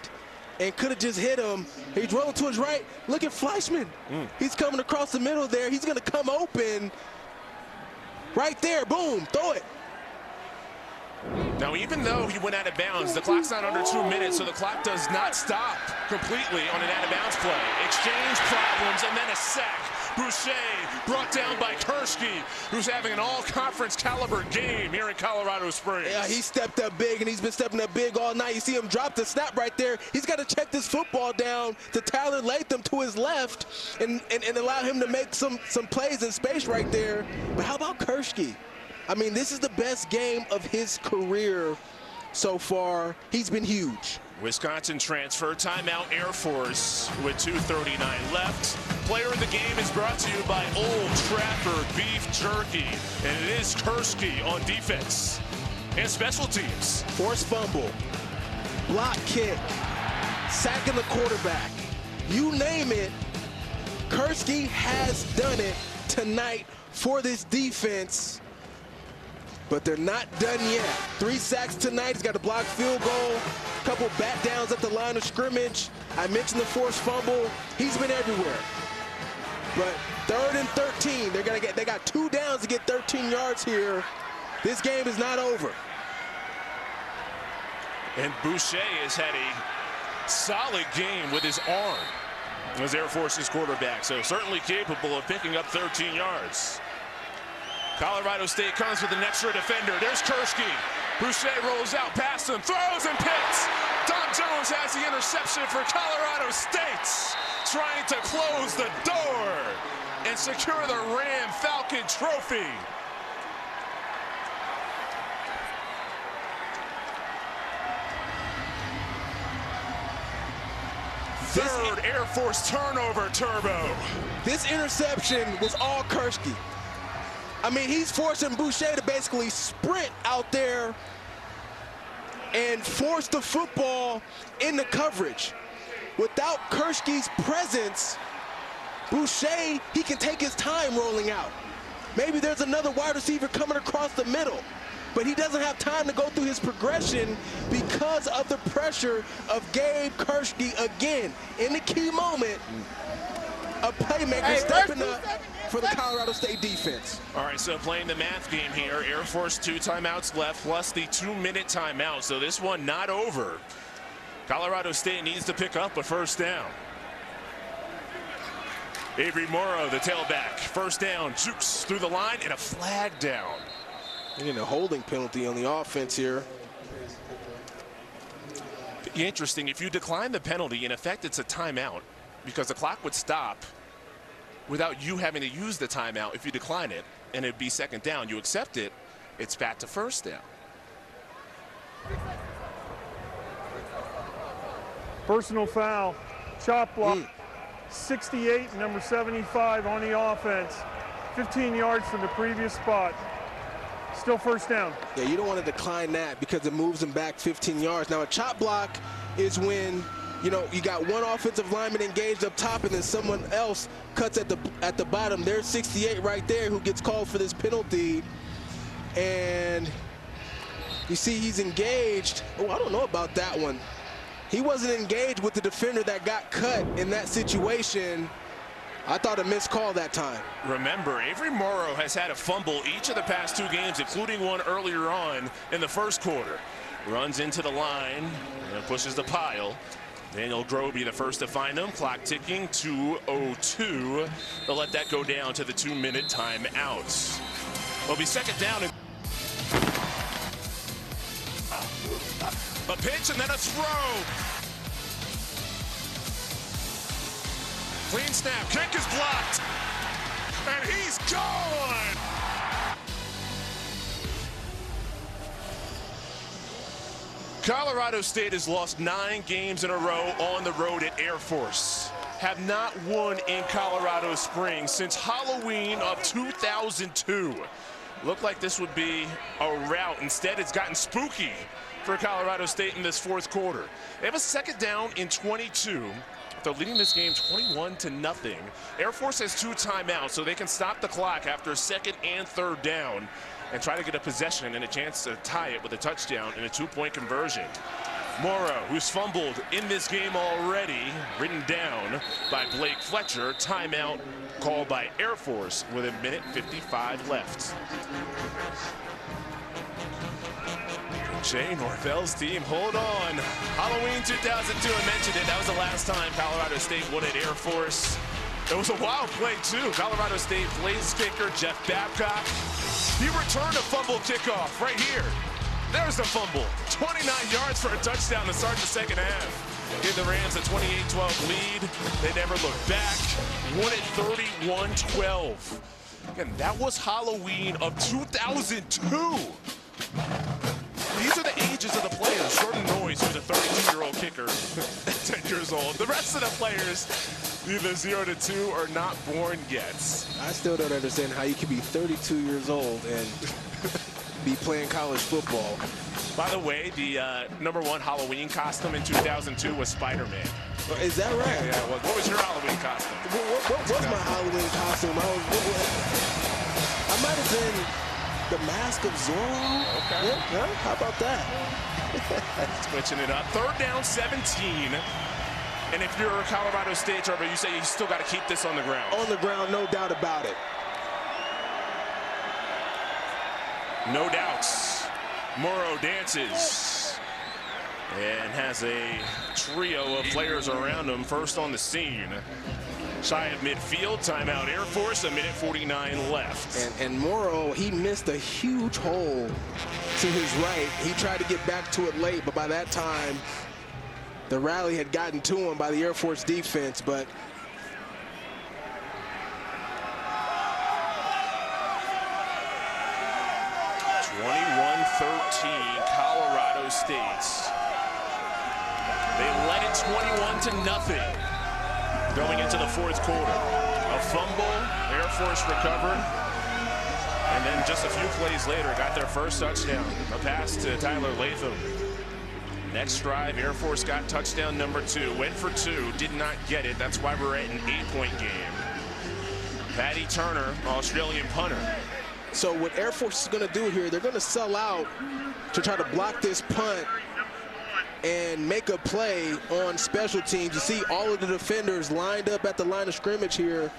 and could have just hit him. He's rolling to his right. Look at Fleischman. He's coming across the middle there. He's going to come open right there. Boom, throw it. Now, even though he went out of bounds, the clock's not under 2 minutes, so the clock does not stop completely on an out-of-bounds play. Exchange problems, and then a sack. Boucher brought down by Kurski, who's having an all-conference caliber game here in Colorado Springs. Yeah, he stepped up big, and he's been stepping up big all night. You see him drop the snap right there. He's got to check this football down to Tyler Latham to his left and allow him to make some plays in space right there. But how about Kurski? I mean, this is the best game of his career so far. He's been huge. Wisconsin transfer, timeout Air Force with 2:39 left. Player of the game is brought to you by Old Trafford Beef Jerky, and it is Kurski on defense and special teams. Forced fumble, block kick, sacking the quarterback. You name it, Kurski has done it tonight for this defense. But they're not done yet. 3 sacks tonight. He's got a blocked field goal, a couple bat downs at the line of scrimmage. I mentioned the forced fumble. He's been everywhere. But 3rd and 13. They got 2 downs to get 13 yards here. This game is not over. And Boucher has had a solid game with his arm as Air Force's quarterback. So certainly capable of picking up 13 yards. Colorado State comes with an extra defender. There's Kurski. Boucher rolls out past him, throws and picks. Don Jones has the interception for Colorado State, trying to close the door and secure the Ram Falcon trophy. Third Air Force turnover, Turbo. This interception was all Kurski. I mean, he's forcing Boucher to basically sprint out there and force the football into coverage. Without Kurski's presence, Boucher, he can take his time rolling out. Maybe there's another wide receiver coming across the middle, but he doesn't have time to go through his progression because of the pressure of Gabe Kurski again. In the key moment, a playmaker stepping up for the Colorado State defense. All right, so playing the math game here, Air Force 2 timeouts left plus the 2-minute timeout. So this one not over. Colorado State needs to pick up a first down. Avery Morrow, the tailback. First down, jukes through the line and a flag down. And a holding penalty on the offense here. Interesting, if you decline the penalty, in effect it's a timeout because the clock would stop without you having to use the timeout if you decline it, and it'd be second down. You accept it, it's back to first down. Personal foul, chop block, 68, number 75 on the offense. 15 yards from the previous spot. Still first down. Yeah, you don't want to decline that because it moves them back 15 yards. Now, a chop block is when you know, you got one offensive lineman engaged up top, and then someone else cuts at the bottom. There's 68 right there who gets called for this penalty. And you see he's engaged. Oh, I don't know about that one. He wasn't engaged with the defender that got cut in that situation. I thought a missed call that time. Remember, Avery Morrow has had a fumble each of the past 2 games, including one earlier on in the first quarter. Runs into the line and pushes the pile. Daniel Groby the first to find him. Clock ticking, 2:02. They'll let that go down to the 2-minute timeout. It'll be second down. A pitch and then a throw. Clean snap, kick is blocked. And he's gone. Colorado State has lost 9 games in a row on the road at Air Force. Have not won in Colorado Springs since Halloween of 2002. Looked like this would be a rout. Instead, it's gotten spooky for Colorado State in this fourth quarter. They have a second down in 22. They're leading this game 21-0. Air Force has 2 timeouts, so they can stop the clock after a second and third down and try to get a possession and a chance to tie it with a touchdown and a 2-point conversion. Morrow, who's fumbled in this game already, written down by Blake Fletcher. Timeout called by Air Force with 1:55 left. Jay Norvell's team, hold on. Halloween 2002, I mentioned it. That was the last time Colorado State won at Air Force. It was a wild play, too. Colorado State place kicker Jeff Babcock. He returned a fumble kickoff right here. There's the fumble. 29 yards for a touchdown to start the second half. Gave the Rams a 28-12 lead. They never looked back. Won it 31-12. Again, that was Halloween of 2002. These are the ages of the players. Jordan Noyes, who's a 32-year-old kicker, 10 years old. The rest of the players, either 0 to 2 or not born yet. I still don't understand how you can be 32 years old and be playing college football. By the way, the #1 Halloween costume in 2002 was Spider-Man. Is that right? Yeah, what was your Halloween costume? What was my Halloween costume? I might have been the Mask of Zorro. Okay. Yeah, how about that? Switching it up. Third down, 17. And if you're Colorado State, Trevor, you say you still got to keep this on the ground. On the ground, no doubt about it. No doubts. Morrow dances and has a trio of players around him. First on the scene. Shy of midfield, timeout Air Force, 1:49 left. And Morrow, he missed a huge hole to his right. He tried to get back to it late, but by that time, the rally had gotten to him by the Air Force defense. But Colorado State. They led it 21-0 going into the fourth quarter. A fumble, Air Force recovered, and then just a few plays later got their first touchdown. A pass to Tyler Latham. Next drive, Air Force got touchdown #2. Went for 2, did not get it. That's why we're at an 8-point game. Paddy Turner, Australian punter. So what Air Force is going to do here, they're going to sell out to try to block this punt and make a play on special teams. You see all of the defenders lined up at the line of scrimmage here.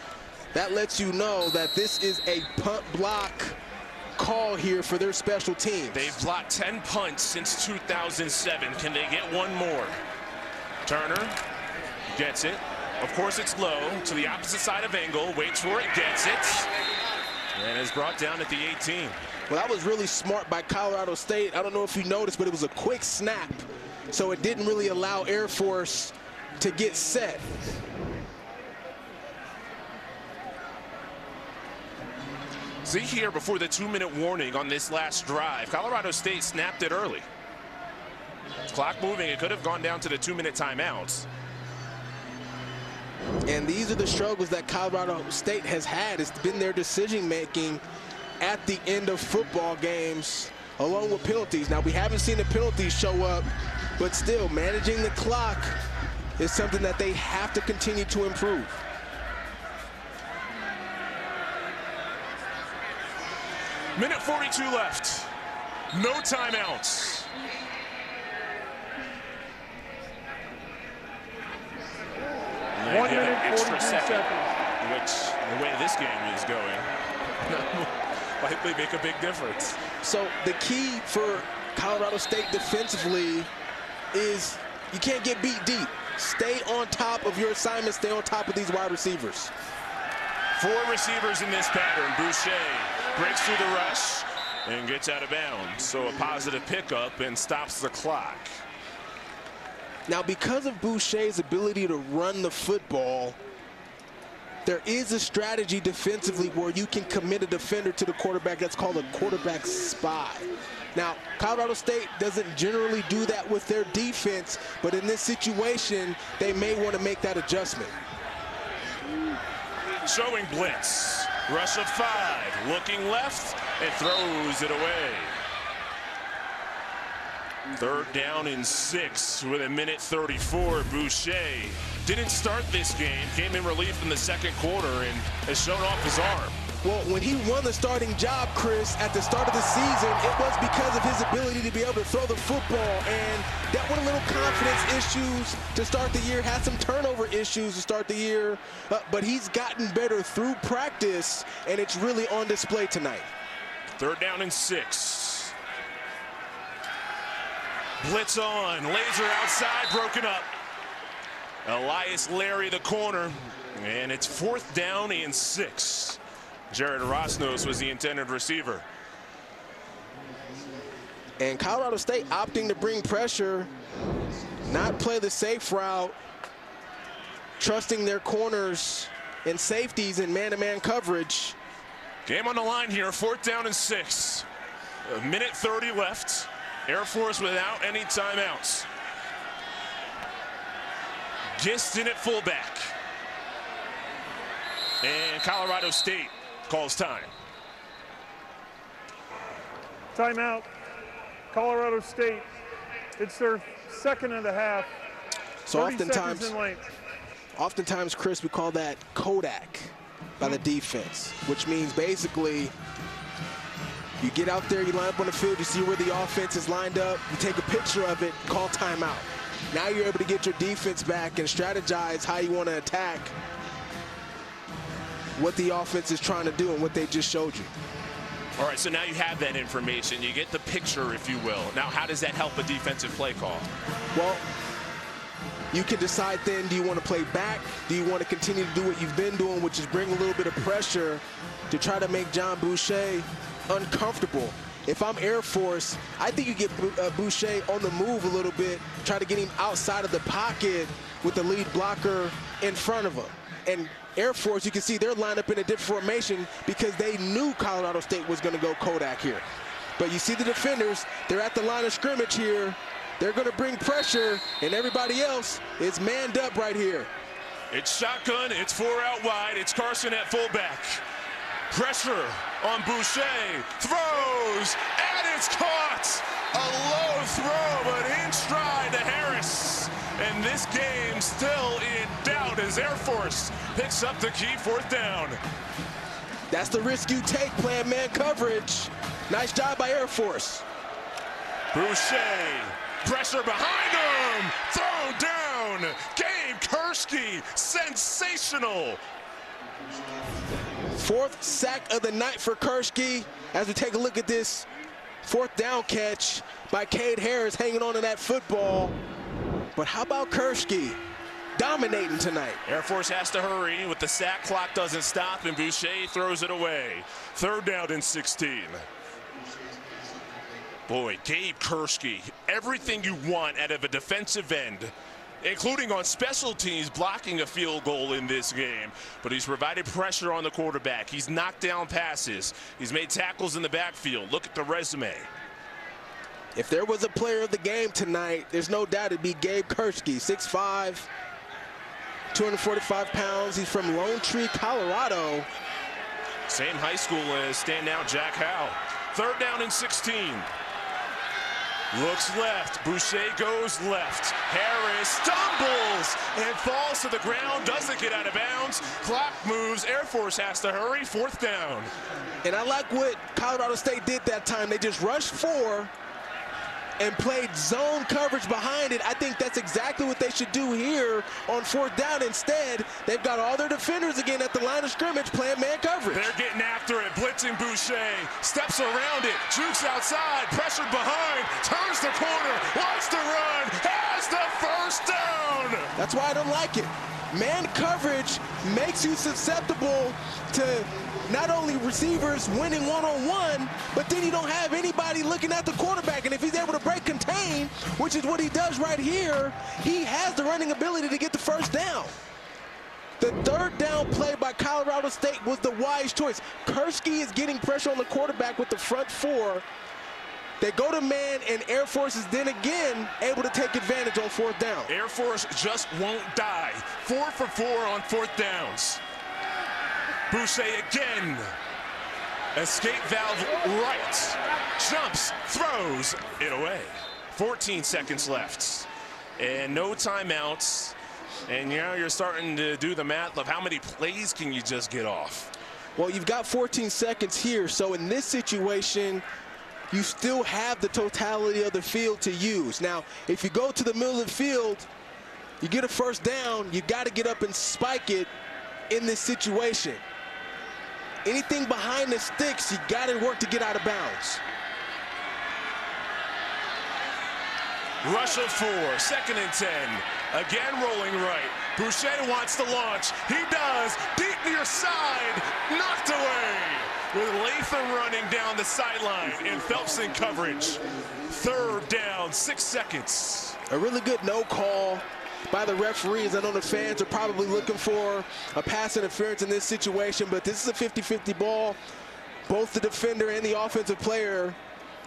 That lets you know that this is a punt block call here for their special teams. They've blocked 10 punts since 2007. Can they get one more? Turner gets it. Of course, it's low to the opposite side of Engel. Waits for it, gets it, and is brought down at the 18. Well, that was really smart by Colorado State. I don't know if you noticed, but it was a quick snap, so it didn't really allow Air Force to get set. See here before the 2-minute warning on this last drive, Colorado State snapped it early. Clock moving, it could have gone down to the 2-minute timeouts. And these are the struggles that Colorado State has had. It's been their decision making at the end of football games, along with penalties. Now, we haven't seen the penalties show up, but still managing the clock is something that they have to continue to improve. Minute 42 left. No timeouts. And 1 minute, extra 42 second, seconds. which, the way this game is going, likely make a big difference. So the key for Colorado State defensively is you can't get beat deep. Stay on top of your assignment. Stay on top of these wide receivers. 4 receivers in this pattern. Boucher breaks through the rush and gets out of bounds. So a positive pickup and stops the clock. Now, because of Boucher's ability to run the football, there is a strategy defensively where you can commit a defender to the quarterback. That's called a quarterback spy. Now, Colorado State doesn't generally do that with their defense, but in this situation, they may want to make that adjustment. Showing blitz. Rush of 5. Looking left and throws it away. 3rd down and 6 with a minute 34. Boucher didn't start this game, came in relief in the second quarter and has shown off his arm. Well, when he won the starting job, Chris, at the start of the season, it was because of his ability to be able to throw the football. And that went a little confidence issues to start the year, had some turnover issues to start the year, but he's gotten better through practice, and it's really on display tonight. 3rd down and 6. Blitz on, laser outside, broken up. Elias Larry, the corner, and it's 4th down and 6. Jared Rosnos was the intended receiver. And Colorado State opting to bring pressure, not play the safe route, trusting their corners and safeties in man-to-man coverage. Game on the line here, 4th down and 6. A minute 30 left. Air Force without any timeouts. Gistin at fullback. And Colorado State calls time. Timeout. Colorado State. It's their second of the half. So 30 seconds in length. oftentimes, Chris, we call that Kodak by the defense, which means basically you get out there, you line up on the field, you see where the offense is lined up, you take a picture of it, call timeout. Now you're able to get your defense back and strategize how you want to attack what the offense is trying to do and what they just showed you. All right, so now you have that information. You get the picture, if you will. Now, how does that help a defensive play call? Well, you can decide then, do you want to play back? Do you want to continue to do what you've been doing, which is bring a little bit of pressure to try to make John Boucher uncomfortable? If I'm Air Force, I think you get Boucher on the move a little bit, try to get him outside of the pocket with the lead blocker in front of him. And Air Force, you can see they're lined up in a different formation because they knew Colorado State was going to go Kodak here. But you see the defenders, they're at the line of scrimmage here. They're going to bring pressure, and everybody else is manned up right here. It's shotgun, it's 4 out wide, it's Carson at fullback. Pressure on Boucher, throws, and it's caught! A low throw, but in stride to Harris. And this game still in doubt as Air Force picks up the key 4th down. That's the risk you take, playing man coverage. Nice job by Air Force. Boucher, pressure behind him, thrown down. Gabe Kursky, sensational. 4th sack of the night for Kursky. As we take a look at this 4th down catch by Cade Harris, hanging on to that football. But how about Kursky dominating tonight? Air Force has to hurry with the sack clock doesn't stop, and Boucher throws it away. 3rd down and 16. Boy, Gabe Kursky, everything you want out of a defensive end, including on special teams, blocking a field goal in this game. But he's provided pressure on the quarterback. He's knocked down passes. He's made tackles in the backfield. Look at the resume. If there was a player of the game tonight, there's no doubt it'd be Gabe Kursky, 6'5", 245 pounds. He's from Lone Tree, Colorado. Same high school as standout Jack Howe. 3rd down and 16. Looks left. Boucher goes left. Harris stumbles and falls to the ground. Doesn't get out of bounds. Clock moves. Air Force has to hurry. 4th down. And I like what Colorado State did that time. They just rushed 4 and played zone coverage behind it. I think that's exactly what they should do here on 4th down. Instead, they've got all their defenders again at the line of scrimmage playing man coverage. They're getting after it. Blitzing Boucher. Steps around it. Jukes outside. Pressured behind. Turns the corner. Wants to run. Has the 1st down. That's why I don't like it. Man coverage makes you susceptible to not only receivers winning one-on-one, but then you don't have anybody looking at the quarterback. And if he's able to break contain, which is what he does right here, he has the running ability to get the 1st down. The 3rd down play by Colorado State was the wise choice. Kursky is getting pressure on the quarterback with the front 4. They go to man, and Air Force is then again able to take advantage on 4th down. Air Force just won't die. 4 for 4 on 4th downs. Boucher again. Escape valve right. Jumps, throws it away. 14 seconds left. And no timeouts. And now you're starting to do the math of how many plays can you just get off. Well, you've got 14 seconds here. So in this situation, you still have the totality of the field to use. Now, if you go to the middle of the field, you get a 1st down, you got to get up and spike it in this situation. Anything behind the sticks, you got to work to get out of bounds. Rush of 4, 2nd and 10. Again rolling right. Boucher wants to launch. He does. Deep near side. Knocked away. With Latham running down the sideline and Phelps in coverage. 3rd down, 6 seconds. A really good no call by the referees. I know the fans are probably looking for a pass interference in this situation, but this is a 50-50 ball. Both the defender and the offensive player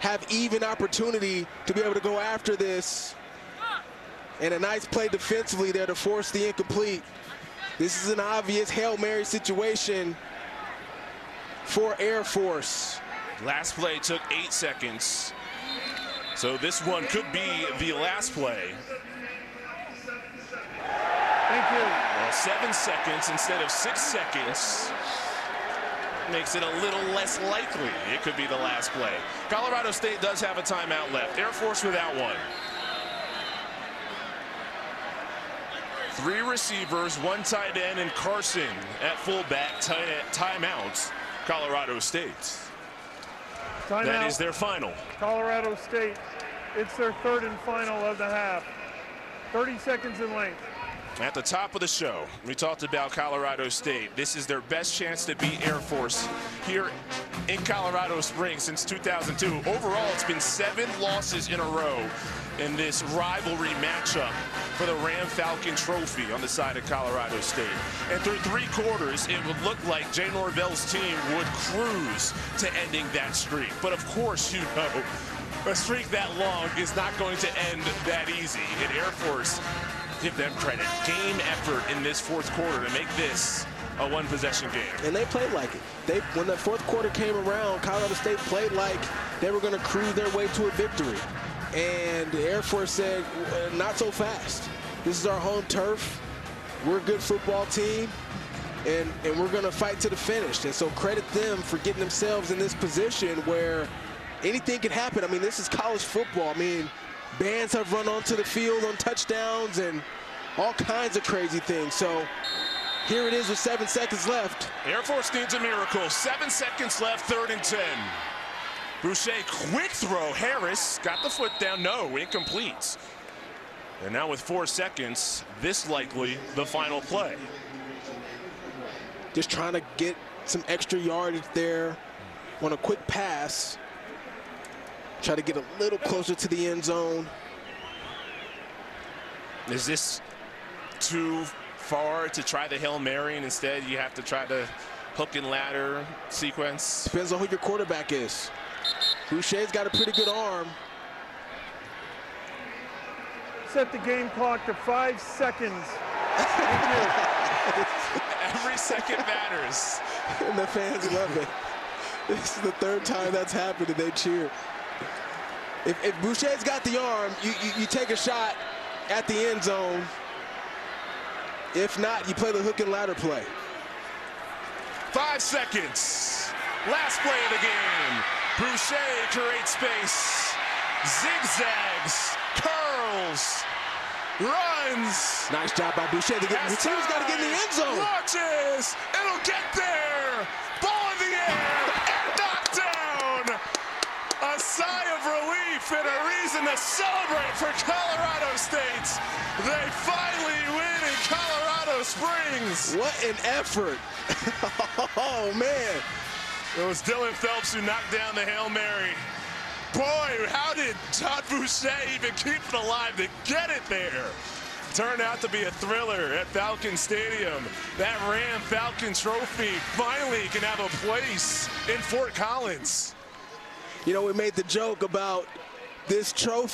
have even opportunity to be able to go after this. And a nice play defensively there to force the incomplete. This is an obvious Hail Mary situation for Air Force. Last play took 8 seconds. So this one could be the last play. Thank you. Well, 7 seconds instead of 6 seconds makes it a little less likely it could be the last play. Colorado State does have a timeout left. Air Force without one. 3 receivers, 1 tight end, and Carson at fullback. Timeouts, Colorado State. Timeout. That is their final. Colorado State. It's their 3rd and final of the half. 30 seconds in length. At the top of the show, we talked about Colorado State. This is their best chance to beat Air Force here in Colorado Springs since 2002. Overall, it's been 7 losses in a row in this rivalry matchup for the Ram Falcon Trophy on the side of Colorado State. And through 3 quarters, it would look like Jay Norvell's team would cruise to ending that streak. But of course, you know, a streak that long is not going to end that easy. And Air Force, give them credit. Game effort in this 4th quarter to make this a 1-possession game. And they played like it. When the 4th quarter came around, Colorado State played like they were going to cruise their way to a victory. And the Air Force said, not so fast. This is our home turf. We're a good football team, and we're going to fight to the finish. And so credit them for getting themselves in this position where anything can happen. I mean, this is college football. I mean, bands have run onto the field on touchdowns and all kinds of crazy things. So here it is with 7 seconds left. Air Force needs a miracle. 7 seconds left, 3rd and 10. Boucher, quick throw. Harris got the foot down. No, incomplete. And now with 4 seconds, this likely the final play. Just trying to get some extra yardage there on a quick pass. Try to get a little closer to the end zone. Is this too far to try the Hail Mary, and instead you have to try the hook and ladder sequence? Depends on who your quarterback is. Boucher's got a pretty good arm. Set the game clock to 5 seconds. Every second matters. And the fans love it. This is the 3rd time that's happened, and they cheer. If Boucher's got the arm, you take a shot at the end zone. If not, you play the hook and ladder play. 5 seconds. Last play of the game. Boucher creates space. Zigzags. Curls. Runs. Nice job by Boucher. The receiver's got to get in the end zone. Launches. It'll get there. Ball in the air. And knocked down. A sigh of relief and a reason to celebrate for Colorado State. They finally win in Colorado Springs. What an effort. Oh, man. It was Dylan Phelps who knocked down the Hail Mary. Boy, how did Todd Boucher even keep it alive to get it there? Turned out to be a thriller at Falcon Stadium. That Ram Falcon trophy finally can have a place in Fort Collins. You know, we made the joke about this trophy